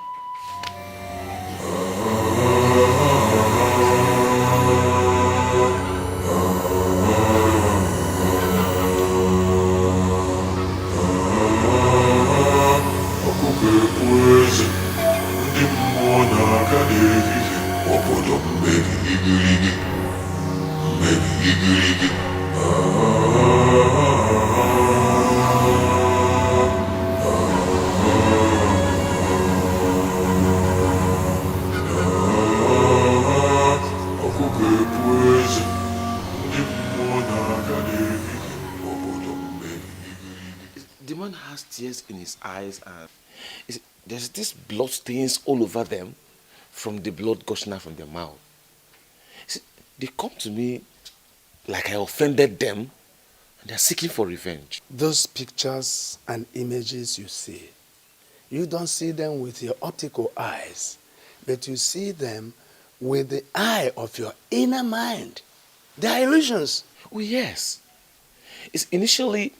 The man has tears in his eyes and there's these blood stains all over them from the blood gushing out from their mouth. See, they come to me like I offended them and they're seeking for revenge. Those pictures and images you see, you don't see them with your optical eyes, but you see them with the eye of your inner mind. They are illusions. Oh, yes. Initially,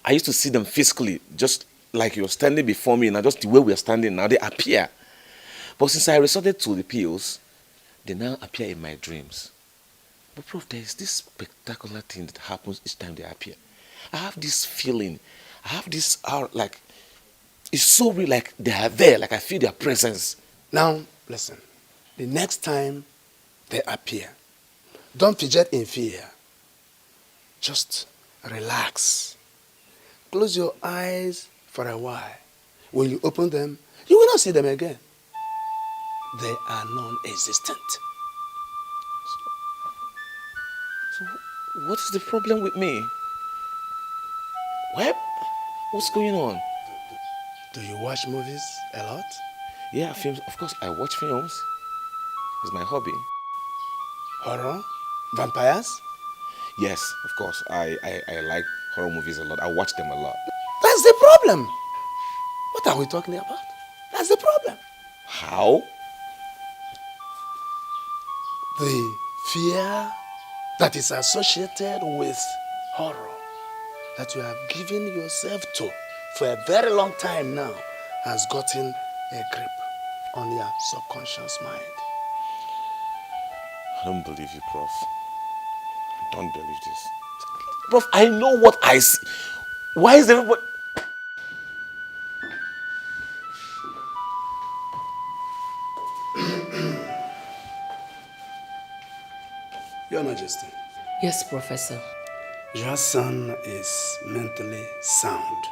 I used to see them physically, just like you're standing before me now, just the way we're standing now, they appear. But since I resorted to the pills, they now appear in my dreams. But Prof, there is this spectacular thing that happens each time they appear. I have this feeling, I have this, like, it's so real, like they are there, like I feel their presence. Now, listen, the next time they appear, don't fidget in fear. Just relax. Close your eyes for a while. When you open them, you will not see them again. They are non-existent. So what is the problem with me? What's going on? Do you watch movies a lot? Yeah, films. Of course, I watch films. It's my hobby. Horror? Vampires? Yes, of course. I like horror movies a lot. I watch them a lot. That's the problem. What are we talking about? That's the problem. How? The fear that is associated with horror that you have given yourself to for a very long time now has gotten a grip on your subconscious mind. I don't believe you, Prof. I don't believe this. Prof, I know what I see. Why is everybody... Your Majesty. Yes, Professor. Your son is mentally sound.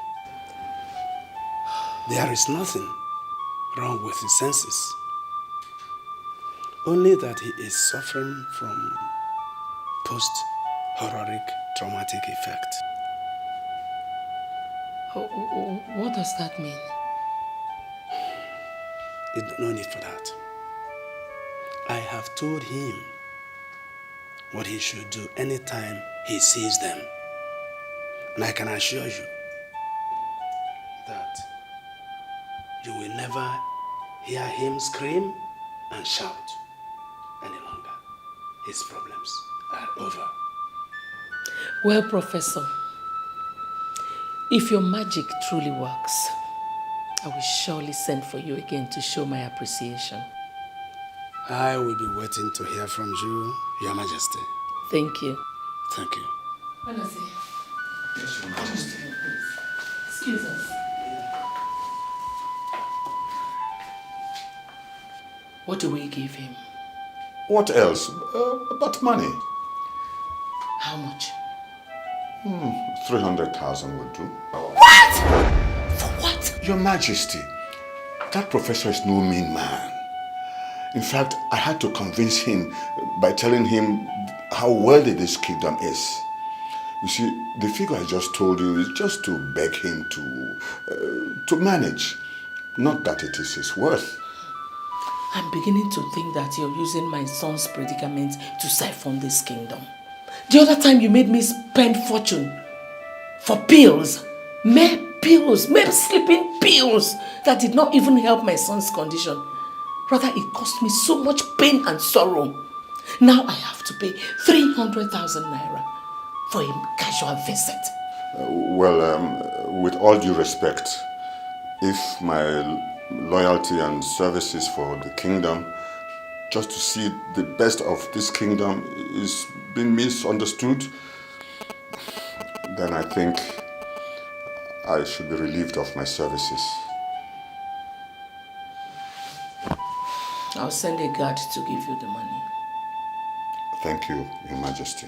There is nothing wrong with his senses. Only that he is suffering from post-horrific traumatic effect. What does that mean? No need for that. I have told him what he should do anytime he sees them. And I can assure you that you will never hear him scream and shout any longer. His problems are over. Well, Professor, if your magic truly works, I will surely send for you again to show my appreciation. I will be waiting to hear from you, Your Majesty. Thank you. Thank you. Yes, Your Majesty. Excuse us. What do we give him? What else? But money. How much? 300,000 would do. What? For what? Your Majesty, that professor is no mean man. In fact, I had to convince him by telling him how wealthy this kingdom is. You see, the figure I just told you is just to beg him to manage. Not that it is his worth. I'm beginning to think that you're using my son's predicament to siphon this kingdom. The other time you made me spend fortune for pills, mere sleeping pills that did not even help my son's condition. Rather, it cost me so much pain and sorrow. Now I have to pay 300,000 naira for a casual visit. With all due respect, if my loyalty and services for the kingdom, just to see the best of this kingdom, is being misunderstood, then I think I should be relieved of my services. I'll send a guard to give you the money. Thank you, Your Majesty.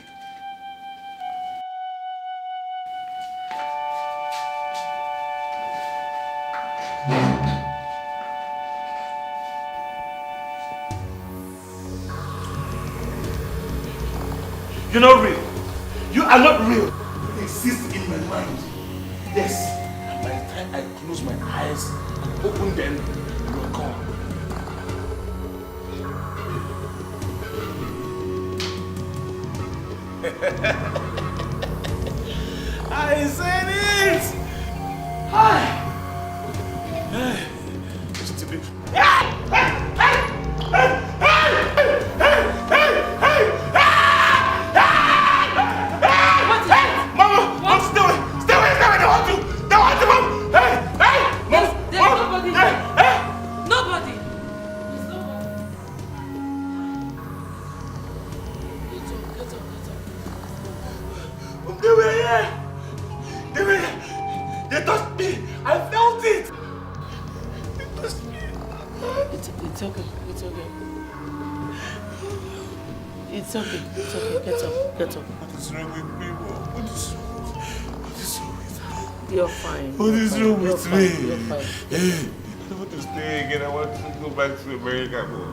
You're not real. You are not real. You exist in my mind. Yes. And by the time I close my eyes and open them, you are gone. I said it! Hi! Stupid. They touched me. I felt it. They touched me. It's okay. It's okay. It's okay. It's okay. Get up. Get up. What is wrong with me, Mom? What is wrong with me? You're fine. What is wrong with me? You're fine. I don't want to stay again. I want to go back to America, Mom.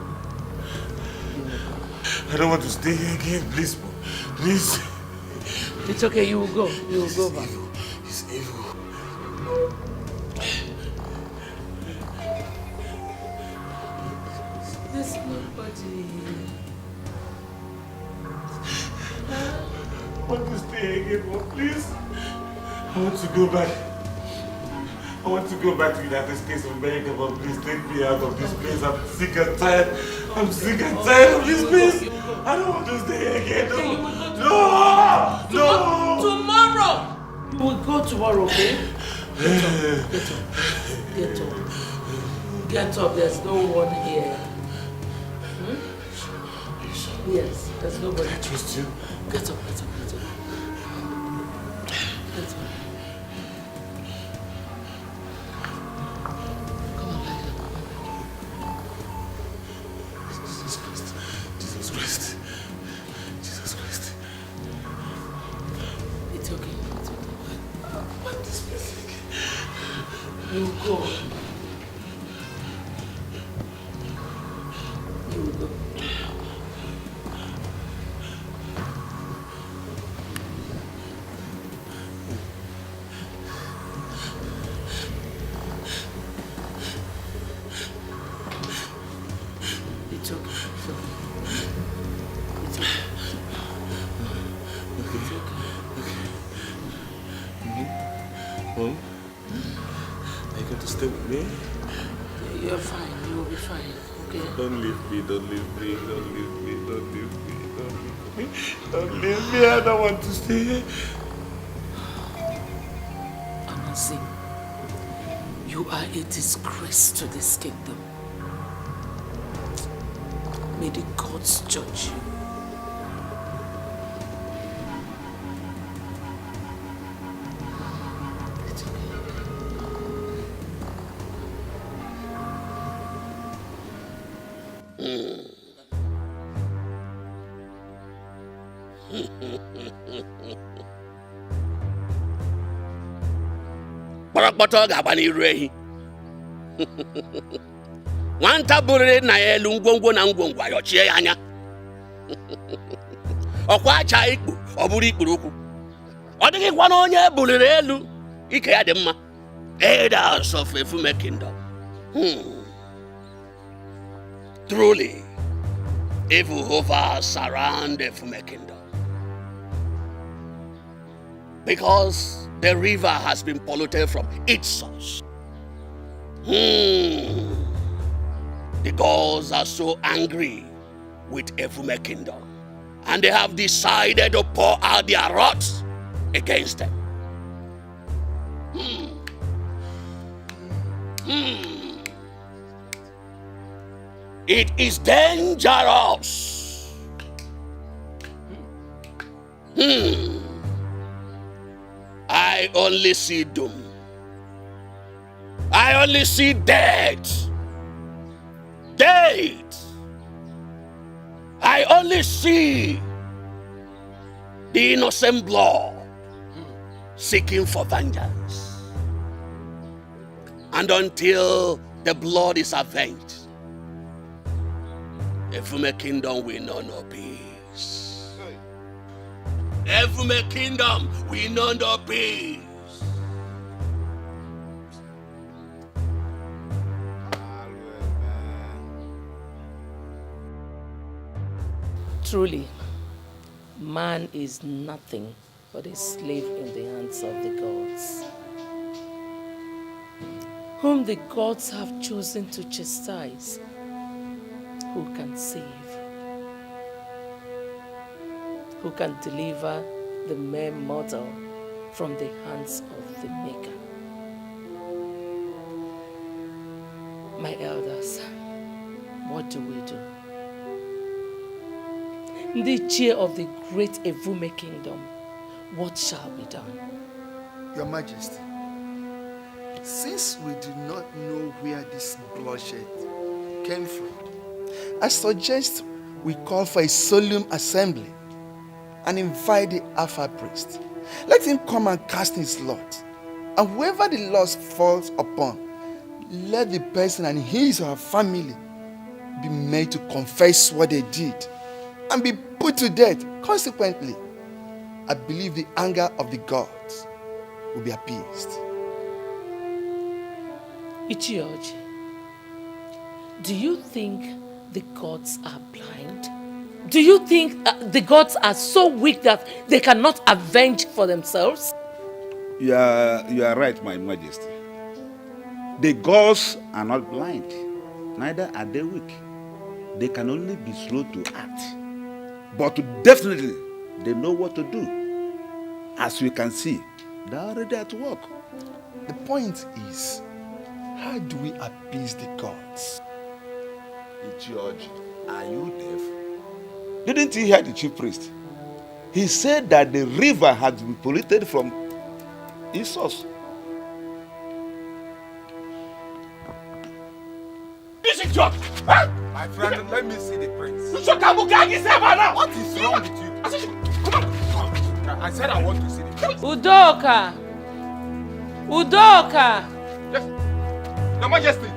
I don't want to stay here again. Please, Mom. Please. It's okay. You will go. You will go back. It's evil. There's nobody. I want to stay again, Mom. Please. I want to go back. I want to go back to the United States of America, but please take me out of this place. I'm sick and tired. I'm sick and tired of this place. I don't want to stay here again. No! Tomorrow! You will go tomorrow, okay? Get up. Get up. Get up. There's no one here. Yes, there's nobody. I trust you. Get up. Get up. You go. You go. It's okay. It's okay. Mom? Are you going to stay with me? You're fine. You will be fine. Okay? Don't leave me. Don't leave me. Don't leave me. Don't leave me. Don't leave me. Don't leave me. I don't want to stay here. Amazing. You are a disgrace to this kingdom. May the gods judge you. Kpọrọkpọtọ ga-agba n'iru ehi. Nwata bụrịrị na ya elu ngwongwo na ngwongwo ayọchie ya anya. Ọkwa acha ikpu ọ bụrụ ikpuru okwu. Ọ dịghịkwa na onye buliri elu ike ya dị mma. Elders of Efume Kingdom. Truly, evil hovers around Efume Kingdom. Because the river has been polluted from its source. The gods are so angry with Efume Kingdom, and they have decided to pour out their wrath against them. It is dangerous. I only see doom. I only see death. Death. I only see the innocent blood seeking for vengeance. And until the blood is avenged, Efume Kingdom will know no peace. Efume Kingdom will know no peace. Truly, man is nothing but a slave in the hands of the gods, whom the gods have chosen to chastise. Who can save? Who can deliver the mere mortal from the hands of the Maker? My elders, what do we do? In the chair of the great Efume Kingdom, what shall be done? Your Majesty, since we do not know where this bloodshed came from, I suggest we call for a solemn assembly and invite the Alpha priest. Let him come and cast his lot. And whoever the loss falls upon, let the person and his or her family be made to confess what they did and be put to death. Consequently, I believe the anger of the gods will be appeased. Ichioji, do you think the gods are blind? Do you think the gods are so weak that they cannot avenge for themselves? You are right, my Majesty. The gods are not blind, neither are they weak. They can only be slow to act. But definitely, they know what to do. As we can see, they're already at work. The point is, how do we appease the gods? George, are you deaf? Didn't you hear the chief priest? He said that the river had been polluted from its source. This is George! Huh? My friend, let me see the prince. What is wrong with you? Come on! I said I want to see the prince. Udoka! Udoka! Yes, Your Majesty.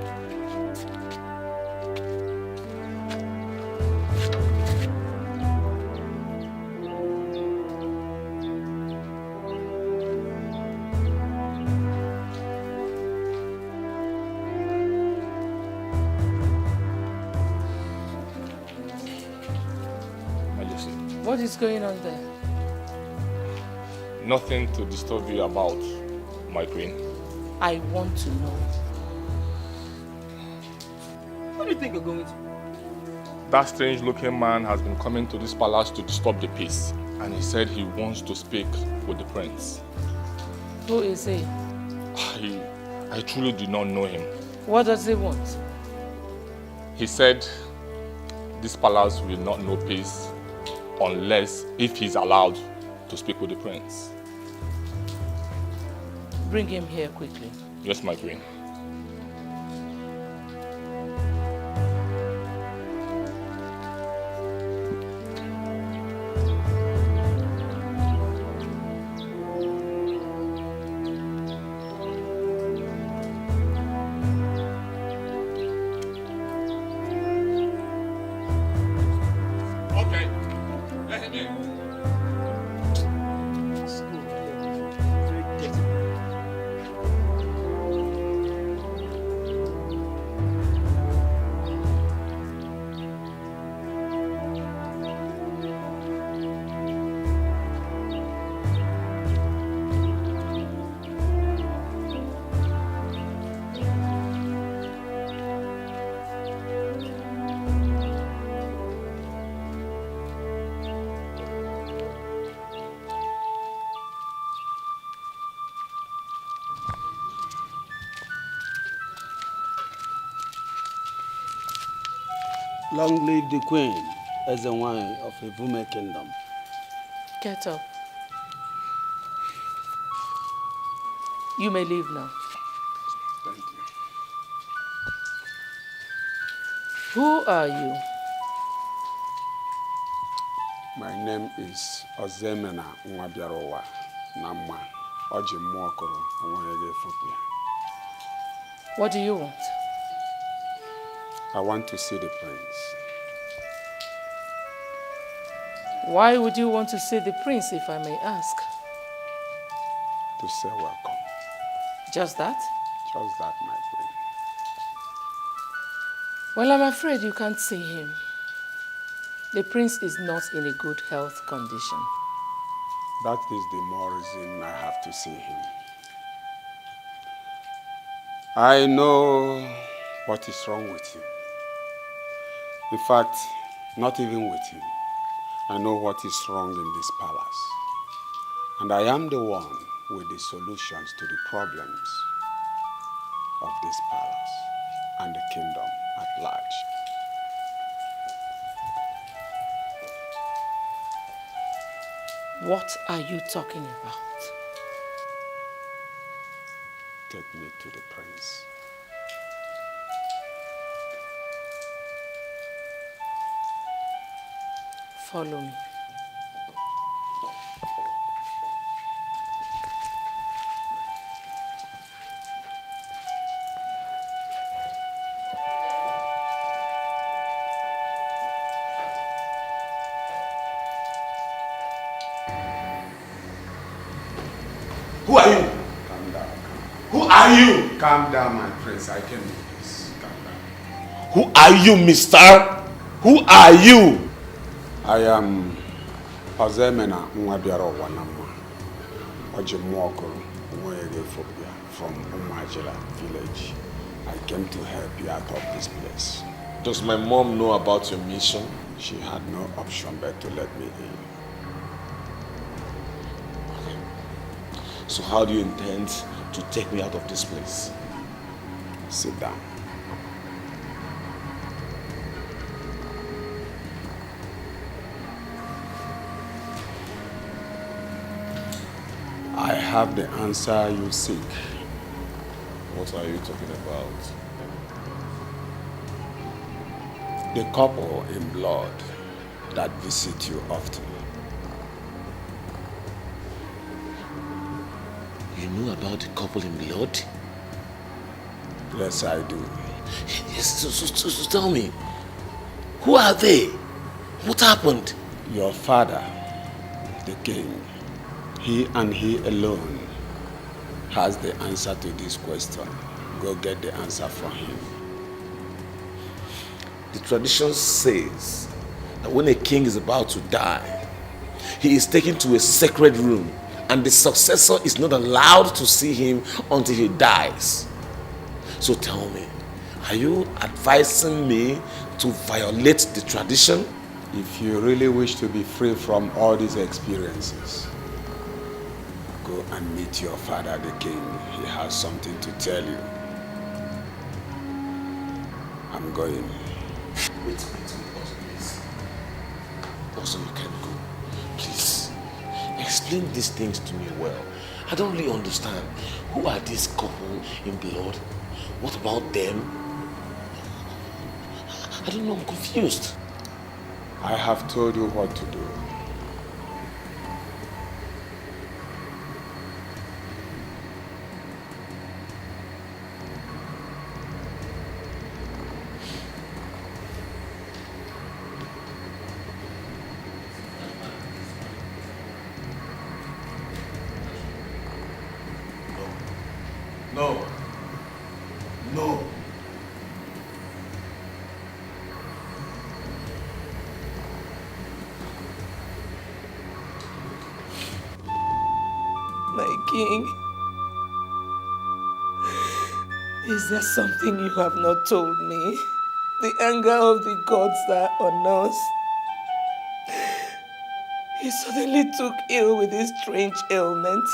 What is going on there? Nothing to disturb you about, my queen. I want to know. What do you think you're going to? That strange-looking man has been coming to this palace to disturb the peace, and he said he wants to speak with the prince. Who is he? I truly do not know him. What does he want? He said this palace will not know peace unless if he's allowed to speak with the prince. Bring him here quickly. Yes, my queen. Long live the queen as the wine of a Vume kingdom. Get up. You may leave now. Thank you. Who are you? My name is Ozemena Nwabiarowa Nama Oji Mwokoro Nwanyege Fopia. What do you want? I want to see the prince. Why would you want to see the prince, if I may ask? To say welcome. Just that? Just that, my queen. Well, I'm afraid you can't see him. The prince is not in a good health condition. That is the more reason I have to see him. I know what is wrong with him. In fact, not even with him. I know what is wrong in this palace. And I am the one with the solutions to the problems of this palace and the kingdom at large. What are you talking about? Take me to the prince. Follow me. Who are you? Calm down. Who are you? Calm down, my prince. I can do this. Calm down. Who are you, mister? Who are you? I am Ozemena Nwabiarowa Nama Oji Mwokoro Nwanyege Fopia from Umajila village. I came to help you out of this place. Does my mom know about your mission? She had no option but to let me in. So how do you intend to take me out of this place? Sit down. I have the answer you seek. What are you talking about? The couple in blood that visit you often. You know about the couple in blood? Yes, I do. Yes, so tell me, who are they? What happened? Your father, the king, he and he alone has the answer to this question. Go get the answer from him. The tradition says that when a king is about to die, he is taken to a sacred room and the successor is not allowed to see him until he dies. So tell me, are you advising me to violate the tradition? If you really wish to be free from all these experiences, go and meet your father, the king. He has something to tell you. I'm going. Wait, please. Also, you can go. Please, explain these things to me well. I don't really understand. Who are these couple in blood? What about them? I don't know, I'm confused. I have told you what to do. No. No. My king, is there something you have not told me? The anger of the gods are on us. He suddenly took ill with this strange ailment.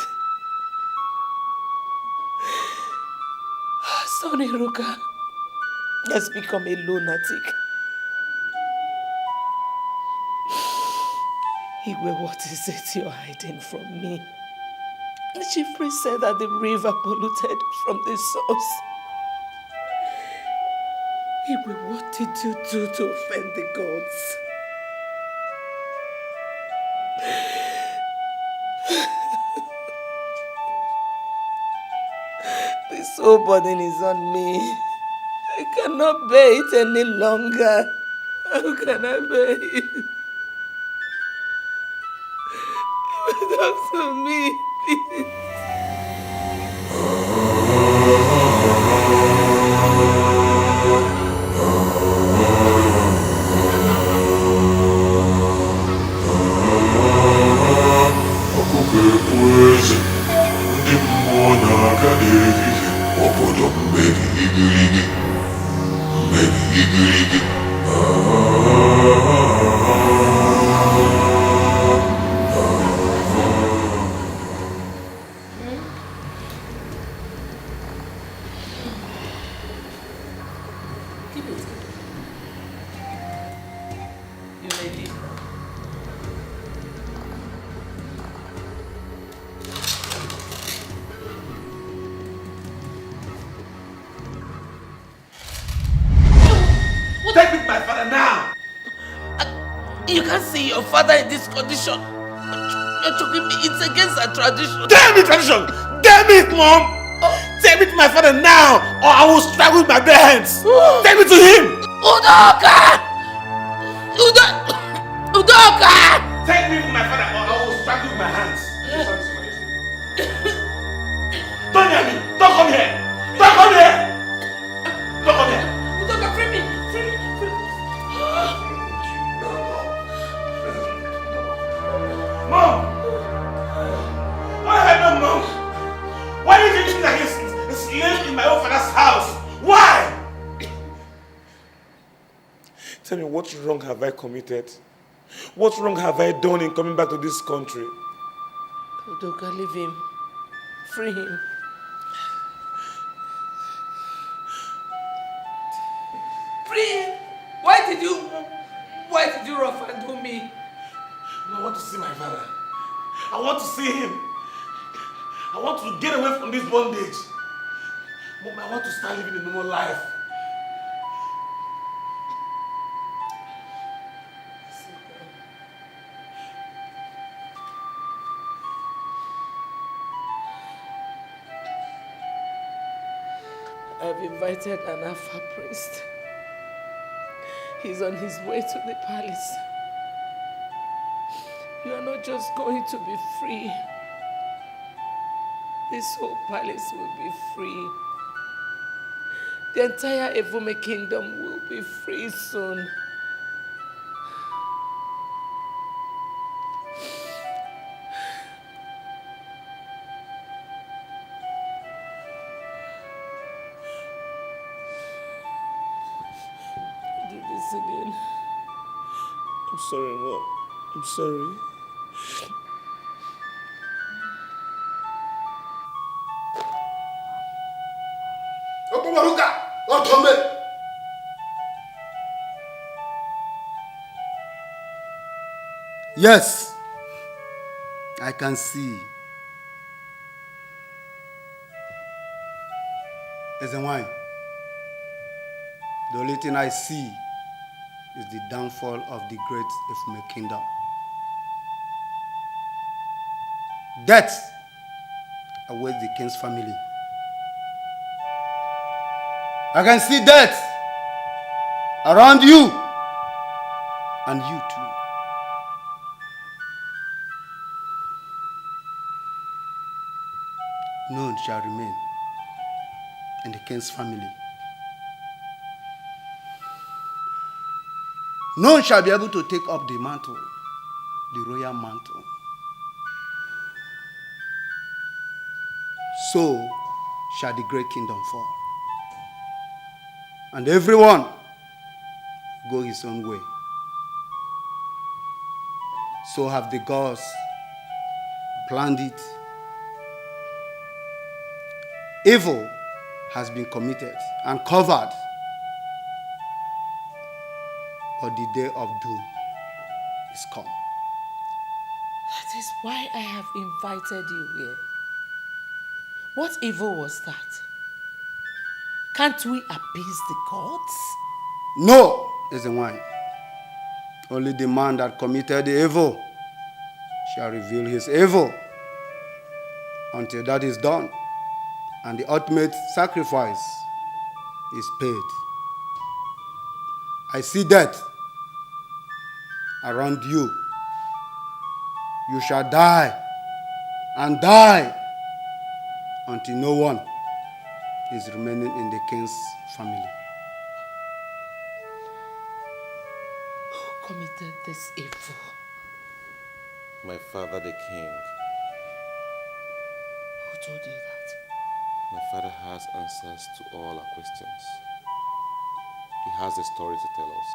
Sonny Ruka has become a lunatic. Igwe, what is it you're hiding from me? The chief priest said that the river polluted from the source. Igwe, what did you do to offend the gods? The soul burden is on me. I cannot bear it any longer. How can I bear it? Talk to me, please. Take me to my father now! You can't see your father in this condition. You're choking me. It's against our tradition. Damn it, tradition! Damn it, mom! Take me to my father now, or I will strike with my bare hands. Take me to him! Udoka! Udoka! Take me to my father, or I will strike with my hands. Don't hear me! Don't come here! Don't come here! Don't come here! Udoka, free me! Free me! Mom! What happened, Mom? Why did you think that he's living in my own father's house? Why? Tell me, what wrong have I committed? What wrong have I done in coming back to this country? Udoka, leave him. Free him. Free him? Why did you rough and do me? I want to see my father. I want to see him. I want to get away from this bondage. Mom, I want to start living a normal life. I've invited an Alpha priest. He's on his way to the palace. You are not just going to be free. This whole palace will be free. The entire Evume kingdom will be free soon. Do this again. I'm sorry, Mom. I'm sorry. Yes, I can see. As a wine, the only thing I see is the downfall of the great Efume kingdom. Death awaits the king's family. I can see death around you and you too. None shall remain in the king's family. None shall be able to take up the mantle, the royal mantle. So shall the great kingdom fall. And everyone go his own way. So have the gods planned it. Evil has been committed and covered, but the day of doom is come. That is why I have invited you here. What evil was that? Can't we appease the gods? No, is a wine. Only the man that committed the evil shall reveal his evil. Until that is done and the ultimate sacrifice is paid. I see death around you. You shall die and die until no one is remaining in the king's family. Who committed this evil? My father, the king. Who told you that? My father has answers to all our questions. He has a story to tell us.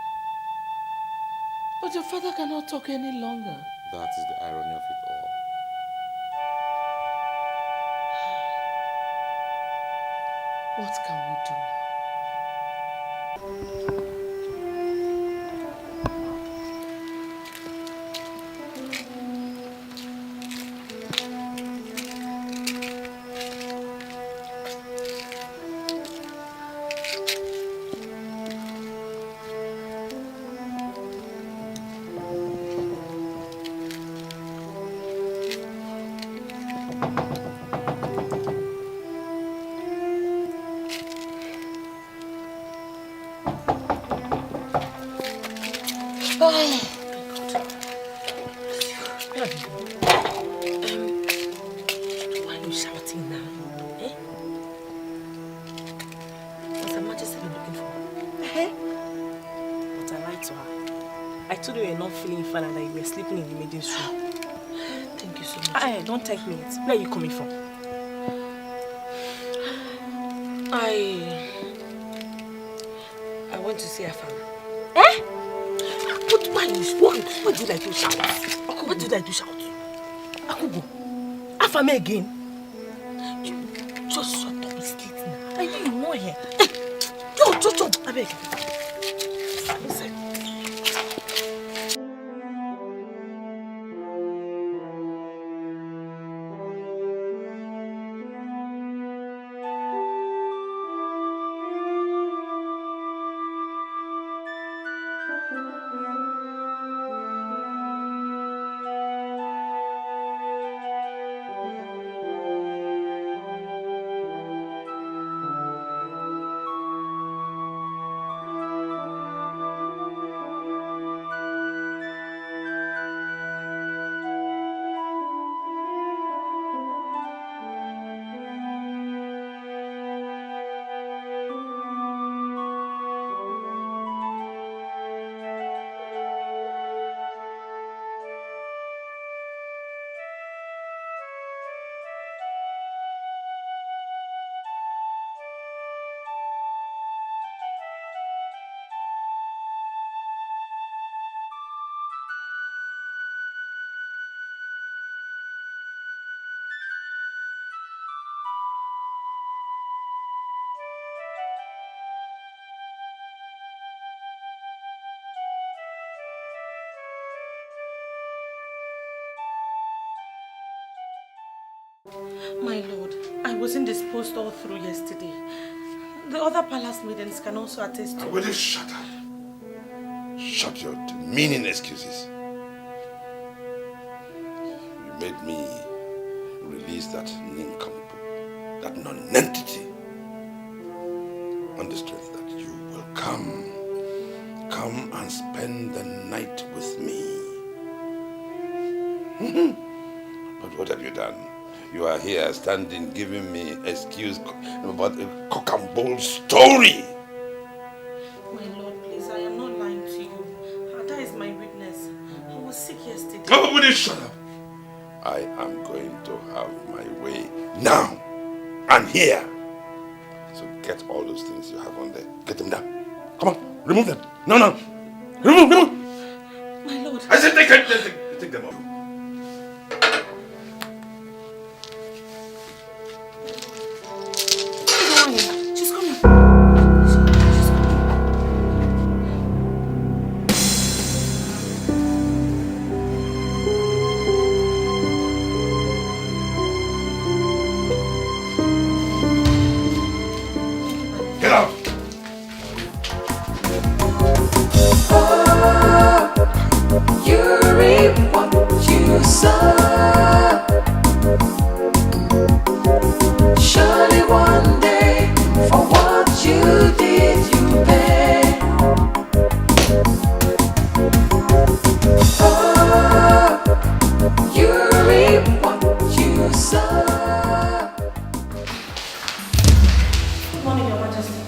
But your father cannot talk any longer. That is the irony of it all. What can we do now? Why are you shouting now? Eh? What's Her Majesty been looking for? But I lied to her. I told you you're not feeling fine and that you were sleeping in the maiden's room. Thank you so much. Don't take me yet. Where are you coming from? I went to see her father. Eh? Why do you like to shout? What do you like to shout? Akugo, Afame again. Just shut up, it's late now. I know you know here. Yo, I beg. Listen. My lord, I was indisposed all through yesterday. The other palace maidens can also attest to it. Will you shut up? Shut your demeaning excuses. You made me release that nincompoop, that non-entity, on the strength that you will come and spend the night with me. But what have you done? You are here standing giving me excuse about a cock and bull story. My lord, please, I am not lying to you. That is my witness. I was sick yesterday. Oh, will you shut up? I am going to have my way now and here. So get all those things you have on there. Get them down. Come on, remove them. No. Remove. My lord. I said take them off. She's coming. Get out. You reap what you sow. Surely one day, for what you did, you pay. Oh, you reap what you sow. Good morning, Your Majesty.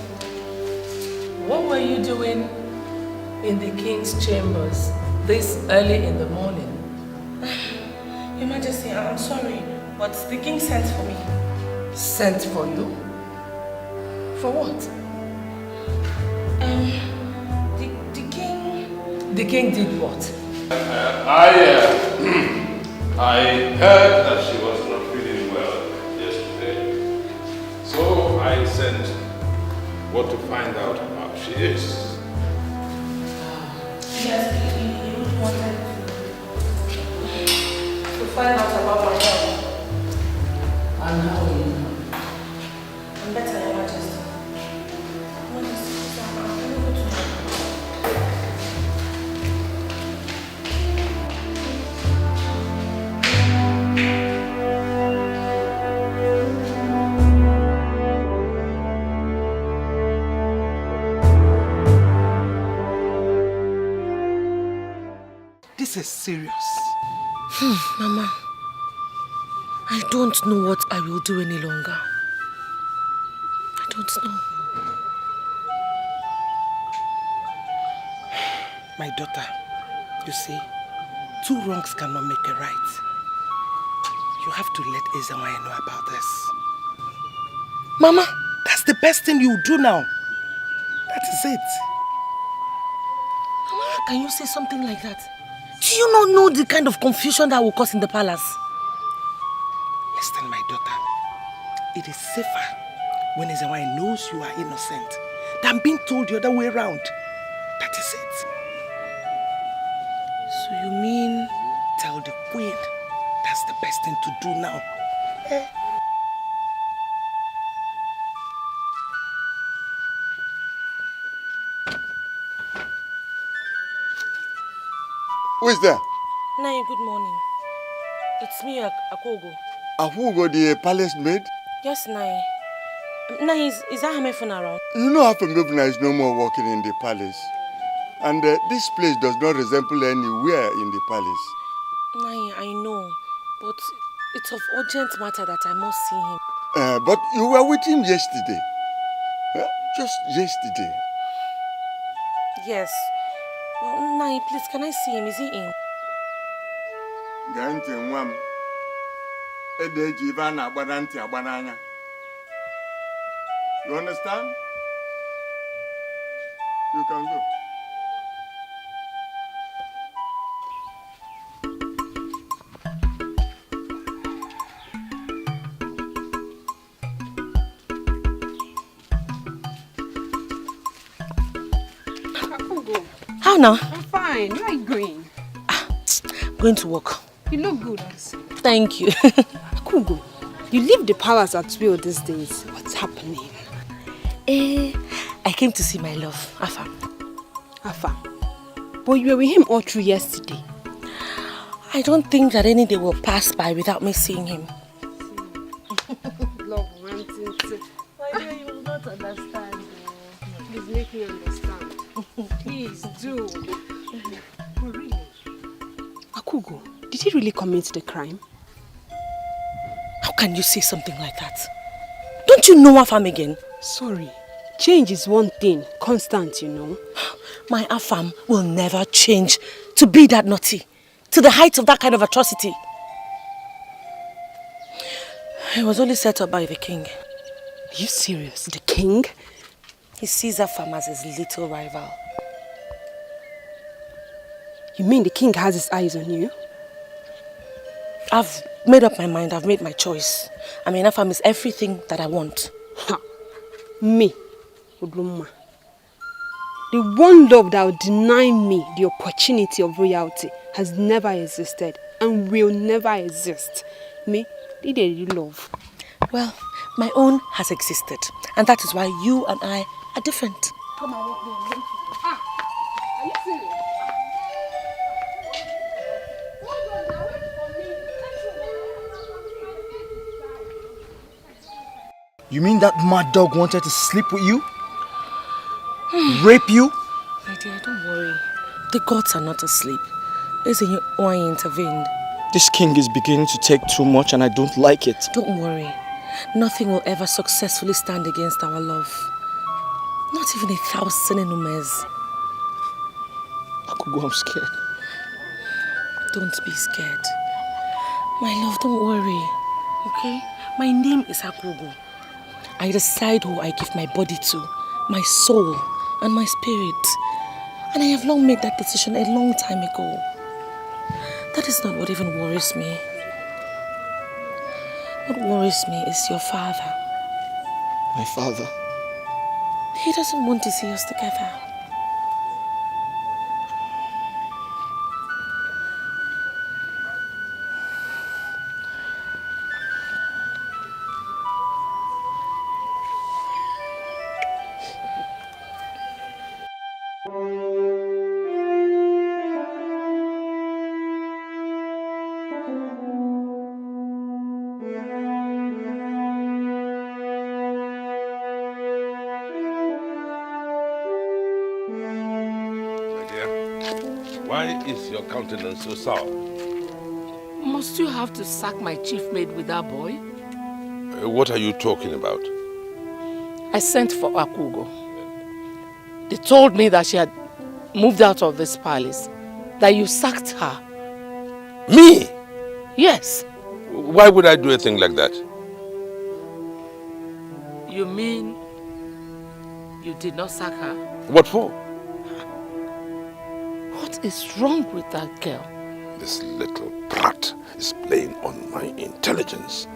What were you doing in the king's chambers this early in the morning? Your Majesty, I'm sorry, but the king sent for me. Sent for you? For what? The king... The king did what? I heard that she was not feeling well yesterday. So I sent what to find out how she is. Yes, he wanted to find out about my health. And how are you? I'm better, Your Majesty. Majesty, I'm unable to help. This is serious. Mama, I don't know what I will do any longer. I don't know. My daughter, you see, two wrongs cannot make a right. You have to let Ezawai know about this. Mama! That's the best thing you do now. That is it. Mama, how can you say something like that? Do you not know the kind of confusion that will cause in the palace? Listen, my daughter. It is safer when Ezewai knows you are innocent than being told the other way around. That is it. So you mean... Tell the queen that's the best thing to do now. Who is there? Nai, good morning. It's me, Akogo. Akogo, the palace maid? Yes, Nai. Nai, is that Hamefuna around? You know Hamefuna is no more working in the palace. And this place does not resemble anywhere in the palace. Nai, I know. But it's of urgent matter that I must see him. But you were with him yesterday. Just yesterday. Yes. Well, Nai, please, can I see him? Is he in? You understand? You can go. How now? I'm fine. Where are you going? Going to work. You look good. Thank you. Kugo, you leave the palace at will these days. What's happening? I came to see my love, Afam. Afam? But you were with him all through yesterday. I don't think that any day will pass by without me seeing him. Love, wanting to. My dear, you will not understand. Please make me understand. Please do. But really, Akugo, did he really commit the crime? How can you say something like that? Don't you know Afam again? Sorry. Change is one thing, constant, you know. My Afam will never change to be that naughty, to the height of that kind of atrocity. He was only set up by the king. Are you serious? The king? He sees Afam as his little rival. You mean the king has his eyes on you? I've made up my mind. I've made my choice. I mean, Afam is everything that I want. Ha! Me, Udluma. The one love that will deny me the opportunity of royalty has never existed and will never exist. Me, did they love? Well, my own has existed. And that is why you and I are different. Come on, walk me. Ah! Are you serious? You mean that mad dog wanted to sleep with you? Rape you? My dear, don't worry. The gods are not asleep. Why intervened. This king is beginning to take too much and I don't like it. Don't worry. Nothing will ever successfully stand against our love. Not even 1,000 enemies. Akugo, I'm scared. Don't be scared. My love, don't worry. Okay? My name is Akugo. I decide who I give my body to, my soul and my spirit. And I have long made that decision a long time ago. That is not what even worries me. What worries me is your father. My father? He doesn't want to see us together. Why is your countenance so sour? Must you have to sack my chief maid with that boy? What are you talking about? I sent for Akugo. They told me that she had moved out of this palace, that you sacked her. Me? Yes. Why would I do a thing like that? You mean you did not sack her? What for? is wrong with that girl? This little brat is playing on my intelligence.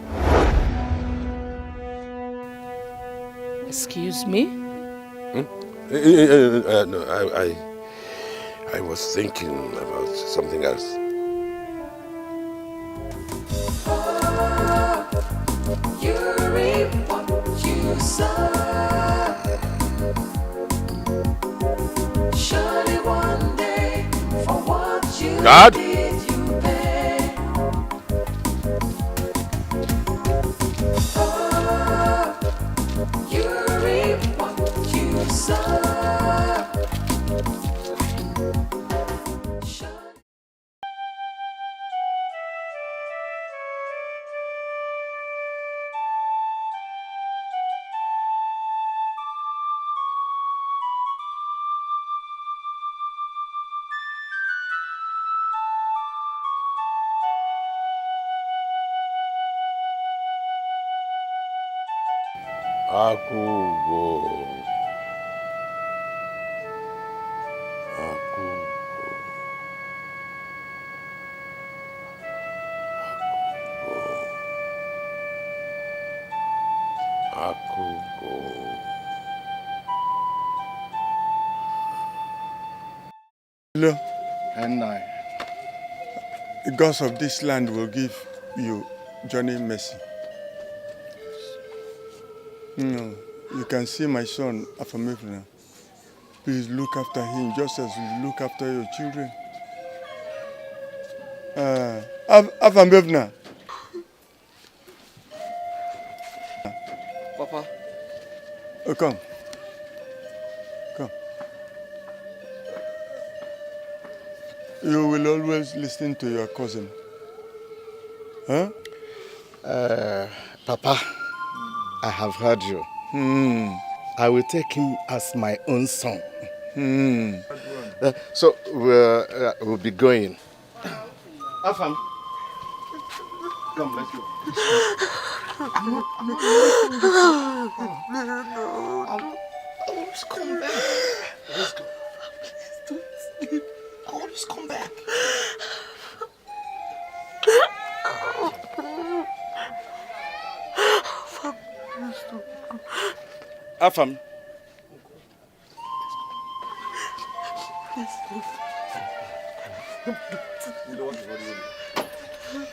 Excuse me? No, I was thinking about something else. You reap what you sow. Surely one day, for what you God? did, you pay. You reap what you sow. Akugo. No. And the gods of this land will give you Johnny mercy. No, you can see my son, Afamevna. Please look after him just as you look after your children. Afamevna. Papa. Oh, come. Come. You will always listen to your cousin. Huh? Papa, I have heard you. I will take him as my own son. So we'll be going. Afam, come, let's go. No. Always come back. Let's go. Please don't sleep. Always come back. Afam.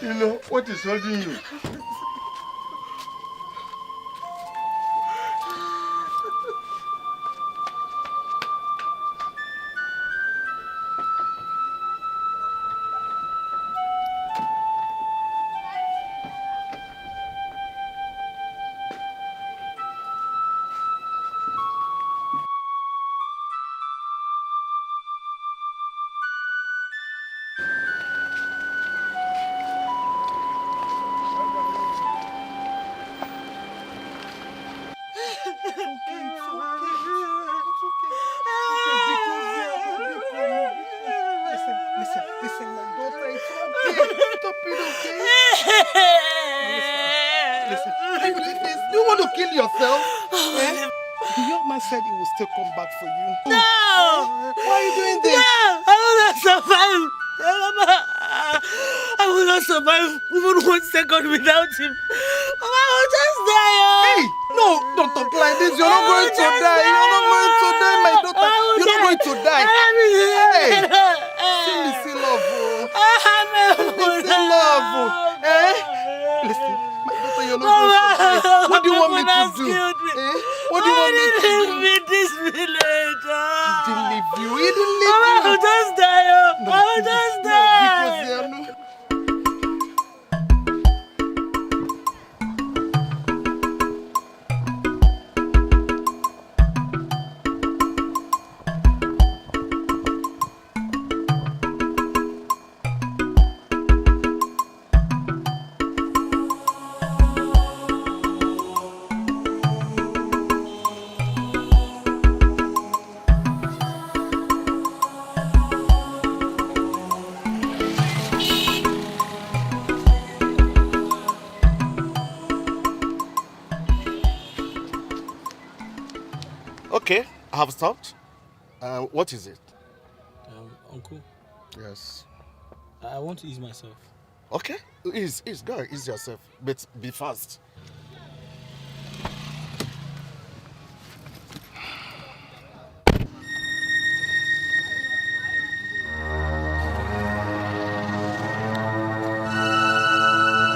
You know what is holding you? Listen, my daughter, it's okay. Stop it, okay? Listen, do you want to kill yourself? The young man said he will still come back for you. No! Why are you doing this? No! I will not survive! I will not survive even 1 second without him. Mama, I will just die. Hey! No, don't talk like this. You're not going to die. You're not going to die, my daughter. You're not going to die. Hey! Still love. Still love. Eh? Listen, my daughter, you're not going to die. What do you want me to do? Eh? What do you want me to do? Leave this village. He didn't leave you. He didn't leave you. I will just die. I will just die. Because Okay, I have stopped. What is it? Uncle, Yes. I want to ease myself. Okay, ease, go, ease yourself, but be fast.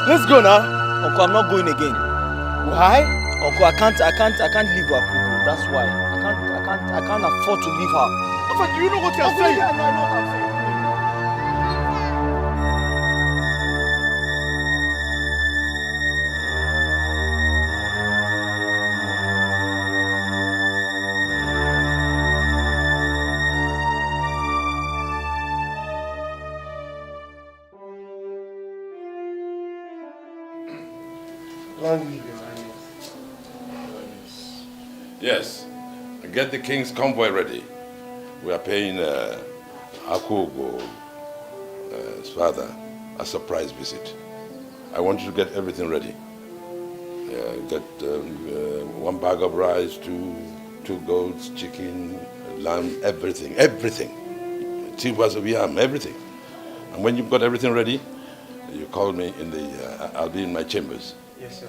Let's go now. Uncle, I'm not going again. Why? Uncle, I can't leave Akugo. That's why. I can't afford to leave her. Papa, do you know what you're saying? I know what I'm saying. Yes, get the king's convoy ready. We are paying Akugo's father a surprise visit. I want you to get everything ready. Get 1 bag of rice, two goats, chicken, lamb, everything. Wazobia, everything. And when you've got everything ready, you call me in the. I'll be in my chambers. Yes, sir.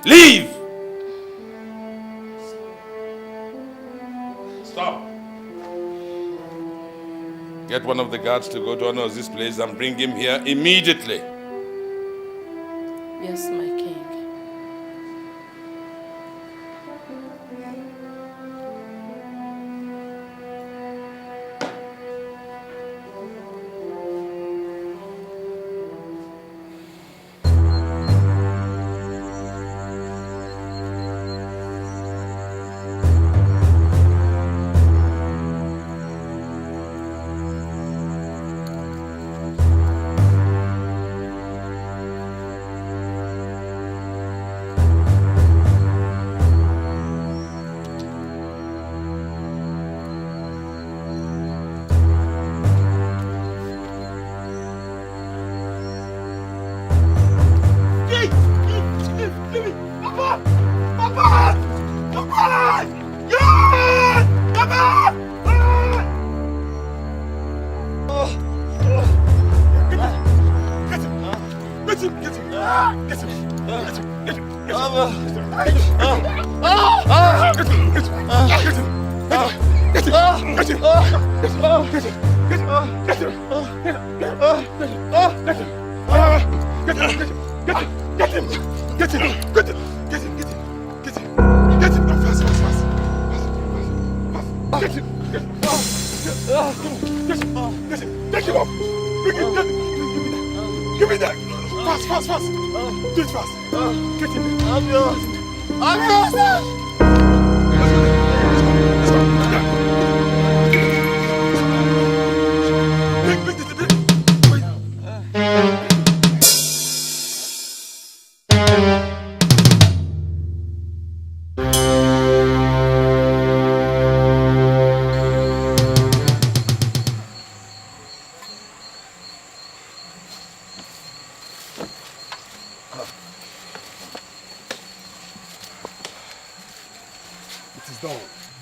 Leave! Stop. get one of the guards to go to this place and bring him here immediately. Yes, my king.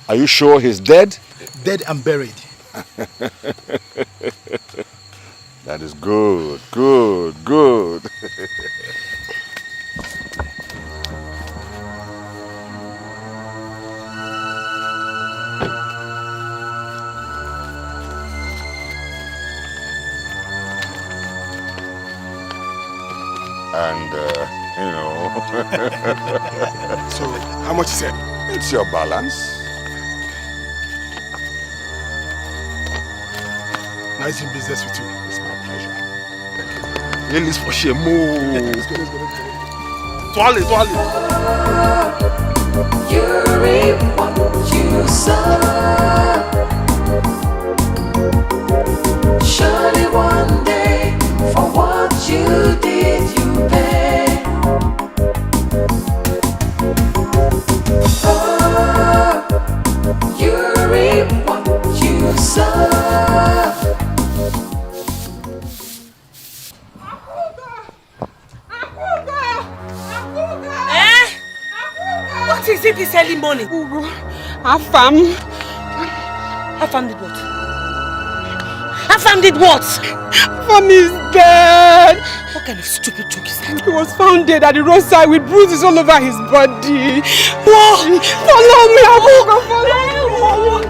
Are you sure he's dead? Dead and buried. That is good, good, good. And, you know. So, how much is it? It's your balance. Nice in business with you. It's my pleasure. Thank you. For shame. Let's go. Toile. You reap what you sow. Surely one day, for what you did, you pay. Oh, you reap what you sow. What is it this early morning? Afam did what? Afam did what? Afam is dead. What kind of stupid joke is that? He was found dead at the roadside with bruises all over his body. Whoa! Follow me, Abuga, follow me.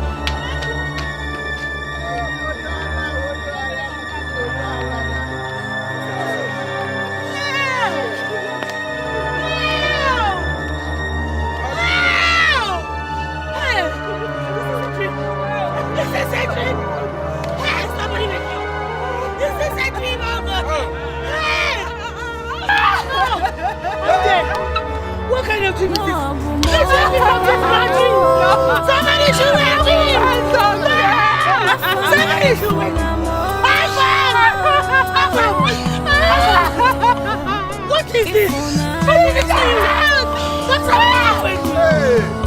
What kind of dream is this? Somebody should wake me! Somebody should wake me! What is this?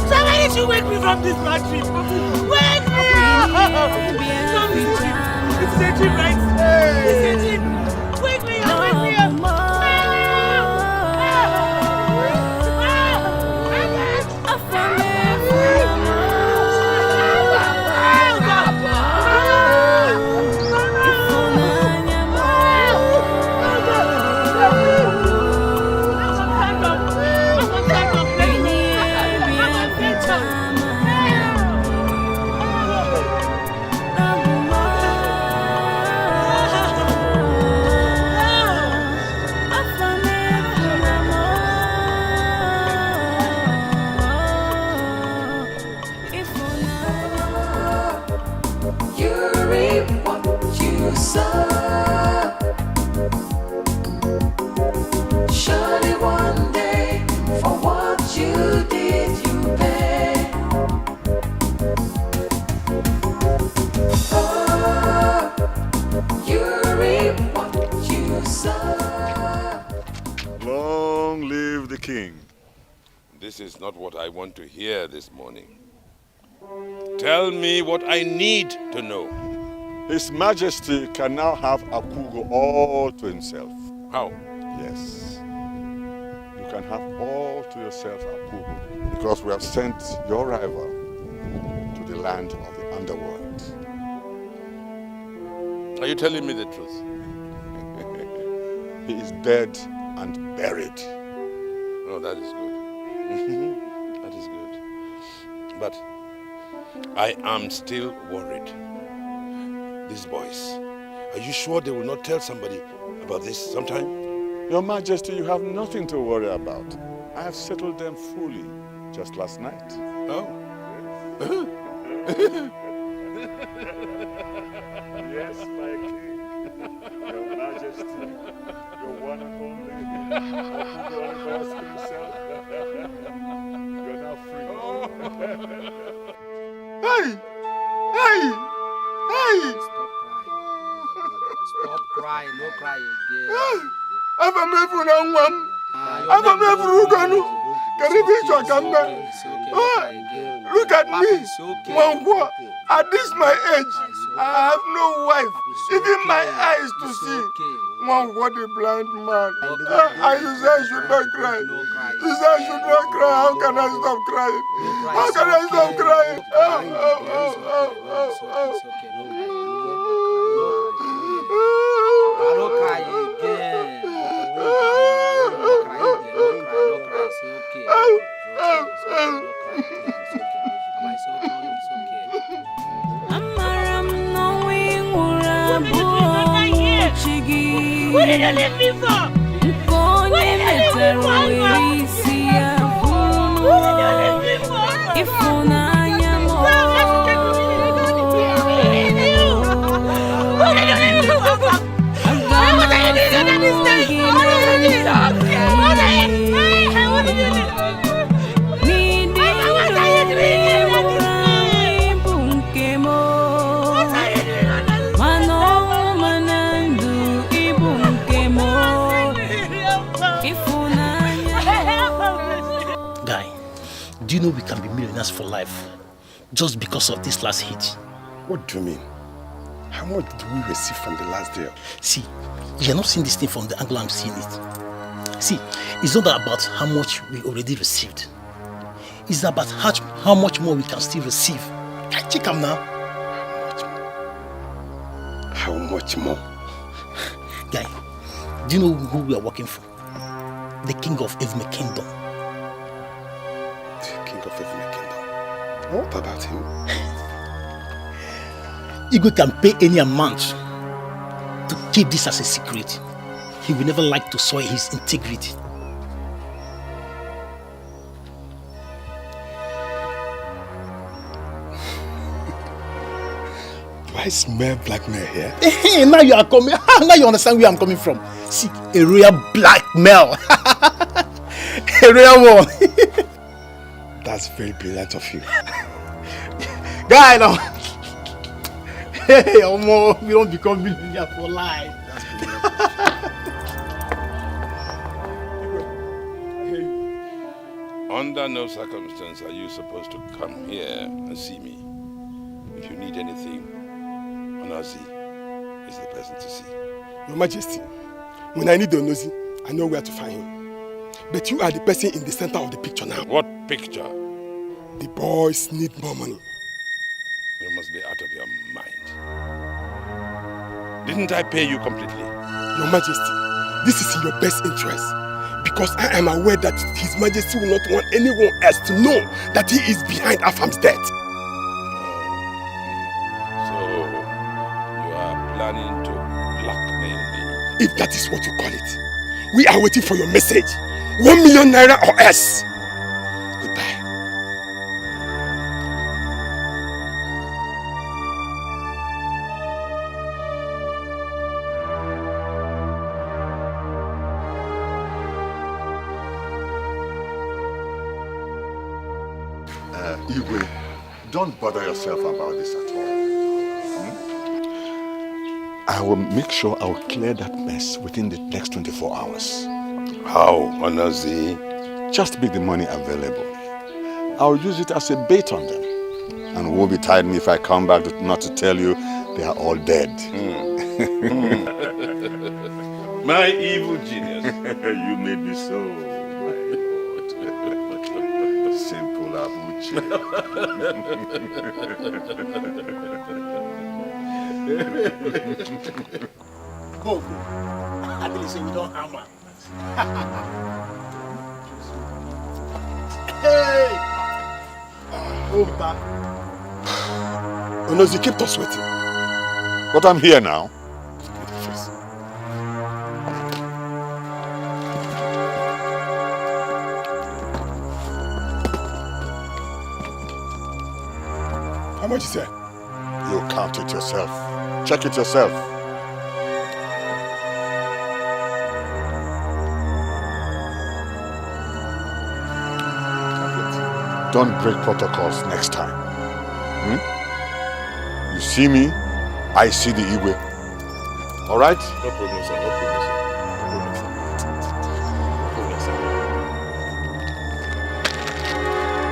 Somebody should wake me from this bad dream! Wake me up! It's a dream, right? It's a dream! Wake me up! Wake me up! Long live the king. This is not what I want to hear this morning. Tell me what I need to know. His Majesty can now have Akugo all to himself. How? Yes. You can have all to yourself, Akugo, because we have sent your rival to the land of the underworld. Are you telling me the truth? He is dead and buried. Oh, that is good. That is good. But I am still worried. These boys, are you sure they will not tell somebody about this sometime? Your Majesty, you have nothing to worry about. I have settled them fully just last night. Oh? Yes, my king. Your Majesty, your one and only. Himself. You're now free. Hey! Hey! Hey! Stop crying, no cry again. I'm every now one. I'm every Uganu. Look at me. At this my age, I have no wife. Even my eyes to see. One what a blind man. You say I should not cry. You say I should not cry. How can I stop crying? How can I stop crying? Don't cry again. What did you leave me for? What did you leave me for? Do you know we can be millionaires for life just because of this last hit? What do you mean? How much did we receive from the last deal? See, you're not seeing this thing from the angle I'm seeing it. See, it's not about how much we already received. It's about how much more we can still receive. Check them now. How much more? Guy, do you know who we are working for? The king of Evme Kingdom. What about him? Igwe can pay any amount to keep this as a secret. He will never like to soil his integrity. Do I smell blackmail here? Hey, now you are coming. Now you understand where I'm coming from. See, a real blackmail. A real one. That's very brilliant of you. Guy, no. Hey, Omo, we don't become millionaire for life. Under no circumstance are you supposed to come here and see me. If you need anything, Onazi is the person to see. Your Majesty, when I need Onazi, I know where to find him. But you are the person in the center of the picture now. What picture? The boys need more money. You must be out of your mind. Didn't I pay you completely? Your Majesty, this is in your best interest. Because I am aware that His Majesty will not want anyone else to know that he is behind Afam's death. So, you are planning to blackmail me? If that is what you call it. We are waiting for your message. 1 million naira or less. Goodbye. Igwe, don't bother yourself about this at all. I will make sure I will clear that mess within the next 24 hours. How, Onazi? Just make the money available. I'll use it as a bait on them. And woe betide me if I come back not to tell you they are all dead. My evil genius. You made me so, my lord. Simple Abuchi. Go. I believe say we don't hammer. Hey! Opa. Onozi, you kept on sweating. But I'm here now. How much is that? You count it yourself. Check it yourself. Don't break protocols next time. You see me, I see the Igwe. All right? No problem, sir. No problem, sir.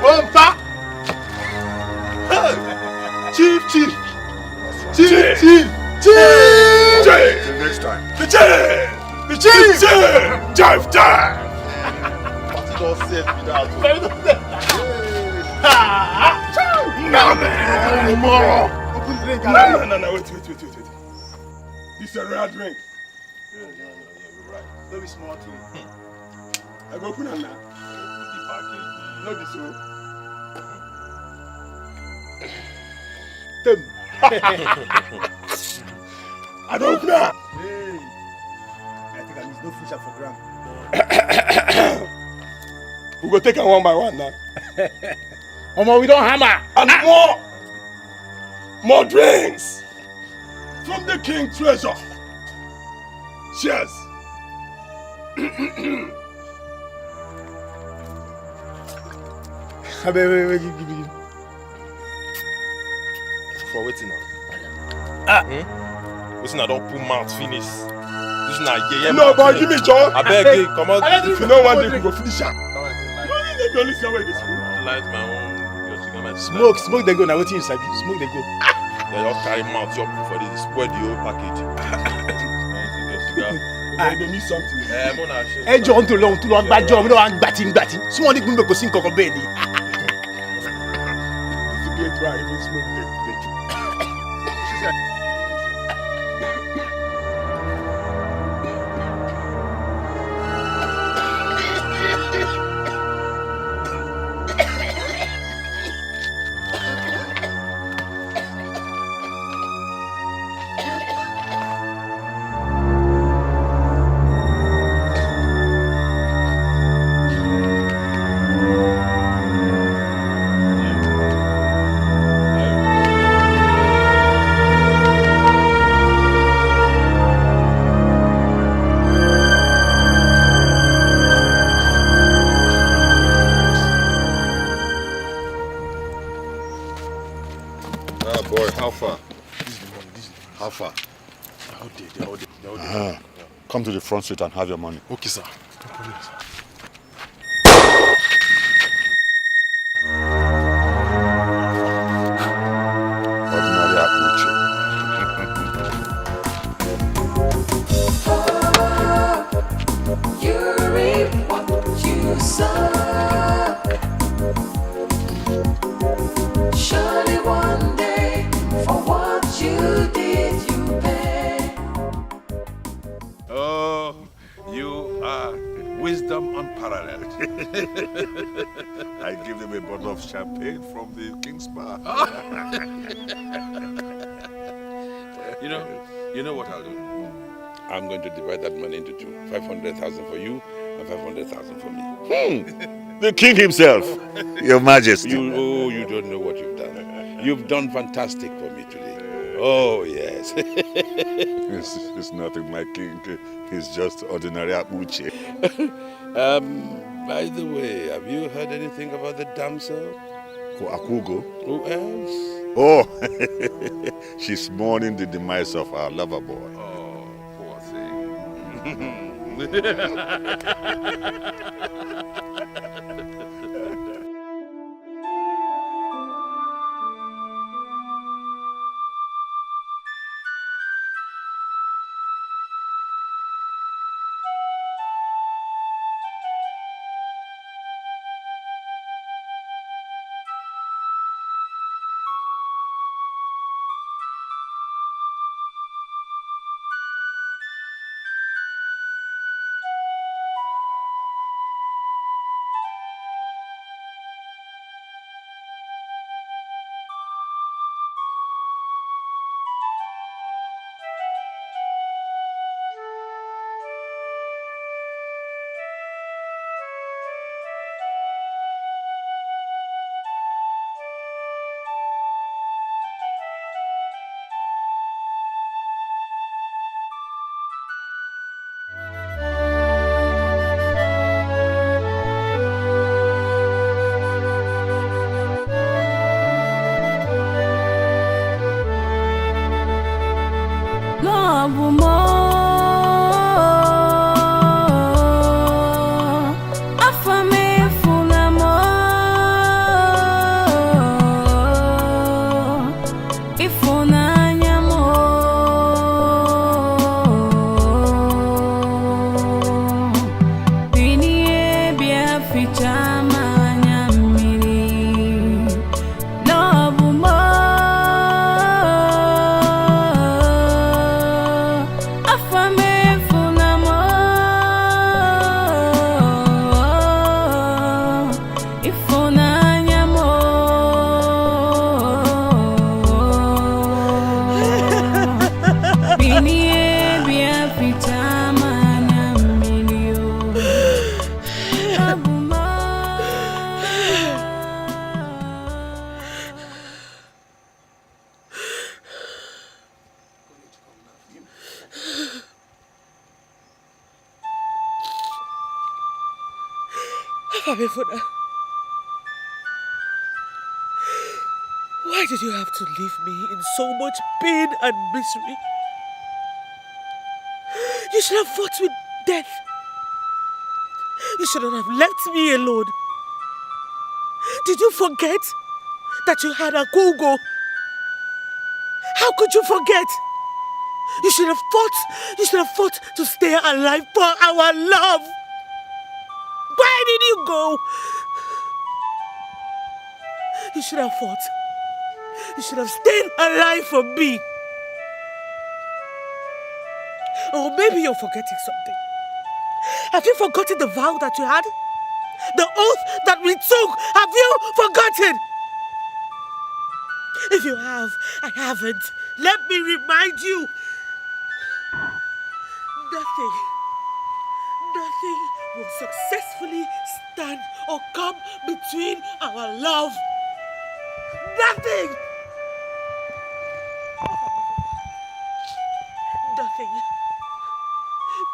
Opa! Chief! Till next time. The chief! Jive time! Don't say it without. No, wait. This is a rare drink. You're right. Don't be small too. I go open it now. No, this one. I don't open it. Hey, I think I miss no fish for ground. We go take them one by one now. Omo, we don't hammer. And more drinks from the king treasure. Cheers. Wait. For waiting now. Listen, I don't put mouth finish. This na yeah. No, boy, give me joy. I beg you, come on. If you know one day, we go finish am. You only see where this food. Light my own. Smoke they go now. Waiting inside. Smoke they go. They all carry mouth up for this. Spoil the whole package. They need something. Hey, John, too long, bad job. We don't want batting. Small little go sing coco belly. If you get dry, even smoke they How far? They're all there. Come to the front seat and have your money. Okay, sir. No problem, sir. Ordinary Abuche. You reap what you sow. Surely one day, for what you did, you pay. Oh, you are wisdom unparalleled. I give them a bottle of champagne from the King's Bar. You know what I'll do? I'm going to divide that money into two. 500,000 for you and 500,000 for me. The king himself, your majesty. You don't know what you've done. You've done fantastic for me today. Oh, yes. It's nothing, my king. He's just ordinary Abuche. By the way, have you heard anything about the damsel? Akugo? Who else? Oh, she's mourning the demise of our lover boy. Oh, poor thing. Love more, affirmé full amour, if on amour, bini bien ficha manyamiri. Love more. Why did you have to leave me in so much pain and misery? You should have fought with death. You shouldn't have left me alone. Did you forget that you had a go-go? How could you forget? You should have fought to stay alive for our love. Why did you go? You should have fought. You should have stayed alive for me. Or maybe you're forgetting something. Have you forgotten the vow that you had? The oath that we took? Have you forgotten? If you have, I haven't. Let me remind you. Nothing will successfully stand or come between our love. Nothing! Nothing.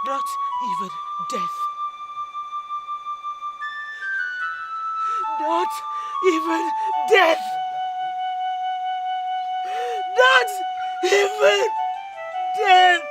Not even death. Not even death. Not even death.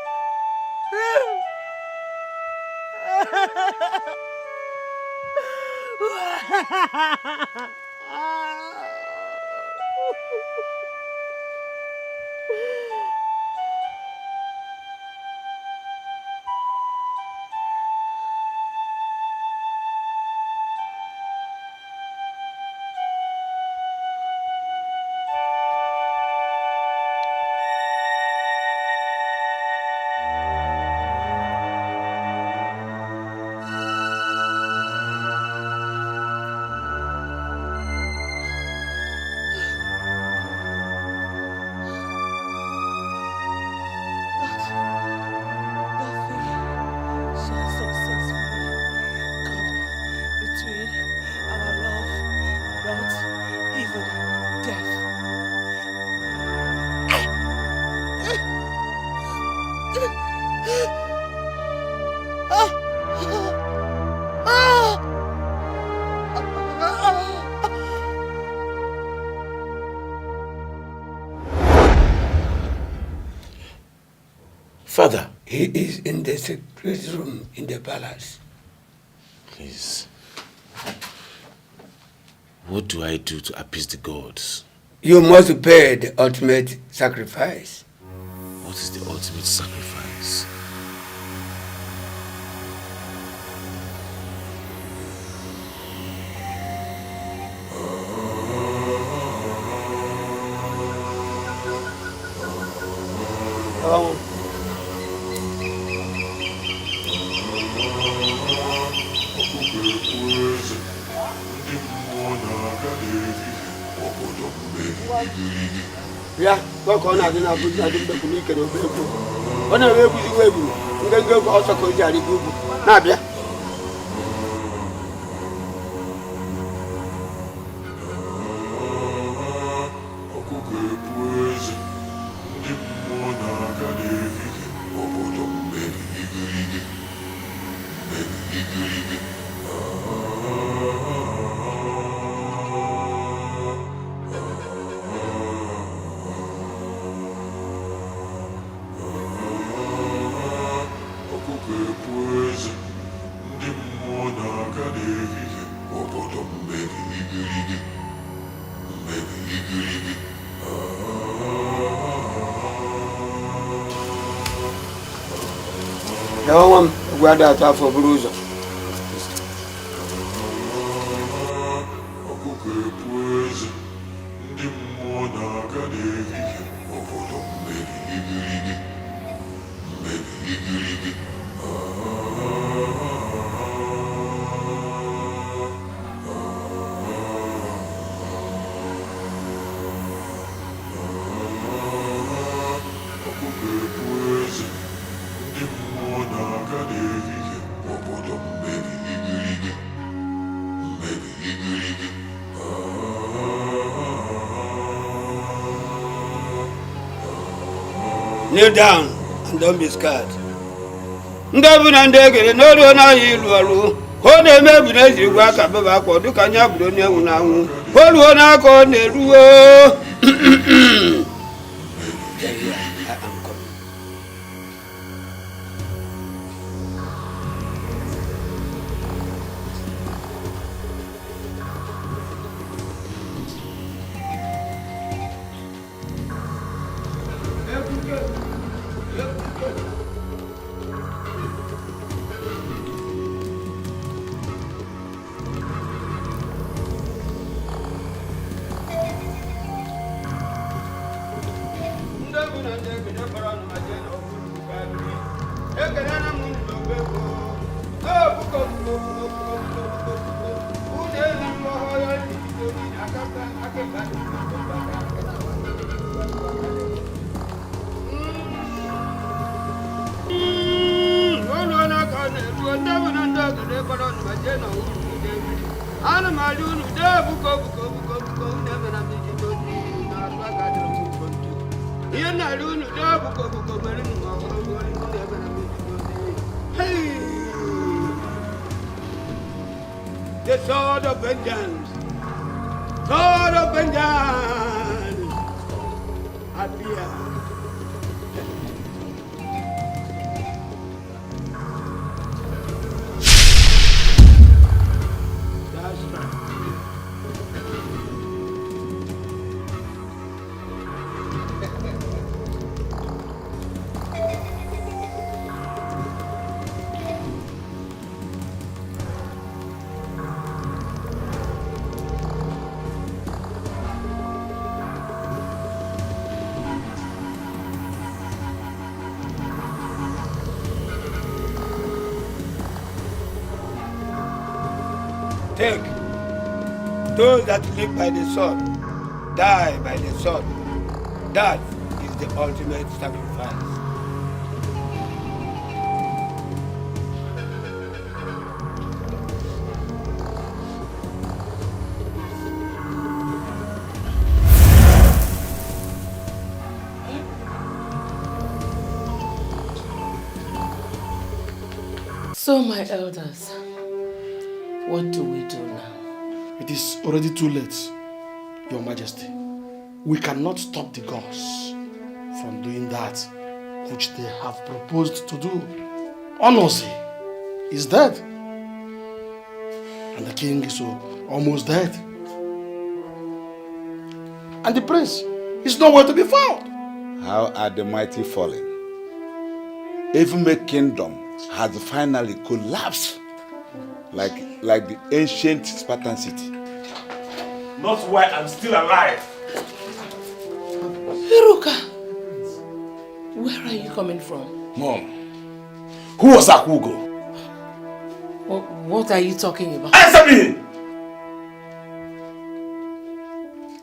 He is in the secret room in the palace. Please. What do I do to appease the gods? You must pay the ultimate sacrifice. What is the ultimate sacrifice? Ya, koko na dina bu na dina ku ni ke no be ku. Ona we ku zi we bu. Ngenge ko oso ko jari bu. Na bia. Yawam gwada ta for bruiser. Kneel down and don't be scared. Ndabu na ndegere n'olu na ilu alu. Ho na emebi na ezi gwa ka baba kwa duka nya budo ni ewu na anwu. Olu na ko na eruo. The sword of vengeance. Sword of vengeance. Appear. That's right. Take. Those that live by the sword, die by the sword. That is the ultimate sacrifice. So, my elders, what do we do now? It is already too late, Your Majesty. We cannot stop the gods from doing that which they have proposed to do. Onosi is dead. And the king is almost dead. And the prince is nowhere to be found. How are the mighty fallen? Even the kingdom has finally collapsed like the ancient Spartan city. Not while I'm still alive. Iruka, where are you coming from? Mom, who was Akugo? What are you talking about? Answer me!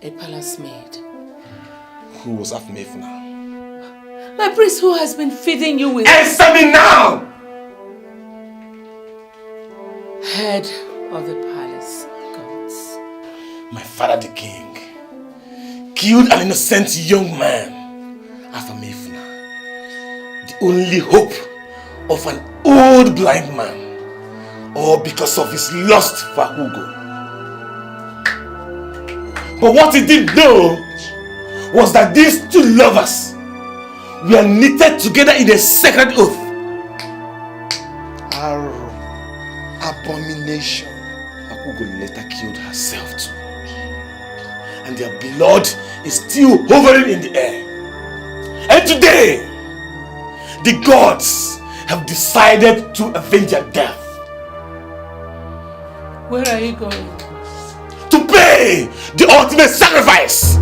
A palace maid. Who was Afmefuna? My priest who has been feeding you with... Answer me now! Head of the palace gods. My father the king killed an innocent young man, Afamefuna, the only hope of an old blind man, all because of his lust for Hugo. But what he didn't know was that these two lovers were knitted together in a sacred oath. Arrow, abomination. Akugo later killed herself too. And their blood is still hovering in the air. And today, the gods have decided to avenge their death. Where are you going? To pay the ultimate sacrifice!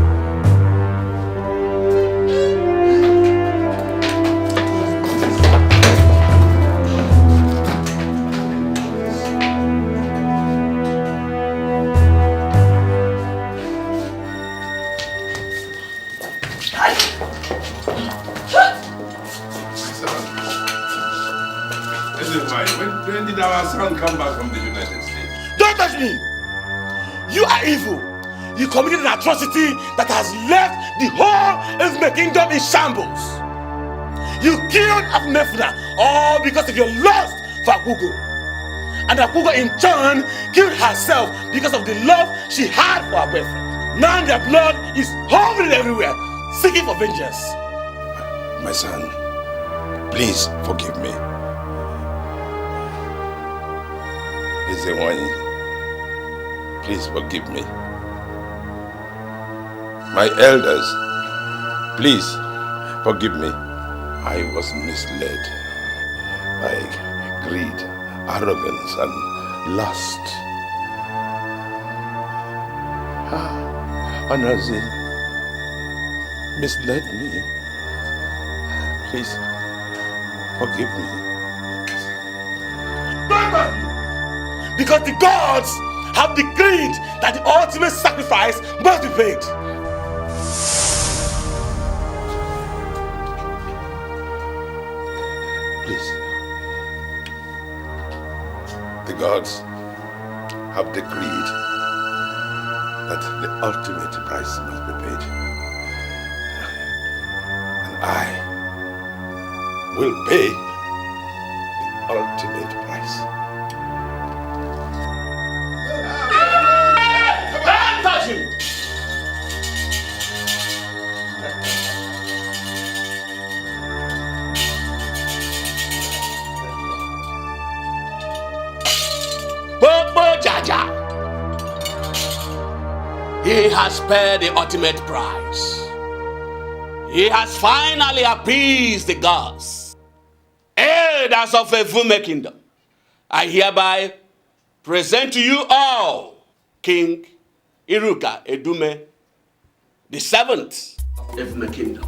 When did our son come back from the United States? Don't touch me! You are evil. You committed an atrocity that has left the whole Ifme kingdom in shambles. You killed Afmefuna all because of your lust for Akugo. And Akugo in turn killed herself because of the love she had for her boyfriend. Now their blood is hovering everywhere, seeking for vengeance. My son, please forgive me. Please forgive me. My elders, please forgive me. I was misled by greed, arrogance, and lust. Onosi misled me. Please forgive me. Because the gods have decreed that the ultimate sacrifice must be paid. Please. The gods have decreed that the ultimate price must be paid. And I will pay the ultimate price. Don't touch him! Bobo Jaja. He has paid the ultimate price. He has finally appeased the gods. Elders of a Vume kingdom, I hereby present to you all King Iruka Edume, the seventh of Vume kingdom.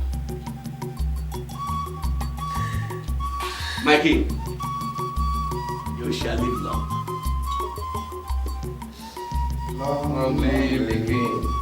My king, you shall live long. Long live the king.